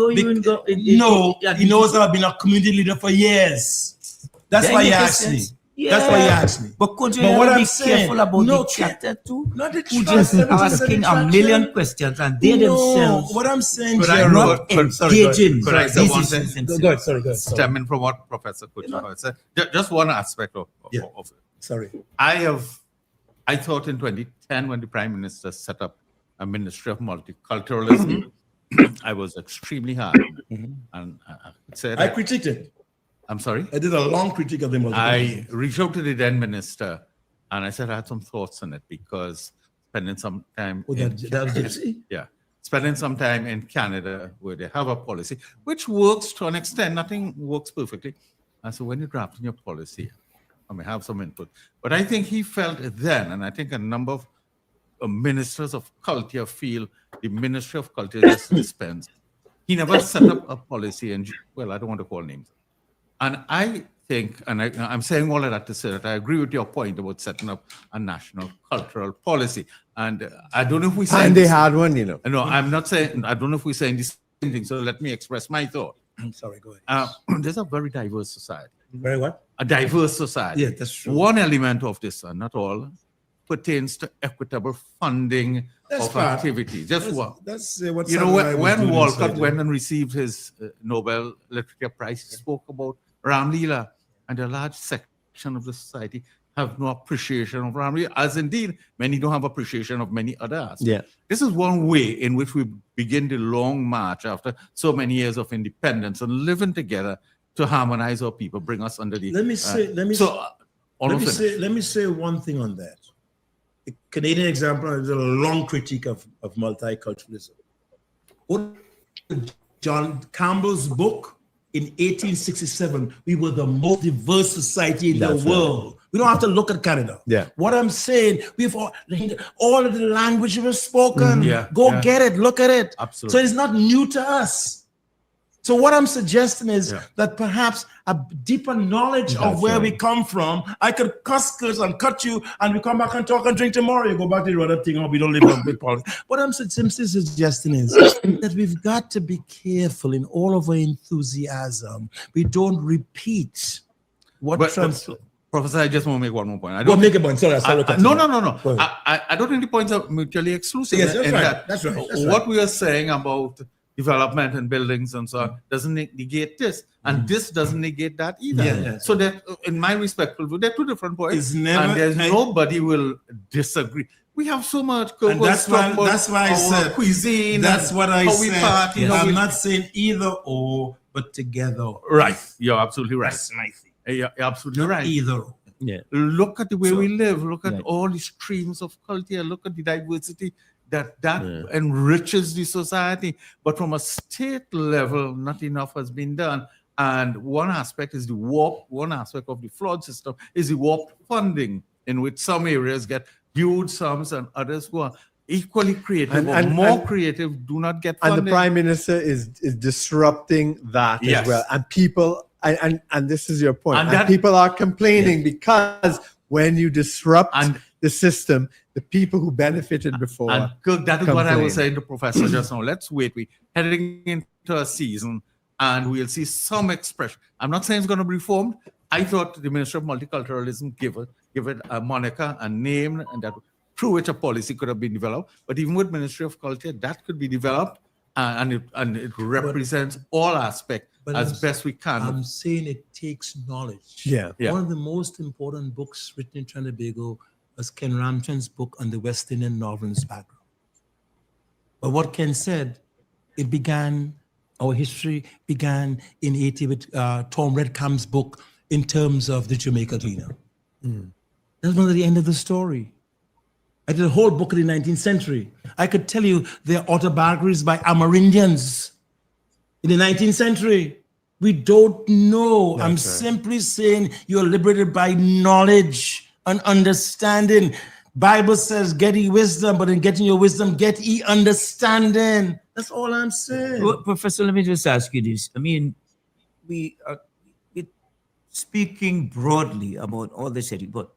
know he knows that I've been a community leader for years. That's why he asked me. Yeah. That's why he asked me. But could you be careful about the chatter too? Not the who just asking a million questions and they themselves. What I'm saying, not engaging. Could I say one thing? Go ahead. Stemming from what Professor Kuchar said, just one aspect of it. Sorry. I thought in 2010 when the Prime Minister set up a Ministry of Multiculturalism, I was extremely hard. And I critiqued it. I'm sorry? I did a long critique of the multiculturalism. I reached out to the then minister and I said I had some thoughts on it because spending some time spending some time in Canada where they have a policy which works to an extent, nothing works perfectly. And so when you're drafting your policy, I may have some input. But I think he felt then, and I think a number of ministers of culture feel the Ministry of Culture just dispensed. He never set up a policy and, well, I don't want to call names. And I think, and I'm saying all of that to say that I agree with your point about setting up a national cultural policy. And I don't know if we say... And they had one, you know. No, I'm not saying, I don't know if we're saying the same thing. So let me express my thought. Sorry, go ahead. There's a very diverse society. Very what? A diverse society. Yeah, that's true. One element of this, not all, pertains to equitable funding of activity. Just what? That's what you know, when Walcott went and received his Nobel Literature Prize, he spoke about Ram Leela, and a large section of the society have no appreciation of Ram Leela, as indeed many don't have appreciation of many others. Yeah. This is one way in which we begin the long march after so many years of independence and living together to harmonize our people, bring us under the. Let me say one thing on that. The Canadian example is a long critique of multiculturalism. John Campbell's book. In 1867, we were the most diverse society in the world. We don't have to look at Canada. Yeah. What I'm saying, we've all of the language was spoken. Get it, look at it. Absolutely. So it's not new to us. So what I'm suggesting is that perhaps a deeper knowledge of where we come from. I could cuss and cut you, and we come back and talk and drink tomorrow. You go back to the other thing, or we don't live on big politics. What I'm simply suggesting is that we've got to be careful in all of our enthusiasm. We don't repeat what Professor, I just want to make one more point. I Go don't make a point. Sorry. No. I don't think the points are mutually exclusive. Yes, that's right. That's right. What we are saying about development and buildings and so on doesn't negate this, and this doesn't negate that either. Yeah. So that, in my respectful view, they're two different points, and there's nobody will disagree. We have so much. And that's why I said cuisine. That's what I said. Party, yes. I'm not saying either or, but together. Right. You're absolutely right. That's my thing. You're absolutely not right. Either. Yeah. Look at the way we live. Look at all the streams of culture. Look at the diversity that enriches the society. But from a state level, not enough has been done. And one aspect is one aspect of the flawed system is the warped funding, in which some areas get huge sums and others who are equally creative or more creative do not get funding. And the Prime Minister is disrupting that as well. And people, and this is your point, and people are complaining because when you disrupt the system, the people who benefited before. And that is what I was saying to Professor just now. Let's wait. We're heading into a season and we'll see some expression. I'm not saying it's going to be reformed. I thought the Ministry of Multiculturalism give it a moniker, a name, and that through which a policy could have been developed. But even with Ministry of Culture, that could be developed, and it represents all aspects as best we can. I'm saying it takes knowledge. Yeah. One of the most important books written in Trinidad and Tobago was Ken Ramchand's book on the West Indian novelist background. But what Ken said, our history began in 80 with Tom Redcamp's book in terms of the Jamaica cleaner. That's not the end of the story. I did a whole book in the 19th century. I could tell you there are autobiographies by Amerindians in the 19th century. We don't know. I'm simply saying you're liberated by knowledge and understanding. Bible says, get ye wisdom, but in getting your wisdom, get ye understanding. That's all I'm saying. Well, Professor, let me just ask you this. I mean, we are speaking broadly about all this, but,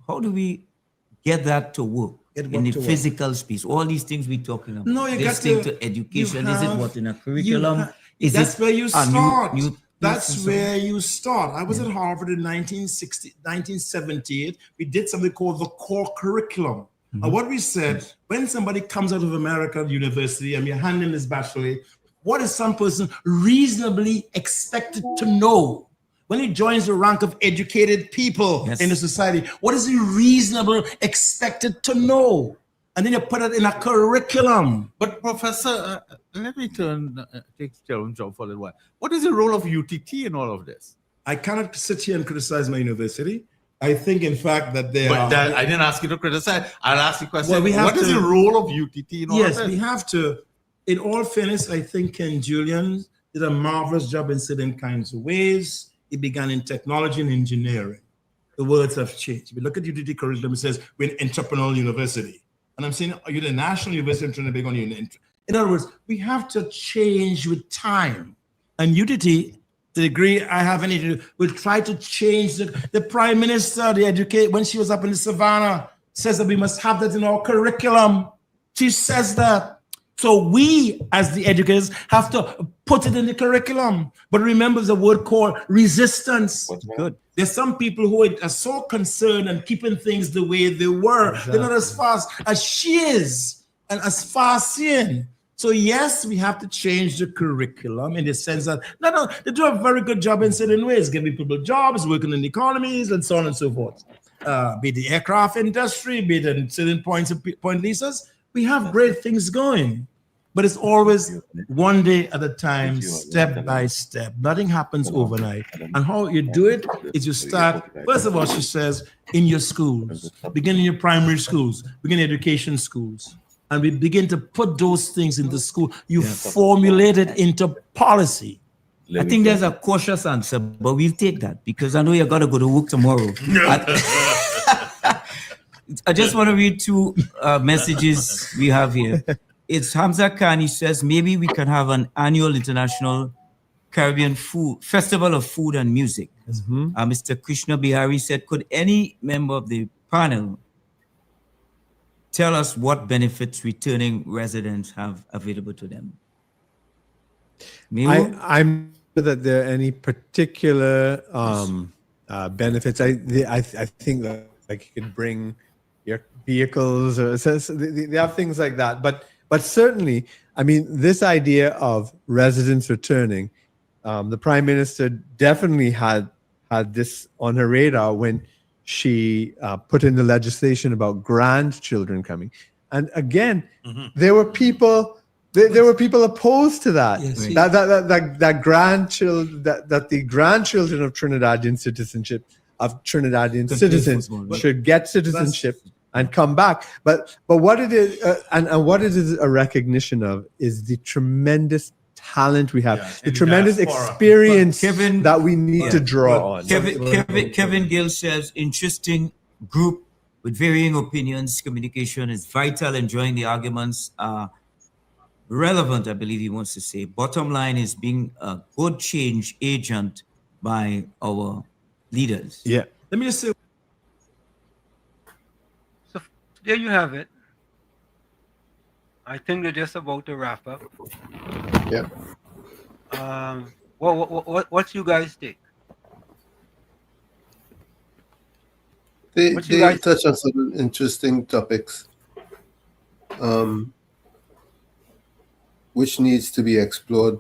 how do we get that to work in the physical space? All these things we're talking about. No, you this got thing to education. Is it what in a curriculum? That's where you start. That's where you start. I was at Harvard in 1978. We did something called the core curriculum. And what we said, when somebody comes out of American university and you're handing this bachelor, what is some person reasonably expected to know? When he joins the rank of educated people in the society, what is he reasonable expected to know? And then you put it in a curriculum. But Professor, let me take Jerome job for a little while. What is the role of UTT in all of this? I cannot sit here and criticize my university. I think, in fact, that they are... But I didn't ask you to criticize. I'll ask the question, what is the role of UTT in all of this? Yes, we have to. In all fairness, I think Ken Julian did a marvelous job in certain kinds of ways. It began in technology and engineering. The words have changed. If you look at UTT curriculum, it says we're an entrepreneurial university. And I'm saying, are you the National University of Trinidad and Tobago? In other words, we have to change with time. And UTT, the degree I have in it, will try to change. The Prime Minister, when she was up in the Savannah, says that we must have that in our curriculum. She says that. So we, as the educators, have to put it in the curriculum. But remember the word called resistance. Good. There's some people who are so concerned and keeping things the way they were. Exactly. They're not as fast as she is and as fast seeing. So yes, we have to change the curriculum in the sense that, no, they do a very good job in certain ways, giving people jobs, working in the economies, and so on and so forth. Be it the aircraft industry, be it in certain point leases, we have great things going. But it's always one day at a time, step by step. Nothing happens overnight. And how you do it is you start, first of all, she says, in your schools, begin in your primary schools, begin education schools. And we begin to put those things into school. You formulate it into policy. I think there's a cautious answer, but we'll take that because I know you're going to go to work tomorrow. I just want to read two messages we have here. It's Hamza Khan. He says, maybe we can have an annual International Caribbean Festival of Food and Music. Mr. Krishna Bihari said, could any member of the panel tell us what benefits returning residents have available to them? I'm sure that there are any particular benefits. I think that, like, you could bring your vehicles, or they have things like that. But certainly, I mean, this idea of residents returning, the Prime Minister definitely had this on her radar when she put in the legislation about grandchildren coming. And again, there were people. There were people opposed to that. Yes, That grandchildren, that the grandchildren of Trinidadian citizens should get citizenship and come back. But what it is, and what it is a recognition of, is the tremendous talent we have, the tremendous experience that we need to draw on. Kevin Gill says, interesting group with varying opinions. Communication is vital. Enjoying the arguments are relevant, I believe he wants to say. Bottom line is being a good change agent by our leaders. Yeah. Let me just say. So there you have it. I think we're just about to wrap up. Yeah. What you guys think? They touch on some interesting topics, which needs to be explored.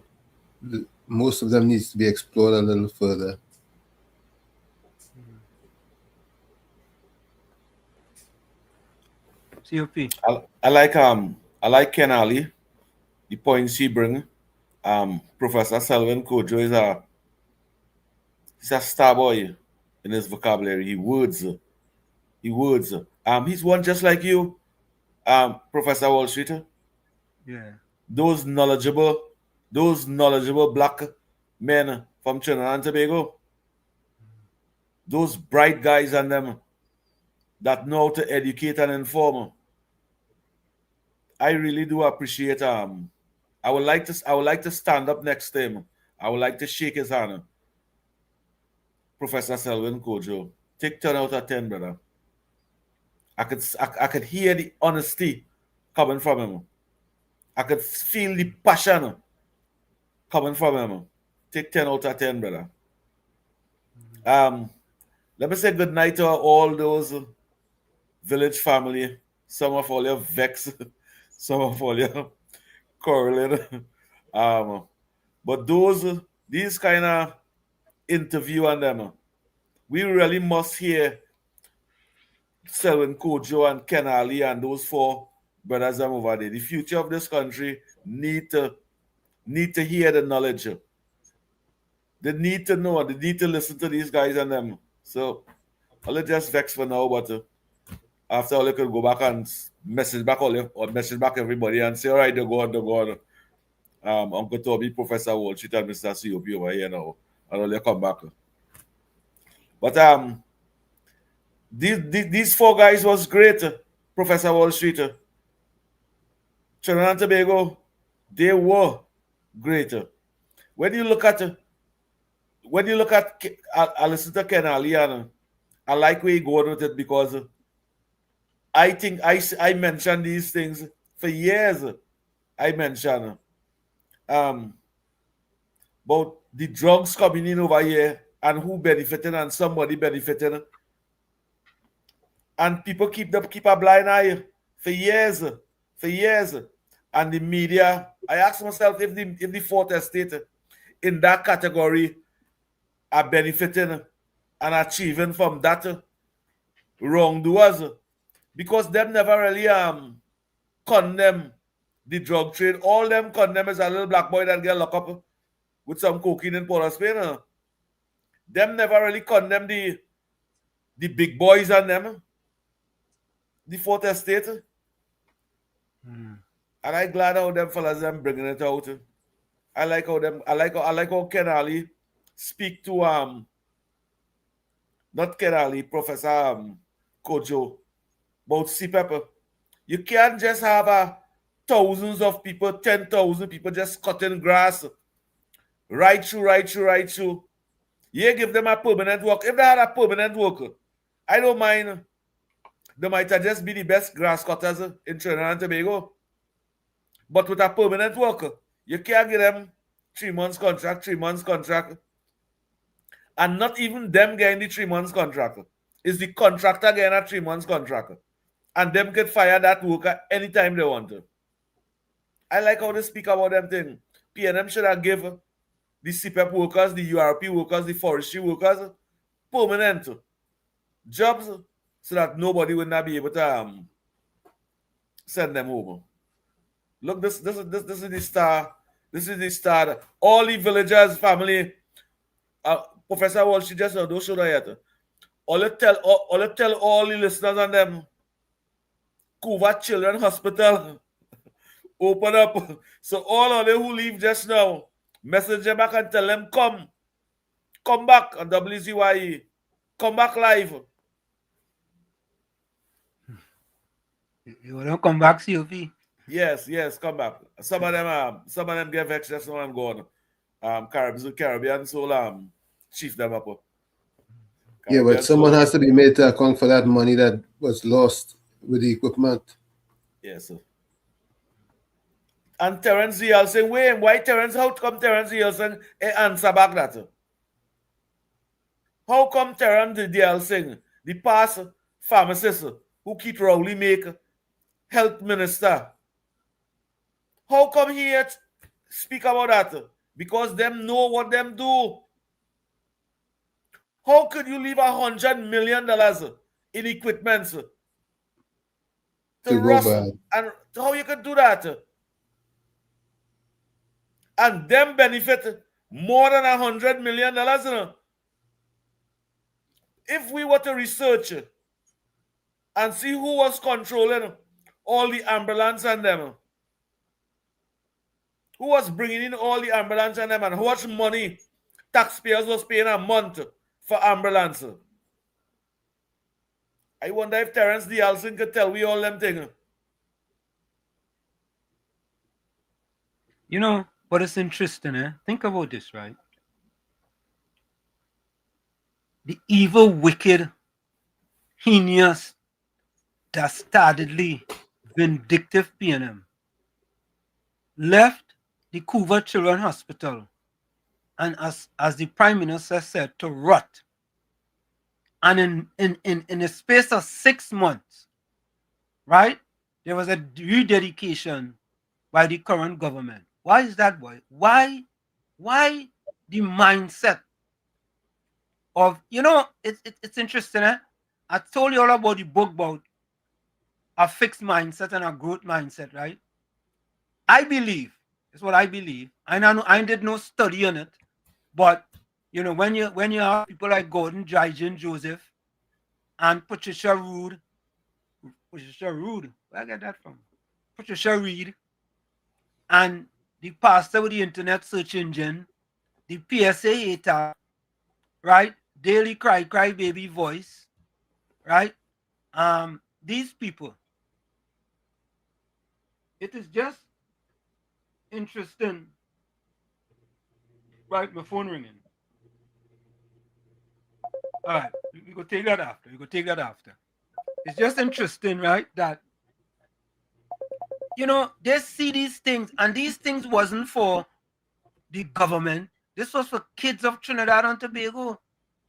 Most of them needs to be explored a little further. COP. I like Ken Ali, the points he bring. Professor Selwyn Kojo he's a star boy in his vocabulary. He words. He's one just like you, Professor Wall Street. Yeah. Those knowledgeable black men from Trinidad and Tobago. Those bright guys and them that know how to educate and inform. I really do appreciate. I would like to stand up next to him. I would like to shake his hand. Professor Selwyn Kojo, take 10 out of 10, brother. I could hear the honesty coming from him. I could feel the passion coming from him. Take 10 out of 10, brother. Let me say good night to all those village family. Some of all your vex, some of all your quarreling. But these kind of interview and them, we really must hear Selwyn Kojo and Ken Ali and those four brothers over there. The future of this country need to hear the knowledge. They need to know. They need to listen to these guys and them. So I'll just vex for now, but after all, you could go back and message back everybody and say, all right, they'll go on. Uncle Toby, Professor Wall Street, and Mr. COP over here now. And I'll come back. But these four guys was great, Professor Wall Street. Trinidad and Tobago, they were great. When you look at I listen to Ken Ali and I like where he going with it, because I think I mentioned these things for years. I mentioned about the drugs coming in over here and who benefiting and somebody benefiting. And people keep a blind eye for years. And the media, I ask myself if the fourth estate in that category are benefiting and achieving from that wrongdoers, because them never really condemn the drug trade. All them condemn is a little black boy that get locked up with some cocaine in Port of Spain. Them never really condemn the big boys and them, the fourth estate. And I'm glad how them fellas them bringing it out. I like how Ken Ali speak to not Ken Ali, Professor Kojo, about CPEP. You can't just have thousands of people, 10,000 people just cutting grass right through. You give them a permanent work. If they had a permanent work, I don't mind. They might just be the best grass cutters in Trinidad and Tobago. But with a permanent worker, you can't give them 3 months contract. And not even them getting the 3 months contract. It's the contractor getting a 3 months contract. And them can fire that worker anytime they want to. I like how they speak about them thing. PNM should have given the CPEP workers, the URP workers, the forestry workers permanent jobs so that nobody would not be able to send them over. Look, this is the star. This is the star. All the villagers, family. Professor Walsh, she just don't show that yet. All tell all the listeners and them. Cuba Children Hospital open up. So all of them who leave just now, message them back and tell them come back on WZYE. Come back live. You want to come back, COP? Yes, come back. Some of them get vexed just now and gone. Caribbean, so chief them up. Yeah, but someone has to be made to account for that money that was lost with the equipment. Yes, sir. And Terence Yeltsin, wait, why Terence? How come Terence Yeltsin answer back that? How come Terence Yeltsin, the past pharmacist who Keith Rowley make health minister, how come he yet speak about that? Because them know what them do. How could you leave $100 million in equipment to rust? And how you could do that? And them benefit more than $100 million. If we were to research and see who was controlling all the ambulance and them, who was bringing in all the ambulance and them, and how much money taxpayers was paying a month for ambulance, I wonder if Terence Yeltsin could tell we all them things. You know, but it's interesting, eh? Think about this, right? The evil, wicked, heinous, dastardly, vindictive PNM left the Cuba Children Hospital and as the Prime Minister said, to rot. And in a space of 6 months, right, there was a rededication by the current government. Why is that, boy? Why the mindset of, it's interesting, eh? I told you all about the book about a fixed mindset and a growth mindset, right? I believe, it's what I believe. I did no study on it, but when you have people like Gordon, Jijin, Joseph, and Patricia Reed, where I get that from? Patricia Reed, and the pastor with the internet search engine, the PSA hater, right? Daily cry baby voice, right? These people, it is just interesting. Right, my phone ringing. All right, we go take that after. It's just interesting, right? That they see these things, and these things wasn't for the government. This was for kids of Trinidad and Tobago.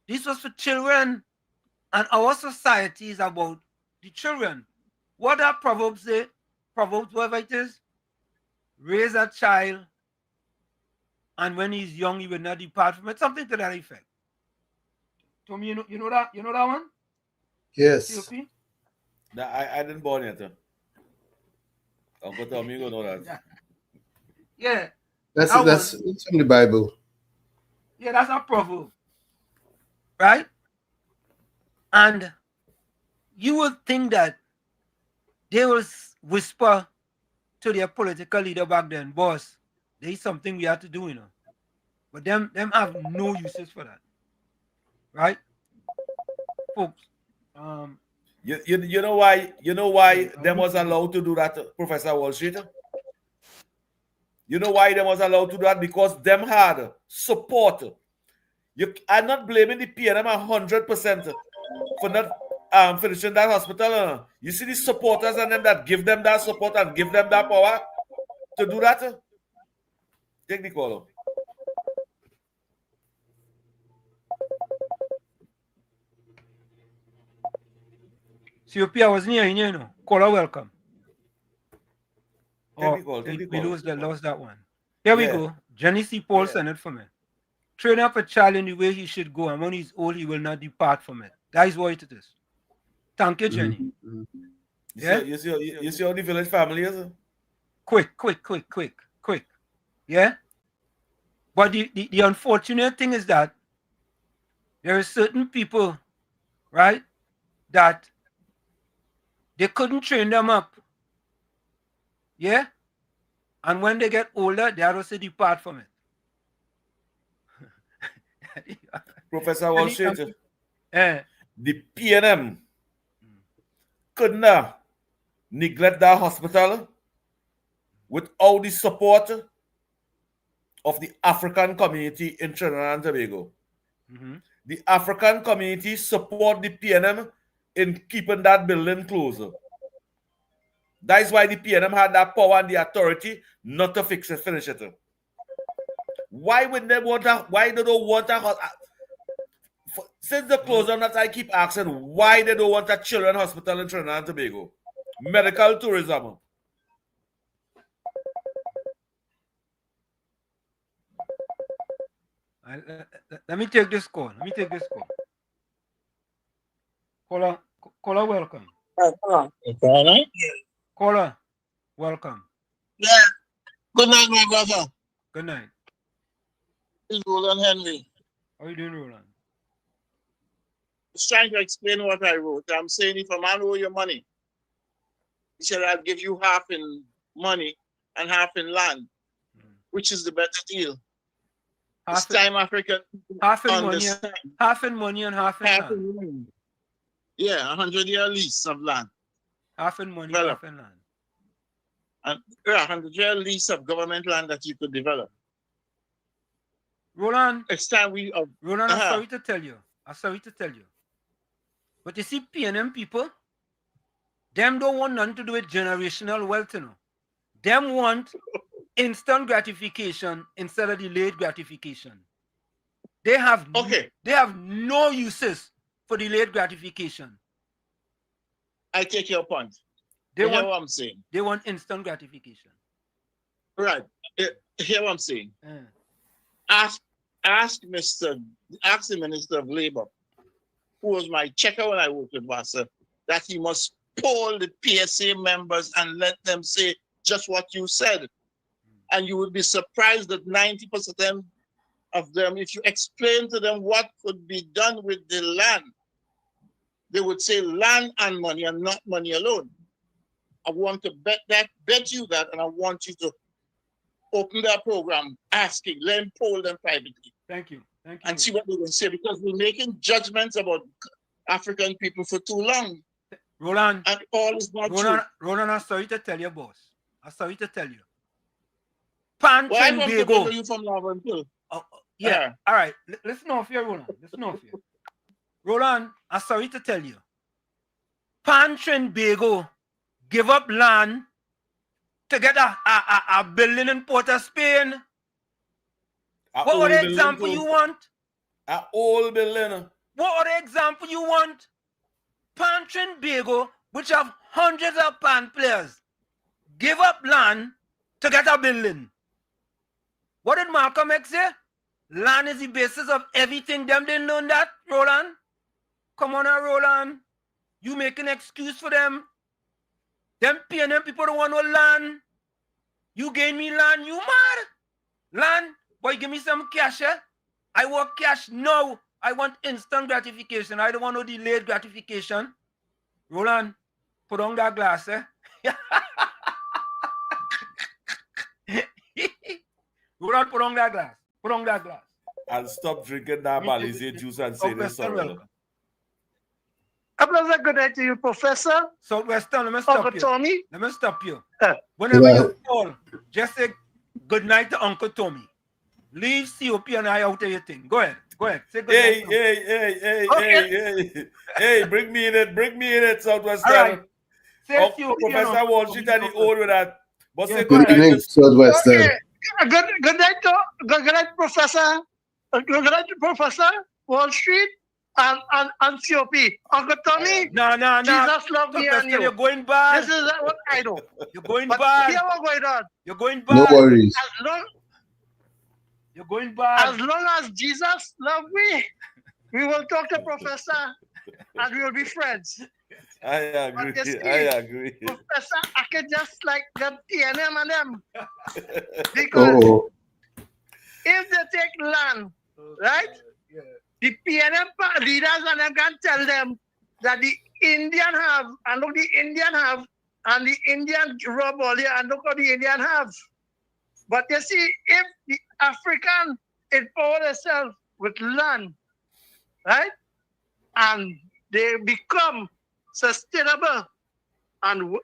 This was for children. And our society is about the children. What are Proverbs say? Proverbs, whatever it is, raise a child, and when he's young, he will not depart from it. Something to that effect. Tommy, you know that one? Yes. I didn't born yet. Uncle Tommy, you know that. Yeah. That's from the Bible. Yeah, that's a proverb. Right? And you would think that they will whisper to their political leader back then, boss, there is something we have to do, But them have no uses for that. Right? Folks. You know why them was allowed to do that, Professor Wall Street? You know why them was allowed to do that? Because them had support. I'm not blaming the PNM 100% for not finishing that hospital. You see the supporters and them that give them that support and give them that power to do that? Take the call. COP, I wasn't hearing you, know. Caller, welcome. We lost that one. Here we go. Jenny C. Paul sent it for me. Train up a child in the way he should go, and when he's old, he will not depart from it. That is what it is. Thank you, Jenny. You see how the village family is? Quick. Yeah? But the unfortunate thing is that there are certain people, right, that they couldn't train them up. Yeah? And when they get older, they also depart from it. Professor Walsh, the PNM couldn't neglect that hospital without the support of the African community in Trinidad and Tobago. The African community support the PNM in keeping that building closed. That is why the PNM had that power and the authority not to fix it, finish it. Why would they want to? Why they don't want a? Since the closure, that I keep asking why they don't want a children's hospital in Trinidad and Tobago, medical tourism. Let me take this call. Caller, welcome. Caller, welcome. Yeah. Good night, my brother. Good night. It's Roland Henry. How are you doing, Roland? Just trying to explain what I wrote. I'm saying if a man owe you money, he said I'll give you half in money and half in land. Which is the better deal? This time African half in money and half in land. Land. Yeah, 100-year lease of land. Half in money, half in land. And 100-year lease of government land that you could develop. Roland, it's time Roland, I'm sorry to tell you. But you see, PNM people, them don't want nothing to do with generational wealth, you know. Them want instant gratification instead of delayed gratification. They have no uses for delayed gratification. I take your point. They hear what I'm saying. They want instant gratification. Right. Hear what I'm saying. Ask the Minister of Labor, who was my checker when I worked with Vasa, that he must poll the PSA members and let them say just what you said. And you would be surprised that 90% of them, if you explain to them what could be done with the land, they would say land and money and not money alone. I want to bet you that, and I want you to open that program asking, let them poll them privately. Thank you. And see what they're going to say, because we're making judgments about African people for too long. Roland. And all is not true. Roland, I'm sorry to tell you, boss. I'm sorry to tell you. Well, I want to go to you from Laventille. Yeah. All right. Listen off here, Roland. Roland, I'm sorry to tell you. Trinbago give up land to get a building in Port of Spain. What other example you want? An old building. What other example you want? Trinbago, which have hundreds of pan players, give up land to get a building. What did Malcolm X say? Land is the basis of everything. Them didn't learn that, Roland. Come on now, Roland. You make an excuse for them. Them PNM people don't want no land. You gave me land, you mad? Land? Boy, give me some cash, eh? I want cash now. I want instant gratification. I don't want no delayed gratification. Roland, put on that glass, eh? Roland, put on that glass. And stop drinking that Balize juice and say this sorry. A pleasant good night to you, Professor. Southwestern, let me stop Uncle you. Tommy. Let me stop you. Whenever you call, just say good night to Uncle Tommy. Leave COP and I out of your thing. Go ahead. Say good night. Hey, bring me in it, Southwestern. All right. Professor Walsh and the old with that. But say good evening, Southwestern. Okay. Good night, Professor. Good night, Professor Wall Street. and COP. Uncle Tommy, No. Jesus love me and you. You're going bad. This is what I know. You're going but bad. Here what's going on. You're going No bad. worries. You're going bad. As long as Jesus love me, we will talk to Professor and we will be friends. I agree. I agree. Professor, I can just like them TNM and them. Because if they take land, right? The PNM leaders and them can tell them that the Indian have, and look the Indian have, and the Indian rob all here, and look what the Indian have. But you see, if the African empower themselves with land, right? And they become sustainable and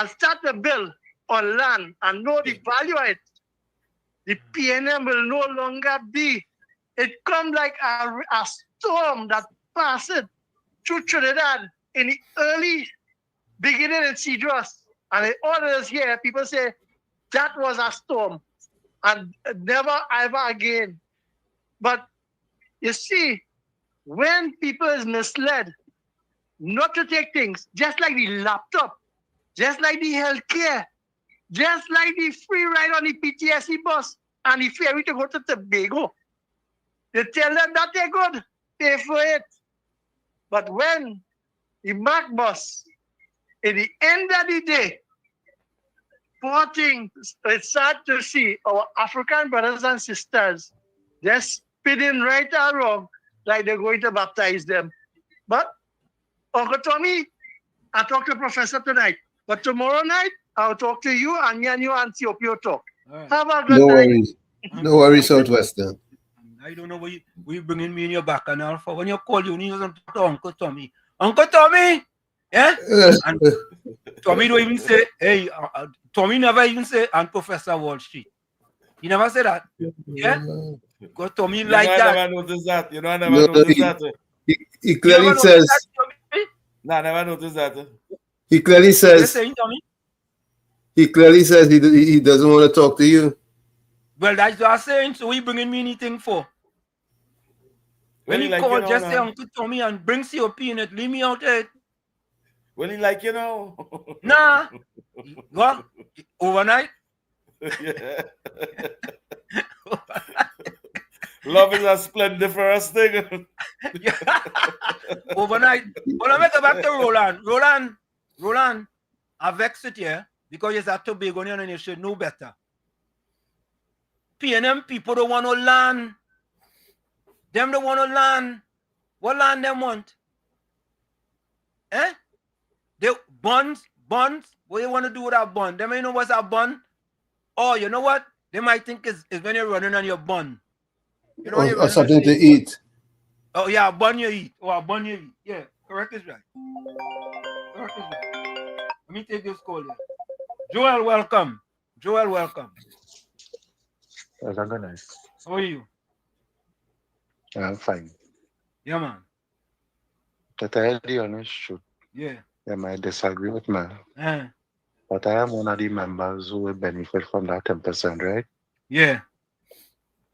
start to build on land and know the value of it, the PNM will no longer be. It come like a storm that passes through Trinidad in the early beginning in Cedros. And all of us here, people say that was a storm and never ever again. But you see, when people is misled not to take things, just like the laptop, just like the healthcare, just like the free ride on the PTSD bus and the ferry to go to Tobago, they tell them that they're good, pay for it. But when the Mac bus, at the end of the day, poor things, it's sad to see our African brothers and sisters just spinning right or wrong like they're going to baptize them. But Uncle Tommy, I talked to the professor tonight. But tomorrow night, I'll talk to you and you and Ethiopia talk. Right. Have a good No night. worries. No worries, Southwestern. I don't know why you bringing me in your back and all for when you call you need to talk to Uncle Tommy. Uncle Tommy, yeah. And Tommy don't even say, hey. Tommy never even say, and Professor Wall Street. He never said that. Yeah. Because Tommy like that. I never noticed that. You know, I never noticed that. He clearly says. No, I never noticed that. He clearly says. He clearly says he doesn't want to talk to you. Well, that's what I'm saying. So he bringing me anything for? When he call, just say Uncle Tommy and bring COP in it. Leave me out it. Well, he like, you know. Nah. What? Overnight? Yeah. Love is a splendiferous thing. Overnight. Well, I make it back to Roland. Roland, I vex it here because you're at Tobago and you should know better. PNM people don't want no land. Them don't want no land. What land them want? Eh? They bonds. What you want to do with that bond? Them ain't know what's a bond. Oh, you know what? They might think it's when you're running on your bun. You know, or something to eat. Oh, yeah, a bun you eat. Or a bun you eat. Yeah, correct is right. Correct is right. Let me take this call here. Joel, welcome. Joel, welcome. Yes, I'm good. How are you? I'm fine. Yeah, man. To tell you the honest truth, yeah, you might disagree with me. But I am one of the members who will benefit from that 10%, right? Yeah.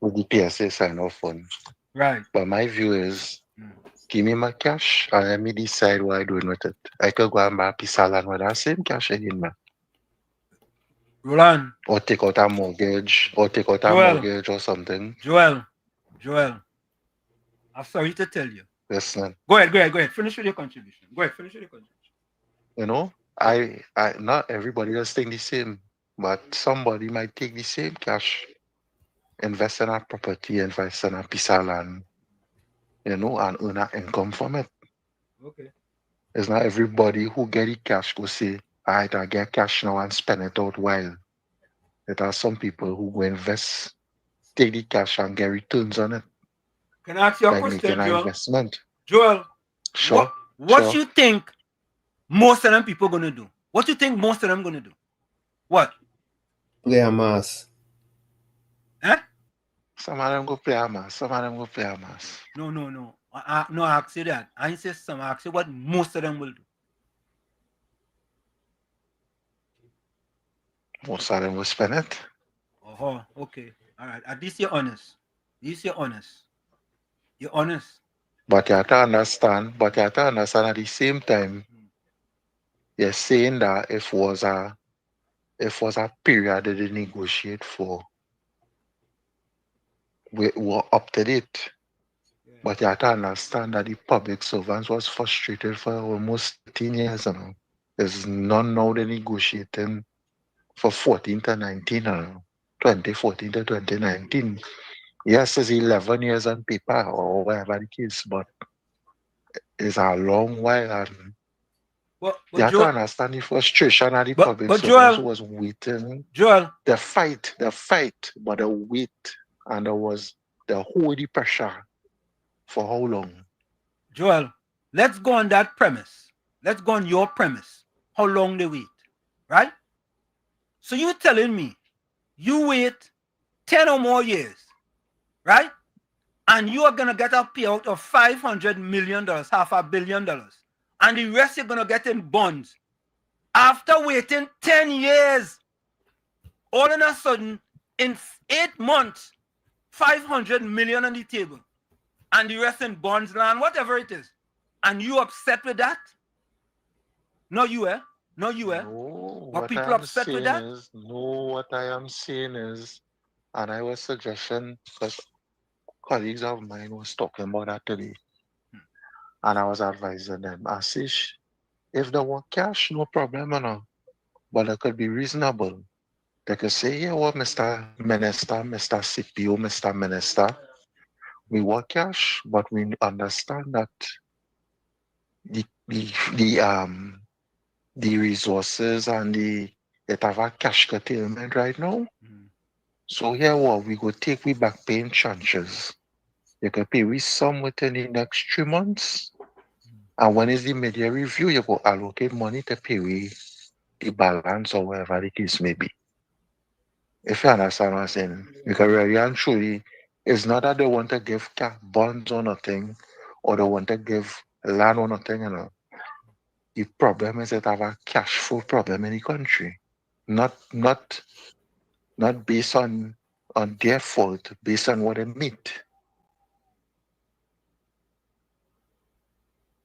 With the PSA sign-off fund. Right. But my view is, give me my cash and let me decide what I'm doing with it. I could go and buy a piece of land with that same cash again, man. Roland. Or take out a mortgage, or something. Joel, I'm sorry to tell you. Listen. Go ahead. Finish with your contribution. You know, I not everybody does think the same, but somebody might take the same cash, invest in a property, invest in a piece of land, you know, and earn an income from it. Okay. It's not everybody who get the cash go say, all right, I get cash now and spend it out while. There are some people who go invest, take the cash and get returns on it. Can I ask you a question, Joel? Investment. Joel, sure. What you think most of them people gonna do? What you think most of them gonna do? What? Play a mass. Eh? Some of them go play a mass. No. No, I ask you that. I ain't say some. I ask you what most of them will do. Most of them will spend it. Oh, okay. All right. At least you're honest. You're honest. But you have to understand, at the same time, you're saying that if was a period that they negotiate for, we were up to date. But you have to understand that the public servants was frustrated for almost 13 years now. There's none now they negotiating for 14 to 19 now. 2014 to 2019. Yes, it's 11 years on paper or whatever the case, but it's a long while. And you have to understand the frustration of the public servants who was waiting. The fight, but the wait, and there was the holy pressure for how long? Joel, let's go on that premise. Let's go on your premise. How long they wait, right? So you're telling me you wait 10 or more years, right? And you are going to get a payout of $500 million, $500 million. And the rest you're going to get in bonds. After waiting 10 years, all of a sudden, in 8 months, 500 million on the table. And the rest in bonds, land, whatever it is. And you upset with that? No, you, eh? No, you, eh? No, Are what people I am upset with saying that? is, what I am saying is, and I was suggesting, because colleagues of mine was talking about that today, and I was advising them, I say, if they want cash, no problem, but it could be reasonable. They could say, yeah, well, Mr. Minister, Mr. CPO, Mr. Minister, we want cash, but we understand that the resources and it have a cash curtailment right now. So here what we go take we back paying tranches. You can pay we some within the next 3 months. And when is the media review, you go allocate money to pay we the balance or whatever the case may be. If you understand what I'm saying. Because really and truly, it's not that they want to give bonds or nothing, or they want to give land or nothing, The problem is that have a cash flow problem in the country. Not based on their fault, based on what they meet.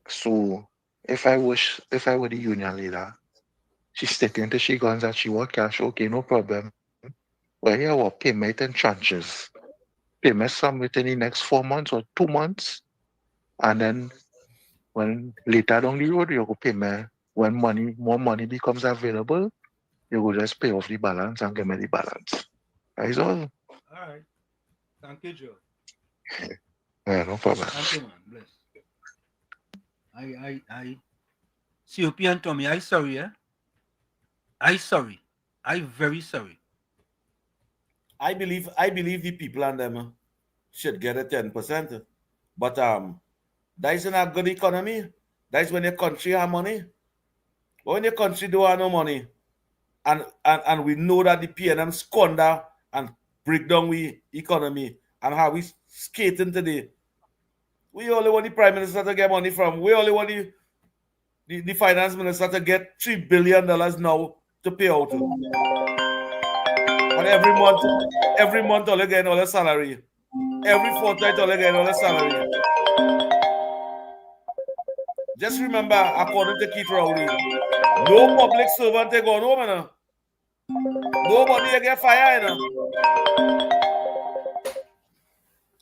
So if I were the union leader, she's sticking to she guns that she want cash, okay, no problem. Well, here what payment in tranches. Payment some within the next 4 months or 2 months. And then when later down the road, you go pay me when more money becomes available, you go just pay off the balance and give me the balance. That's all. All right. Thank you, Joe. Yeah, no problem. Thank you, man. Bless. I COP and Tommy, I sorry, eh? I sorry. I very sorry. I believe the people and them should get a 10%. But that is not a good economy. That is when your country have money. But when your country don't have no money, and we know that the PNM squander and break down we economy and how we skating today. We only want the Prime Minister to get money from. We only want the Finance Minister to get $3 billion now to pay out. And every month all again all the salary. Every fortnight all again all the salary. Just remember, according to Keith Rowley, no public servant they go home, you know. Nobody get fired, you know.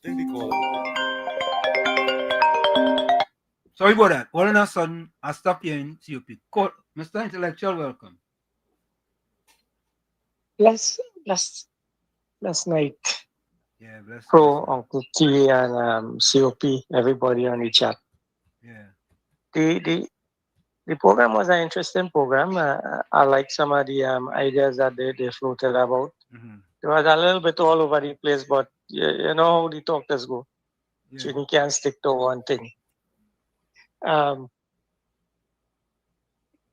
Take the call. Sorry about that. All of a sudden, I stopped hearing COP. Call, Mr. Intellectual, welcome. Last night, yeah, bless Pro, Uncle T, and COP, everybody on the chat. Yeah. The program was an interesting program. I like some of the ideas that they floated about. Mm-hmm. It was a little bit all over the place, but you know how the talkers go. Yeah. So you can't stick to one thing.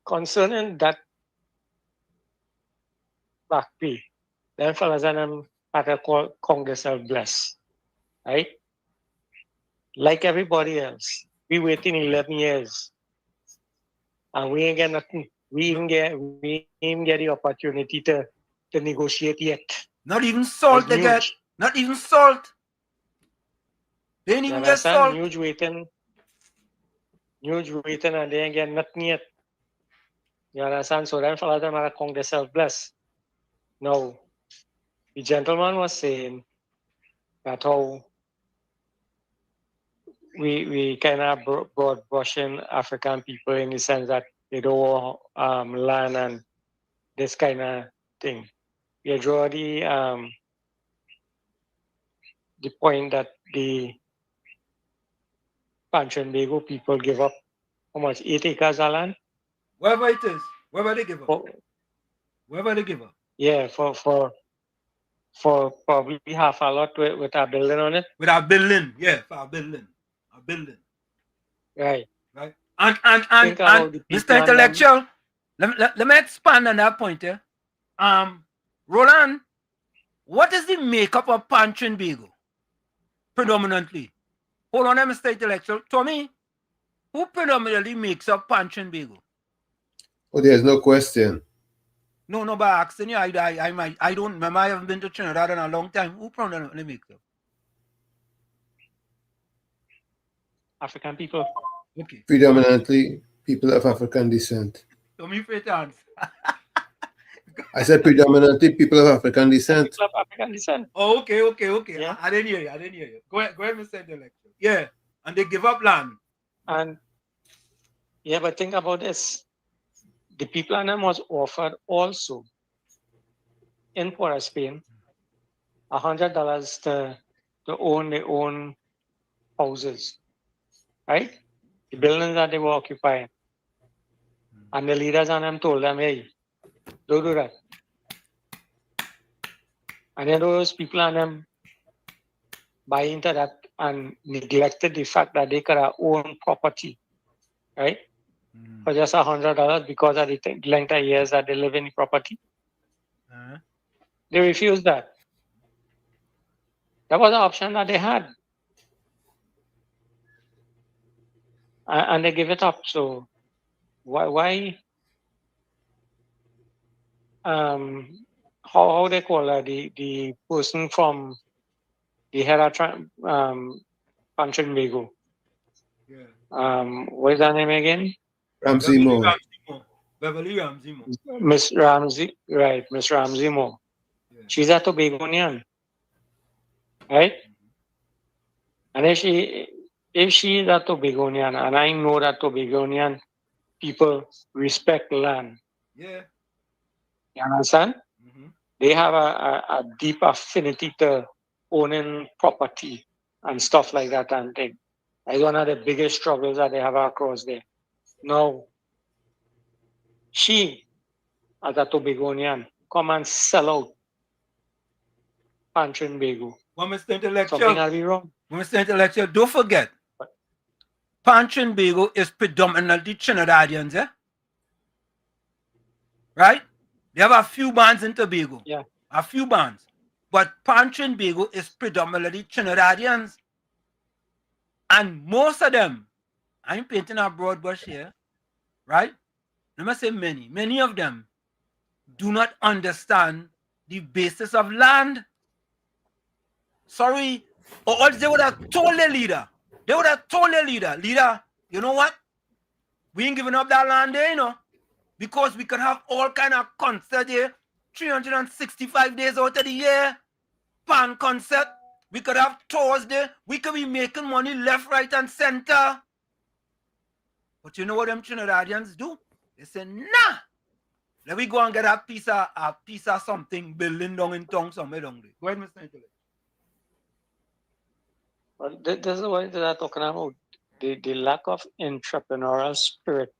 Concerning that back pay, them fellas and them had to call Congress are blessed, right? Like everybody else, we waiting 11 years, and we ain't get nothing. We even get the opportunity to negotiate yet. Not even salt they get. Not even salt. They didn't even get salt. Huge waiting. huge waiting and they ain't get nothing yet. You understand? So then fellas them are count themselves blessed. Now, the gentleman was saying that how we kind of broad brushing African people in the sense that they don't want land and this kind of thing. You draw the point that the Panchenbego people give up how much 8 acres of land? Wherever it is, wherever they give up. Wherever they give up. Yeah, for probably half a lot with a building on it. With a building, yeah, for a building. A building. Right. Right. And Think about the Mr. people and them. Intellectual, let me expand on that point here. Roland, what is the makeup of Panchenbego? Predominantly. Hold on, Mr. Intellectual. Tommy, who predominantly makes up Panchenbego? Oh, there's no question. No, but asking you, I don't remember. I haven't been to Trinidad in a long time. Who predominantly makes up? African people. Okay. Predominantly people of African descent. Tommy Fetans. I said predominantly people of African descent. People of African descent. Oh, okay. Yeah. I didn't hear you. Go ahead, Mr. Intellectual. Yeah, and they give up land. And yeah, but think about this. The people and them was offered also in Port of Spain $100 to own their own houses, right? The buildings that they were occupying. And the leaders and them told them, hey, don't do that. And then those people and them buy into that and neglected the fact that they could have own property, right? For just $100 because of the length of years that they live in the property. They refused that. That was the option that they had. And they give it up. So why how they call that, the person from the head of Panchenbego. What is her name again? Ramsey Moore. Beverly Ramsey Moore. Miss Ramsey, right? Miss Ramsey Moore. Yeah. She's a Tobagonian, right? And if she is a Tobagonian, and I know that Tobagonian people respect land. Yeah. You understand? Mm-hmm. They have a deep affinity to owning property and stuff like that and thing. That's one of the biggest struggles that they have across there. Now, she, as a Tobagonian, come and sell out Panchenbego. Well, Mr. Intellectual, something will be wrong. Mr. Intellectual, don't forget, Panchenbego is predominantly Trinidadians, eh? Right? They have a few bands in Tobago. Yeah. A few bands. But Panchenbego is predominantly Trinidadians. And most of them, I'm painting a broad brush here, right? Let me say many of them do not understand the basis of land. Sorry, or else they would have told their leader. They would have told their leader, you know what? We ain't giving up that land there, you know, because we could have all kind of concert here, 365 days out of the year, pan concert. We could have tours there. We could be making money left, right, and center. But you know what them Trinidadians do? They say, nah. Let me go and get a piece of something building down in town somewhere down there. Go ahead, Mr. Intellect. Well, this is what they're talking about. The lack of entrepreneurial spirit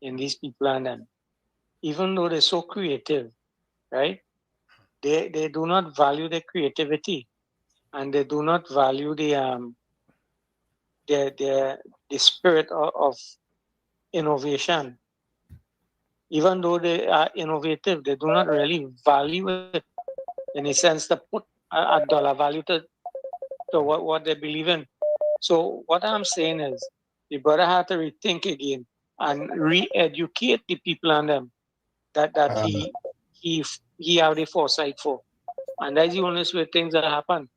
in these people and them. Even though they're so creative, right? They do not value their creativity. And they do not value the spirit of innovation. Even though they are innovative, they do not really value it in a sense to put a dollar value to what they believe in. So what I'm saying is the brother had to rethink again and re-educate the people and them that he have the foresight for. And that's the only way things that happen.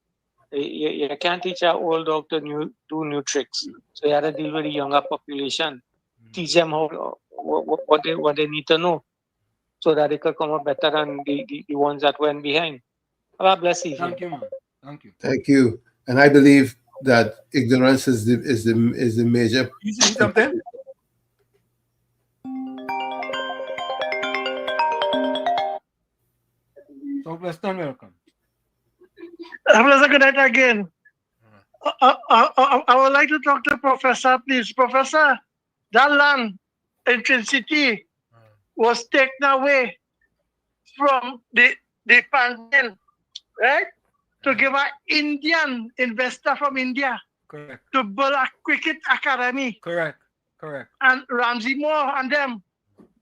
You can't teach an old dog to do new tricks. So you have to deal with the younger population teach them what they need to know, so that they could come up better than the ones that went behind. God bless you. Thank you, man. Thank you. Thank you. And I believe that ignorance is the major. You see something? So Western, welcome. Good night again. I would like to talk to Professor, please. Professor, that land in Twin City was taken away from the Pandian, right? To give an Indian investor from India Correct. to build a cricket academy. Correct. Correct. And Ramsey Moore and them,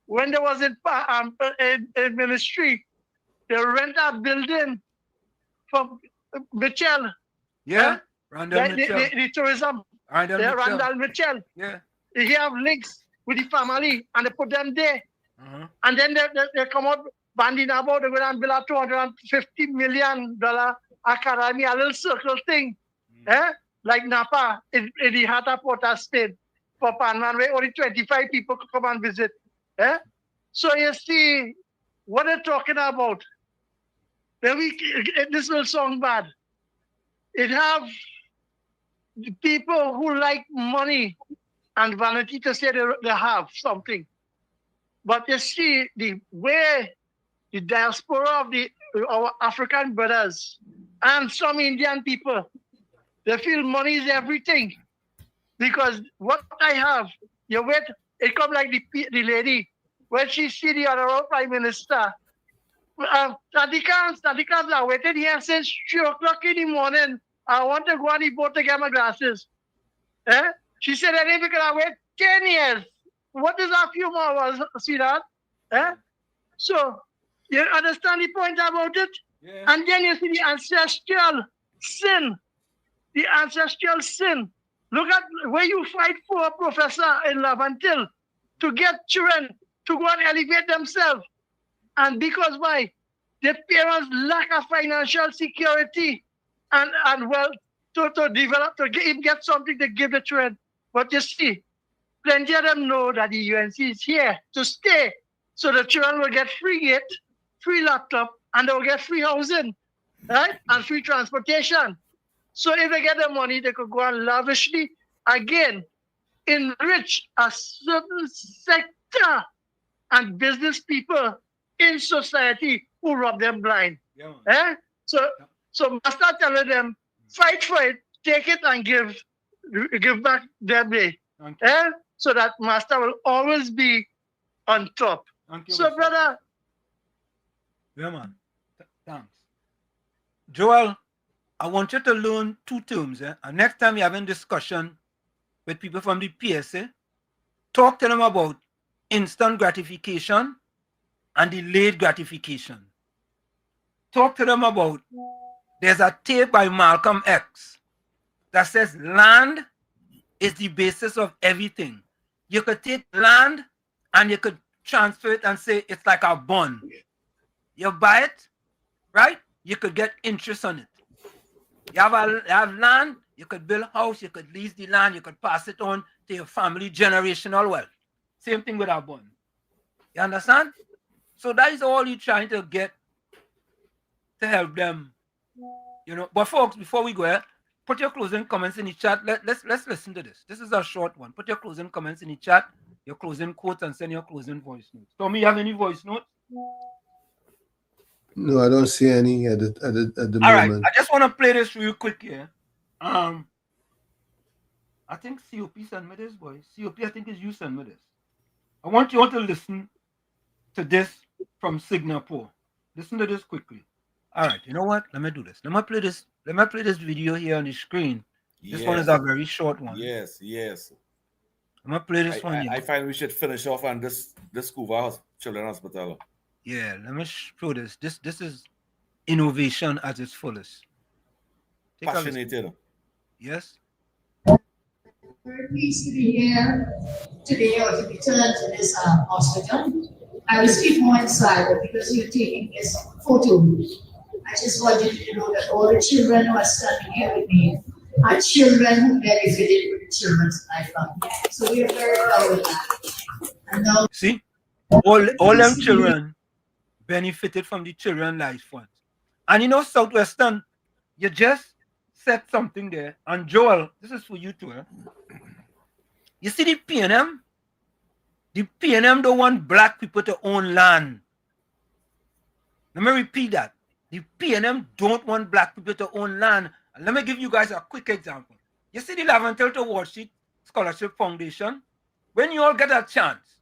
when they was in ministry, they rent a building from Mitchell. Yeah. Randall Mitchell. The tourism. Randall Mitchell. Yeah. He have links with the family and they put them there. And then they come out banding about they're going to build a $250 million academy, a little circle thing. Like Napa in the heart of Port State for Panman, where only 25 people could come and visit. So you see what they're talking about. This will sound bad. It have people who like money and vanity to say they have something. But you see the way the diaspora of our African brothers and some Indian people, they feel money is everything. Because what I have, you wait, it come like the lady, when she see the honorable Prime Minister, Tadikans are waiting here since 3 o'clock in the morning. I want to go on the boat to get my glasses. She said, if you can wait 10 years, what is a few more hours, sweetheart? So, you understand the point about it? Yeah. And then you see the ancestral sin. The ancestral sin. Look at where you fight for, Professor, in Lavantil, to get children to go and elevate themselves. And because why? The parents lack of financial security and wealth to develop, to get something to give the children. But you see, plenty of them know that the UNC is here to stay. So the children will get free gate, free laptop, and they'll get free housing, right? And free transportation. So if they get the money, they could go and lavishly, again, enrich a certain sector and business people in society who rub them blind. Yeah. So master telling them, fight for it, take it and give back their day. So that master will always be on top. So brother. Yeah, man. Thanks. Joel, I want you to learn 2 terms. And next time you're having discussion with people from the PSA, talk to them about instant gratification and delayed gratification. Talk to them about, there's a tape by Malcolm X that says land is the basis of everything. You could take land and you could transfer it and say it's like a bond. You buy it, right? You could get interest on it. You have land, you could build a house, you could lease the land, you could pass it on to your family, generational wealth. Same thing with our bond. You understand? So that is all you're trying to get to help them. But folks, before we go, put your closing comments in the chat. Let's listen to this. This is a short one. Put your closing comments in the chat, your closing quotes, and send your closing voice notes. Tommy, you have any voice notes? No, I don't see any at the All moment. right, I just want to play this real quick here. I think COP sent me this, boy. COP, I think is you sent me this. I want you all to listen to this from Singapore. Listen to this quickly. All right, you know what? Let me do this. Let me play this video here on the screen. This one is a very short one. Yes. I'm gonna play this one. I find we should finish off on this Cuba Children's Hospital. Yeah, let me show this. This is innovation at its fullest. Passionate. Yes. Very pleased to be here today or to return to this hospital. I will speak more inside, but because you're taking this photo, I just wanted you to know that all the children who are standing here with me, our children who benefited with the Children's Life Fund. So we are very proud of that. And now, see, all them children benefited from the Children's Life Fund. And you know, Southwestern, you just said something there. And Joel, this is for you too. You see the PNM? The PNM don't want black people to own land. Let me repeat that. The PNM don't want black people to own land. And let me give you guys a quick example. You see the Laventel to Worship Scholarship Foundation? When you all get a chance,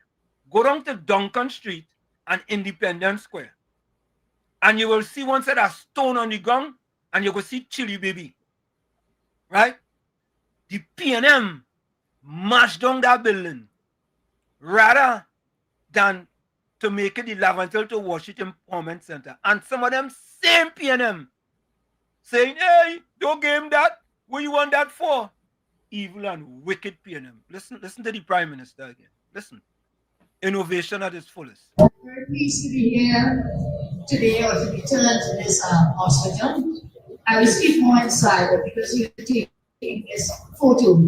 go down to Duncan Street and Independence Square. And you will see one set of stone on the ground, and you will see Chili Baby. Right? The PNM mashed down that building rather than to make it the Laventel to Washington Empowerment Center. And some of them same PNM saying, hey, don't give him that. What you want that for? Evil and wicked PNM. Listen to the Prime Minister again. Listen. Innovation at its fullest. very pleased to be here today or to return to this hospital. I will speak more inside, but because you're taking this photo,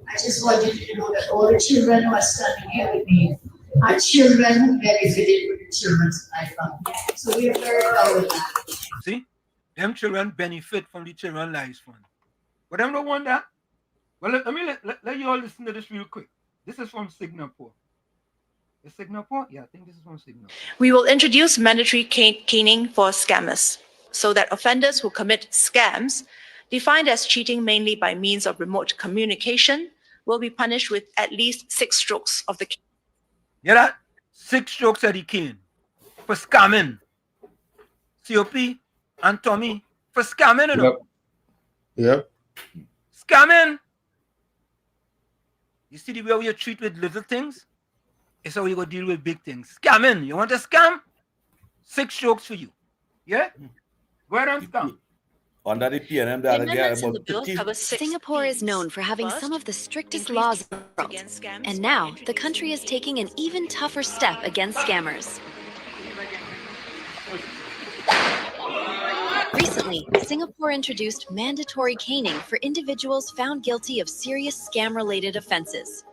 I just want you to know that all the children who are standing here with me are children who benefited with the Children's Life Fund. So we are very proud of that. See? Them children benefit from the Children's Life Fund. But them don't want that. Well, let you all listen to this real quick. This is from Singapore. Is Singapore? Yeah, I think this is from Singapore. We will introduce mandatory caning for scammers so that offenders who commit scams, defined as cheating mainly by means of remote communication, will be punished with at least 6 strokes of the cane. Yeah, that? 6 strokes of the cane for scamming. COP and Tommy for scamming, you know? Yep. Scamming. You see the way you treat with little things? It's how you go deal with big things. Scamming. You want a scam? 6 strokes for you. Yeah? Go ahead and scam. Under the PNM, they get about 50. Singapore is known for having some of the strictest laws in the world. And now, the country is taking an even tougher step against scammers. Recently, Singapore introduced mandatory caning for individuals found guilty of serious scam-related offenses.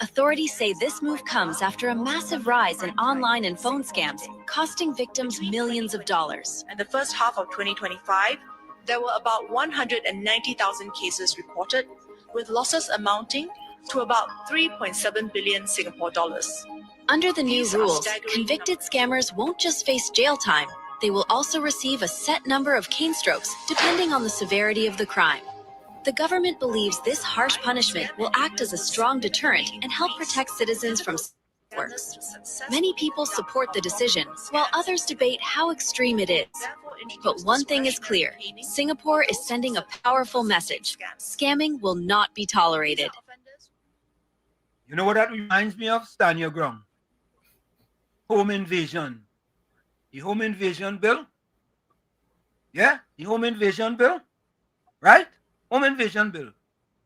Authorities say this move comes after a massive rise in online and phone scams, costing victims millions of dollars. In the first half of 2025, there were about 190,000 cases reported, with losses amounting to about 3.7 billion Singapore dollars. Under the new rules, convicted scammers won't just face jail time, they will also receive a set number of cane strokes depending on the severity of the crime. The government believes this harsh punishment will act as a strong deterrent and help protect citizens from works. Many people support the decision, while others debate how extreme it is. But one thing is clear, Singapore is sending a powerful message. Scamming will not be tolerated. You know what that reminds me of? Stand your ground. Home invasion. The home invasion bill? Yeah, the home invasion bill? Right? Home invasion bill.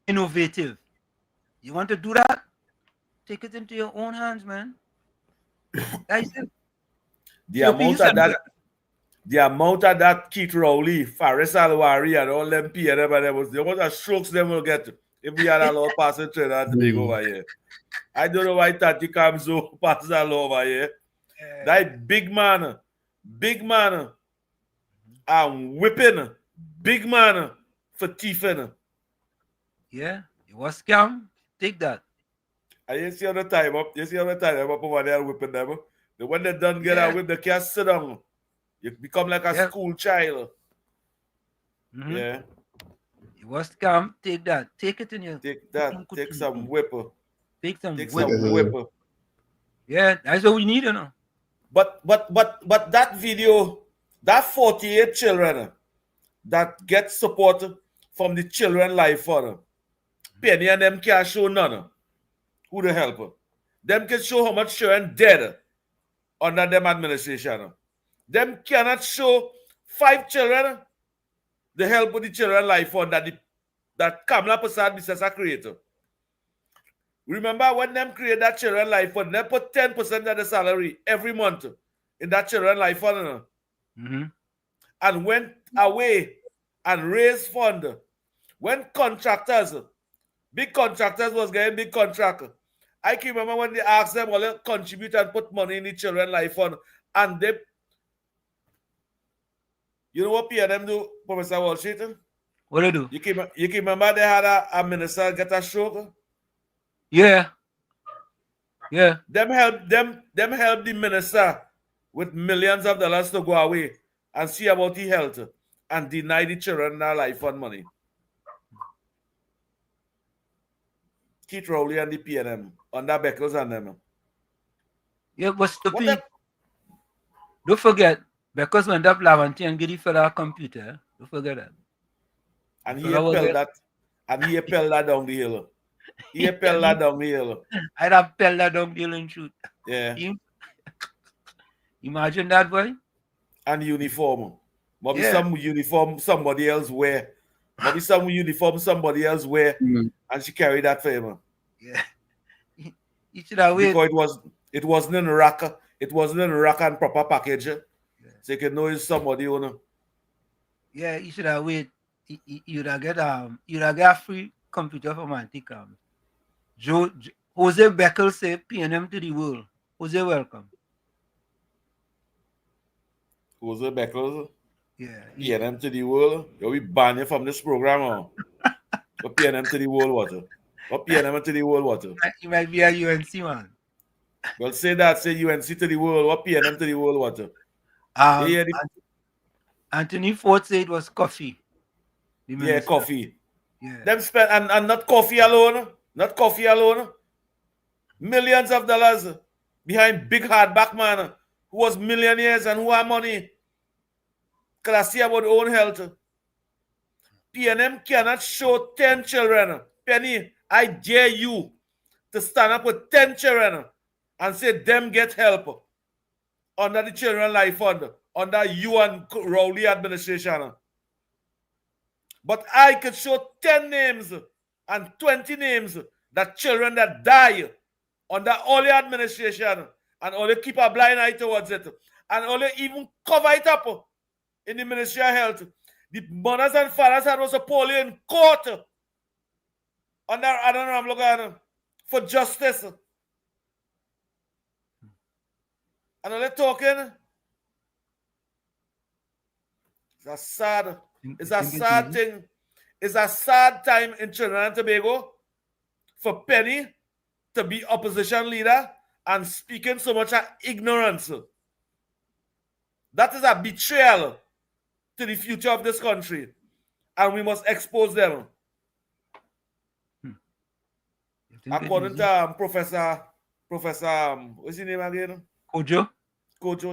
Innovative. You want to do that? Take it into your own hands, man. That's it. The amount of that Keith Rowley, Faris Alwari, and all them PNM, and the amount of strokes them will get if we had a law passing Trinidad and Tobago over here. I don't know why Tati Kamzo passes a law over here. That big man, and whipping, big man for thieving. Yeah, it was scam. Take that. And you see all the time up. Over there whipping them. When they done get a whip, they can't sit down. You become like a school child. Mm-hmm. Yeah. It was scam. Take that. Take it in your. Take that. Take some whipper. Take some whipper. Yeah, that's what we need, you know. But that video, that 48 children that get support from the Children Life Fund, Penny and them can't show none. Who the help? Them can show how much children dead under them administration. Them cannot show 5 children the help with the Children Life Fund that Kamala Prasad business creator. Remember when them create that Children Life Fund, they put 10% of the salary every month in that Children Life Fund. Mm-hmm. And went away and raised fund When contractors, big contractors was getting big contract, I can remember when they asked them all to contribute and put money in the children life fund, and they, you know what PNM do, Professor Walshington? What they do? You can remember they had a minister get a stroke? Yeah. Yeah. Them help the minister with millions of dollars to go away and see about the health and deny the children their life fund money. Keith Rowley and the PNM under Beckles and them. Yeah, but stupid. Don't forget, because when that Lavanti and Giddy for our computer, don't forget that. And he pelled that, and he pelled that down the hill. He pelled that down the hill. I'd have pelled that down the hill and shoot. Yeah. Imagine that, boy. And uniform. Maybe Yeah. some uniform somebody else wear. Maybe some uniform somebody else wear. And she carried that for him. Yeah. You should have waited. Because it wasn't in rack. It wasn't in rack and proper package. Yeah. So you can know it's somebody owner. Yeah, you should have waited. You'd have get a free computer from Antique. Jose Beckel say PNM to the world. Jose, welcome. Jose Beckel? Yeah. PNM to the world? You will ban you from this program, or what PNM to the world water? What PNM to the world water? You might be a UNC man. Well, say UNC to the world. What PNM to the world water? Anthony Ford said it was coffee. Yeah, coffee. Yeah. Them spend and not coffee alone. Not coffee alone. Millions of dollars behind big hardback man who was millionaires and who had money. Because I see about their own health. PNM cannot show 10 children. Penny, I dare you to stand up with 10 children and say them get help under the Children Life Fund, under you and Rowley administration. But I could show 10 names and 20 names that children that die under all the administration and only keep a blind eye towards it and only even cover it up in the Ministry of Health. The mothers and fathers that was appointed in court under Adan Ramlogan for justice. And only talking. It's a sad thing. It's a sad time in Trinidad and Tobago for Penny to be opposition leader and speaking so much of ignorance. That is a betrayal to the future of this country. And we must expose them. According to Professor, what's his name again? Kojo,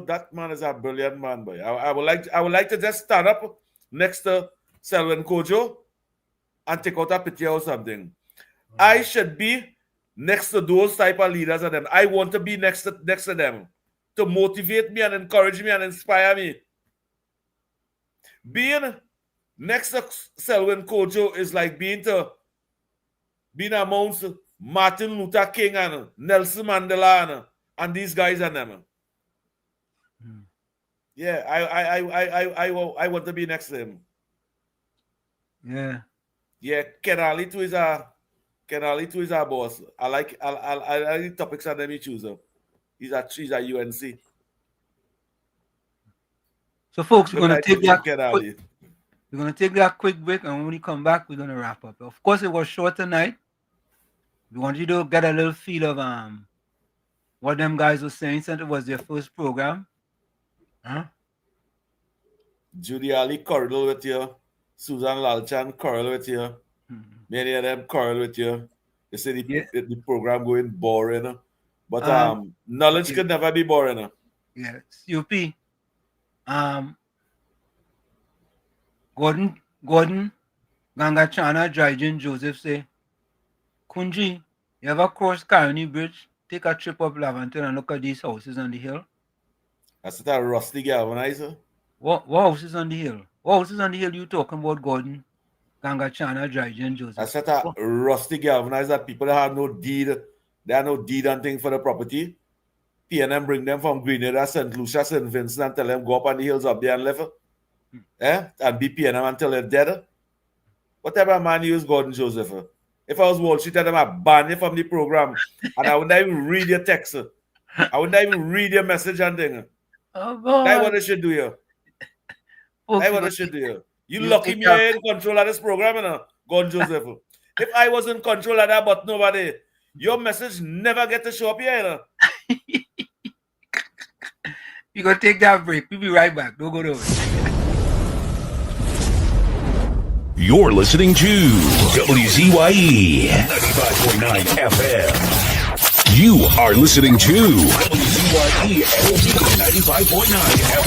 that man is a brilliant man, boy. I would like to just stand up next to Selwyn Kojo and take out a picture or something. I should be next to those type of leaders and them. I want to be next to them to motivate me and encourage me and inspire me. Being next to Selwyn Kojo is like being amongst Martin Luther King and Nelson Mandela and these guys and them. Yeah, I want to be next to him. Yeah. Yeah, Kenali too is our boss. I like the topics that he choose. He's a UNC. So folks, we're gonna take that quick break, and when we come back, we're gonna wrap up. Of course, it was short tonight. We want you to get a little feel of what them guys were saying since it was their first program. Huh? Judy Ali quarrel with you. Susan Lalchan quarrel with you. Many of them quarrel with you. They say the program going boring. But knowledge could never be boring. Yeah. CUP. Gordon, Gangachana, Dryden, Joseph say, Kunji, you ever cross Caroni Bridge? Take a trip up Lavanton and look at these houses on the hill. That's a rusty galvanizer. What houses on the hill? What houses on the hill you talking about, Gordon? Gangachana, Dryden, Joseph. That's a rusty galvanizer. People that have no deed. They have no deed and thing for the property. PNM bring them from Grenada, St. Lucia, St. Vincent and tell them go up on the hills up there and live. And be PNM until they're dead. Whatever man use Gordon Joseph. If I was Wall Street, I'd have banned you from the program. And I would not even read your text. I would not even read your message and thing. Oh, boy. That's what they should do here. That's what they should do here. You lucky me in control of this program, you know, Gordon Joseph. If I was in control of that, but nobody, your message never get to show up here, you know. You're going to take that break. We'll be right back. Don't go to it. You're listening to WZYE 95.9 FM. You are listening to WZYE 95.9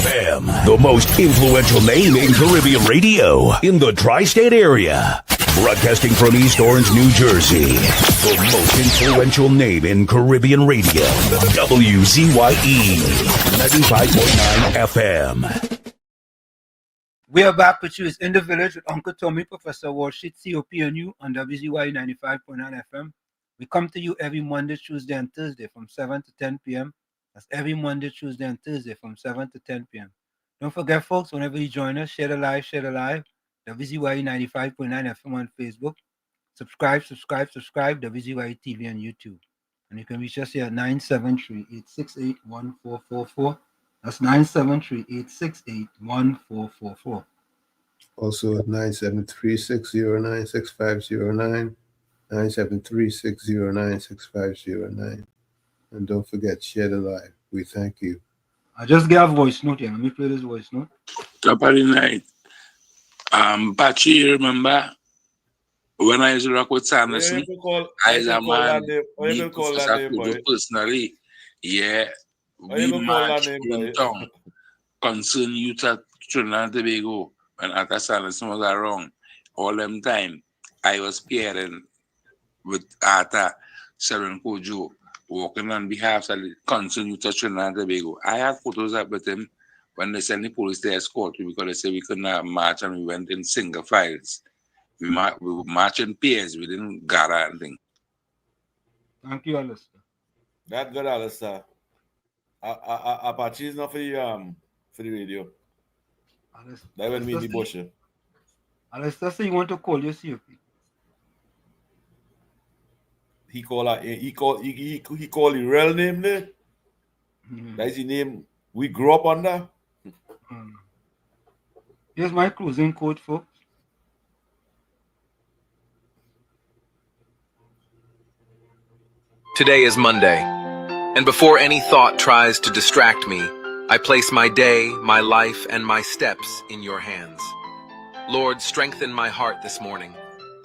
FM, the most influential name in Caribbean radio in the tri-state area. Broadcasting from East Orange, New Jersey, the most influential name in Caribbean radio, WZYE 95.9 FM. We are back with you. It's In the Village with Uncle Tommy, Professor Walshit, COPNU on WZYE 95.9 FM. We come to you every Monday, Tuesday, and Thursday from 7 to 10 p.m. That's every Monday, Tuesday, and Thursday from 7 to 10 p.m. Don't forget, folks, whenever you join us, share the live, WZYE 95.9 FM on Facebook. Subscribe, WZYE TV on YouTube. And you can reach us here at 973-868-1444. That's 973-868-1444. Also at 973-609-6509, 973-609-6509. And don't forget, share the live. We thank you. I just got a voice note here. Let me play this voice note. Top of the night. Pachi, remember when I used to rock with Sanderson? I was a man me personally. Yeah. We marched in town. Concern youth at Trinidad and Tobago. When Arthur Sanderson was around. All them time, I was pairing with Arthur Sharon Kojo, walking on behalf of the concern youth at Trinidad and Tobago. I have photos up with him when they sent the police to escort me because they said we couldn't march, and we went in single files. We marched in pairs. We didn't gather anything. Thank you, Alistair. That good, Alistair. Apache is not for the radio. That when we in the bush. Alistair say you want to call your COP. He call the real name there. That's the name we grew up under. Here's my closing quote, folks. Today is Monday, and before any thought tries to distract me, I place my day, my life, and my steps in your hands. Lord, strengthen my heart this morning.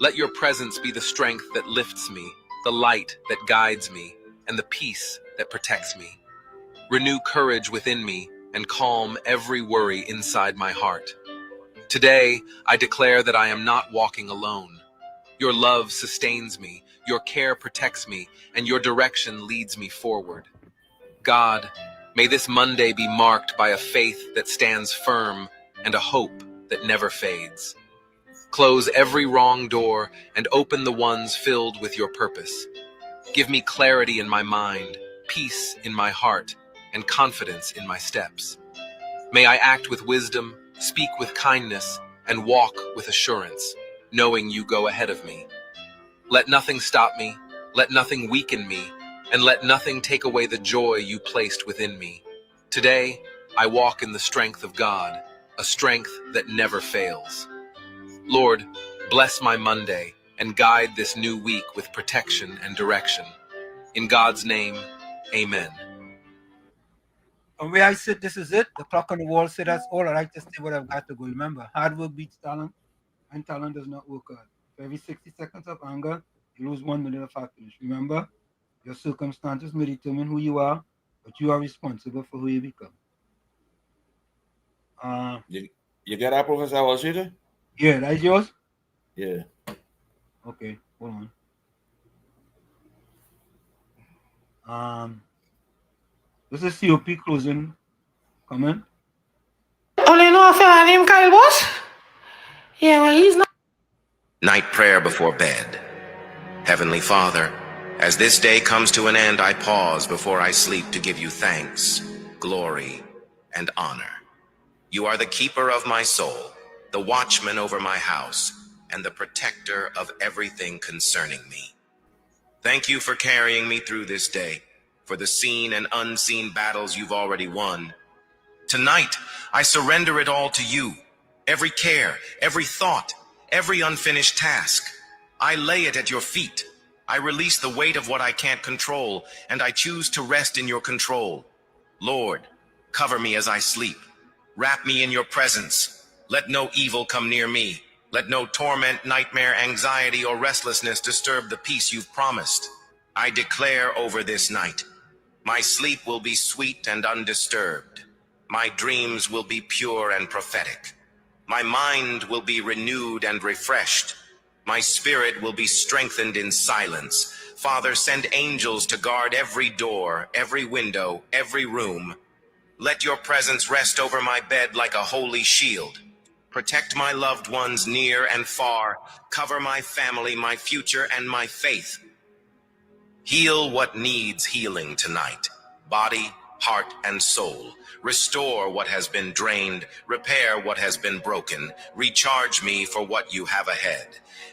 Let your presence be the strength that lifts me, the light that guides me, and the peace that protects me. Renew courage within me and calm every worry inside my heart. Today, I declare that I am not walking alone. Your love sustains me, your care protects me, and your direction leads me forward. God, may this Monday be marked by a faith that stands firm and a hope that never fades. Close every wrong door and open the ones filled with your purpose. Give me clarity in my mind, peace in my heart, and confidence in my steps. May I act with wisdom, speak with kindness, and walk with assurance, knowing you go ahead of me. Let nothing stop me, let nothing weaken me, and let nothing take away the joy you placed within me. Today, I walk in the strength of God, a strength that never fails. Lord, bless my Monday and guide this new week with protection and direction. In God's name, amen. From where I sit, this is it. The clock on the wall said that's all. I like to say what I've got to go. Remember, hard work beats talent, and talent does not work hard. For every 60 seconds of anger, you lose 1 minute of happiness. Remember, your circumstances may determine who you are, but you are responsible for who you become. You get that, Professor Walshita? Yeah, that's yours? Yeah. Okay, hold on. This is COP closing comment. Only know if my name Kyle Boss? Yeah, well, he's not. Night prayer before bed. Heavenly Father, as this day comes to an end, I pause before I sleep to give you thanks, glory, and honor. You are the keeper of my soul, the watchman over my house, and the protector of everything concerning me. Thank you for carrying me through this day, for the seen and unseen battles you've already won. Tonight, I surrender it all to you. Every care, every thought, every unfinished task. I lay it at your feet. I release the weight of what I can't control, and I choose to rest in your control. Lord, cover me as I sleep. Wrap me in your presence. Let no evil come near me. Let no torment, nightmare, anxiety, or restlessness disturb the peace you've promised. I declare over this night, my sleep will be sweet and undisturbed. My dreams will be pure and prophetic. My mind will be renewed and refreshed. My spirit will be strengthened in silence. Father, send angels to guard every door, every window, every room. Let your presence rest over my bed like a holy shield. Protect my loved ones near and far. Cover my family, my future, and my faith. Heal what needs healing tonight. Body, heart, and soul. Restore what has been drained. Repair what has been broken. Recharge me for what you have ahead.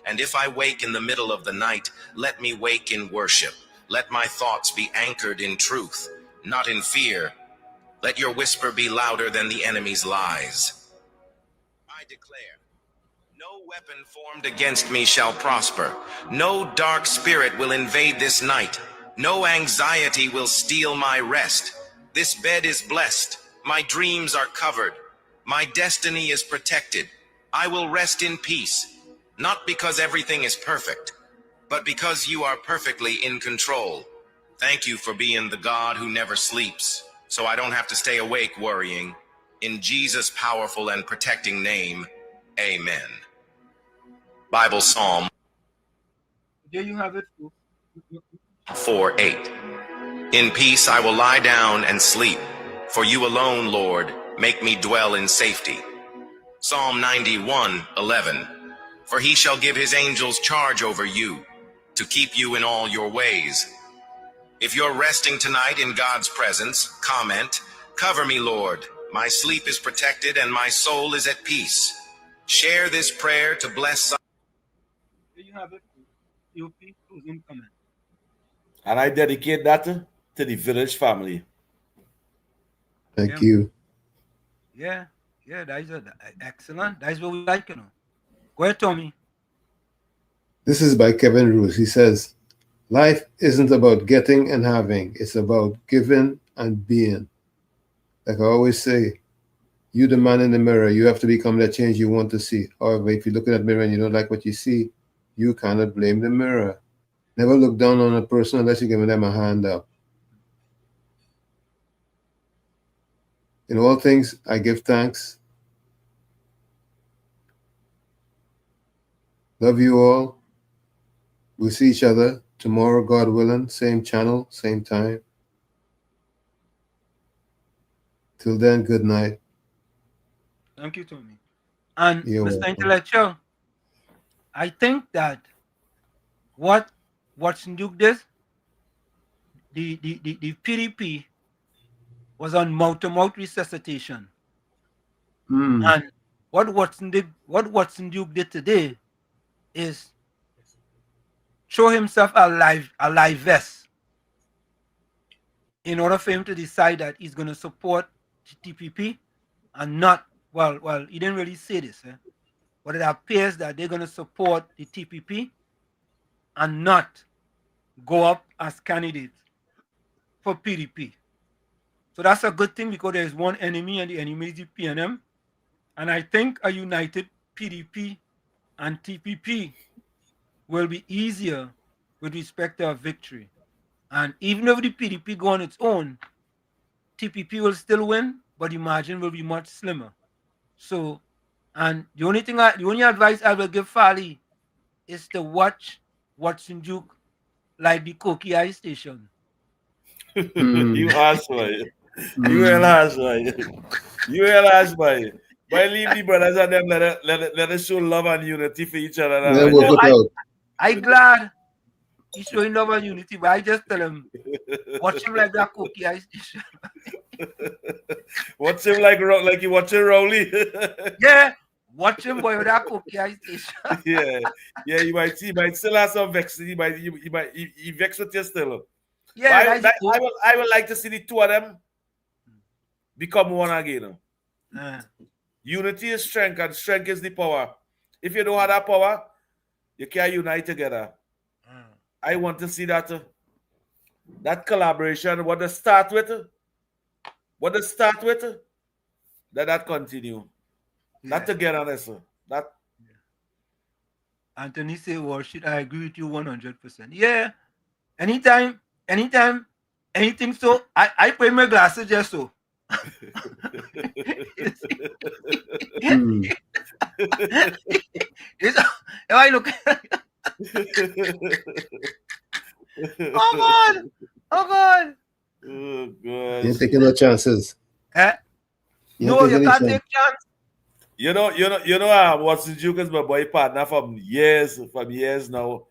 And if I wake in the middle of the night, let me wake in worship. Let my thoughts be anchored in truth, not in fear. Let your whisper be louder than the enemy's lies. I declare, no weapon formed against me shall prosper. No dark spirit will invade this night. No anxiety will steal my rest. This bed is blessed. My dreams are covered. My destiny is protected. I will rest in peace, not because everything is perfect, but because you are perfectly in control. Thank you for being the God who never sleeps, so I don't have to stay awake worrying. In Jesus' powerful and protecting name, amen. Bible Psalm There you have it. 4:8. In peace I will lie down and sleep, for you alone, Lord, make me dwell in safety. Psalm 91:11. For he shall give his angels charge over you, to keep you in all your ways. If you're resting tonight in God's presence, comment, cover me, Lord. My sleep is protected and my soul is at peace. Share this prayer to bless some. There you have it. Your closing comment. And I dedicate that to the village family. Thank you. Yeah, that is excellent. That is what we like, Go ahead, Tommy. This is by Kevin Roos. He says, life isn't about getting and having. It's about giving and being. Like I always say, you the man in the mirror, you have to become the change you want to see. However, if you look in that mirror and you don't like what you see, you cannot blame the mirror. Never look down on a person unless you're giving them a hand up. In all things, I give thanks. Love you all. We'll see each other tomorrow, God willing. Same channel, same time. Till then, good night. Thank you, Tommy. And You're Mr. welcome. Intellectual, I think that what Watson Duke did, the PDP was on mouth-to-mouth resuscitation. And what Watson Duke did today is show himself a live vest in order for him to decide that he's going to support the TPP and not, well, he didn't really say this, but it appears that they're going to support the TPP and not go up as candidates for PDP. So that's a good thing because there's one enemy and the enemy is the PNM. And I think a united PDP and TPP will be easier with respect to a victory. And even if the PDP go on its own, TPP will still win, but the margin will be much slimmer. So, and the only advice I will give Farley is to watch Watson Duke like the Koki Eye Station. You ask for it. You will ask for it. You will ask for it. But leave the brothers and them let us show love and unity for each other. I'm glad he's showing love and unity, but I just tell him, watch him like that Koki Eye Station. Watch him like you watching Rowley. Yeah, Watch him boy with that cookie ice station. Yeah, you might still have some vex. He vex with you still. Yeah, I would like to see the two of them become one again. Unity is strength, and strength is the power. If you don't have that power, you can't unite together. I want to see that collaboration. What they start with, that continue. That togetherness. That. Anthony say, well, shit, I agree with you 100%. Yeah. Anytime, anything so, I put my glasses just so. I look. Oh God! Oh God! You're taking no chances. No, you can't take chance. You know, Watson Duke is my boy partner from years now.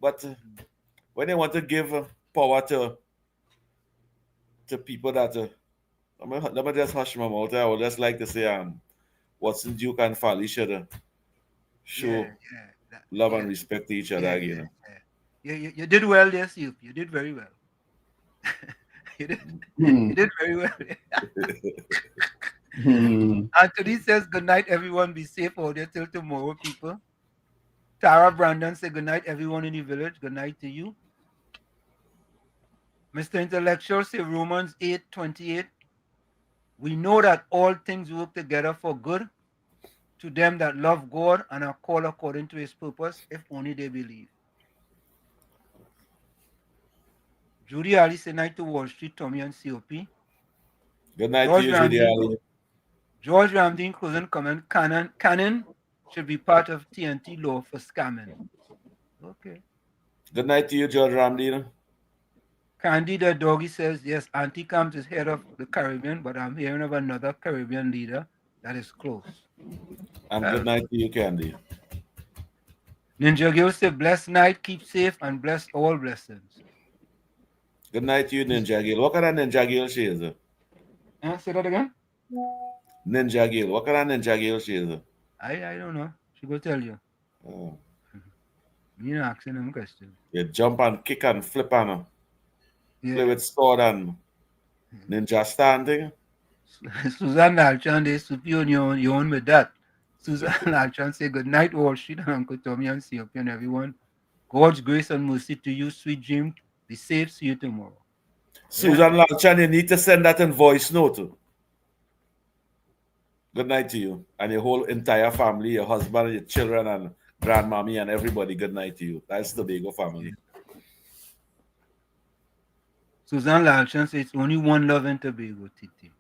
But when they want to give power to people that let me just hush my mouth. I would just like to say Watson Duke and Fally should show love and respect to each other again. You did well there, Steve. You did very well. You did very well. Anthony says, good night, everyone. Be safe out there till tomorrow, people. Tara Brandon said, good night, everyone in the village. Good night to you. Mr. Intellectual said, Romans 8:28. We know that all things work together for good to them that love God and are called according to his purpose, if only they believe. Judy Ali said, night to Wall Street, Tommy and COP. Good night to you, Judy Ali. George Ramdeen cousin comment, Canon should be part of TNT law for scamming. Okay. Good night to you, George Ramdeen. Candida Doggy says, yes, Auntie Camps is head of the Caribbean, but I'm hearing of another Caribbean leader that is close. And good night to you, Candy. Ninja Gill said, blessed night, keep safe, and bless all blessings. Good night to you, Ninja Gill. What kind of Ninja Gill she is? Say that again? Ninja Gill. What kind of Ninja Gill she is? I don't know. She go tell you. Oh. You know, asking them questions. You jump and kick and flip and play with sword and ninja standing. Susan Alchan, they superior you on with that. Susan Alchan say, good night, Wall Street, and Uncle Tommy and COP and everyone. God's grace and mercy to you, sweet dream. Be safe. See you tomorrow. Susan Alchan, you need to send that in voice note. Good night to you and your whole entire family, your husband, and your children, and grandmommy, and everybody. Good night to you. That's the Tobago family. Susan Lalchan says, it's only one love in Tobago, Titi.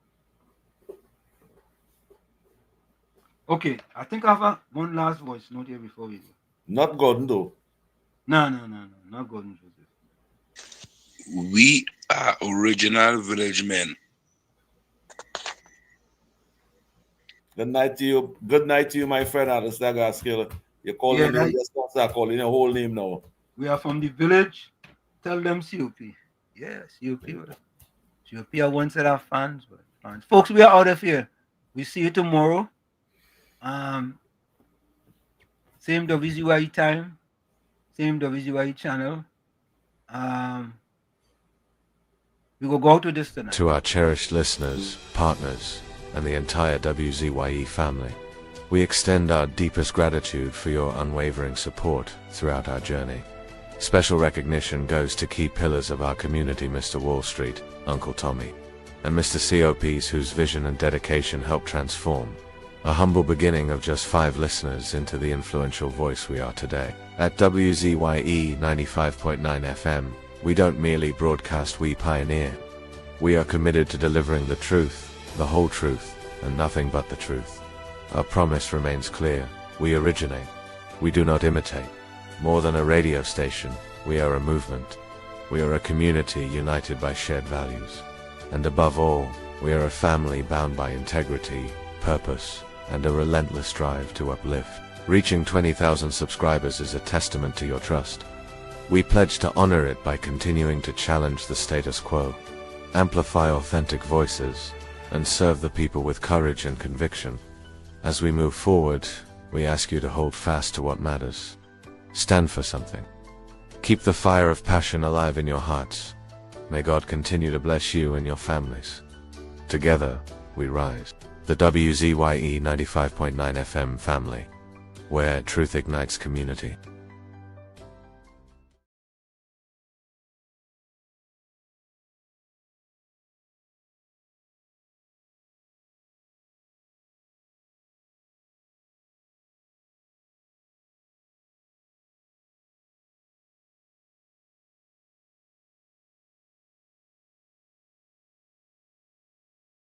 Okay, I think I have one last voice note here before we go. Not Gordon, though. No, not Gordon Joseph. We are original village men. Good night to you. Good night to you, my friend, Alistair Gaskill. You're calling me, just start calling your whole name now. We are from the village. Tell them COP. Yes, COP. COP are one set of fans. Folks, we are out of here. We see you tomorrow. Same WZYE time. Same WZYE channel. We will go to this tonight. To our cherished listeners, partners, and the entire WZYE family, we extend our deepest gratitude for your unwavering support throughout our journey. Special recognition goes to key pillars of our community, Mr. Wall Street, Uncle Tommy, and Mr. COPs whose vision and dedication helped transform a humble beginning of just 5 listeners into the influential voice we are today. At WZYE 95.9 FM, we don't merely broadcast, we pioneer. We are committed to delivering the truth, the whole truth, and nothing but the truth. Our promise remains clear. We originate. We do not imitate. More than a radio station, we are a movement. We are a community united by shared values. And above all, we are a family bound by integrity, purpose, and a relentless drive to uplift. Reaching 20,000 subscribers is a testament to your trust. We pledge to honor it by continuing to challenge the status quo, amplify authentic voices, and serve the people with courage and conviction. As we move forward, we ask you to hold fast to what matters. Stand for something. Keep the fire of passion alive in your hearts. May God continue to bless you and your families. Together, we rise. The WZYE 95.9 FM family, where truth ignites community.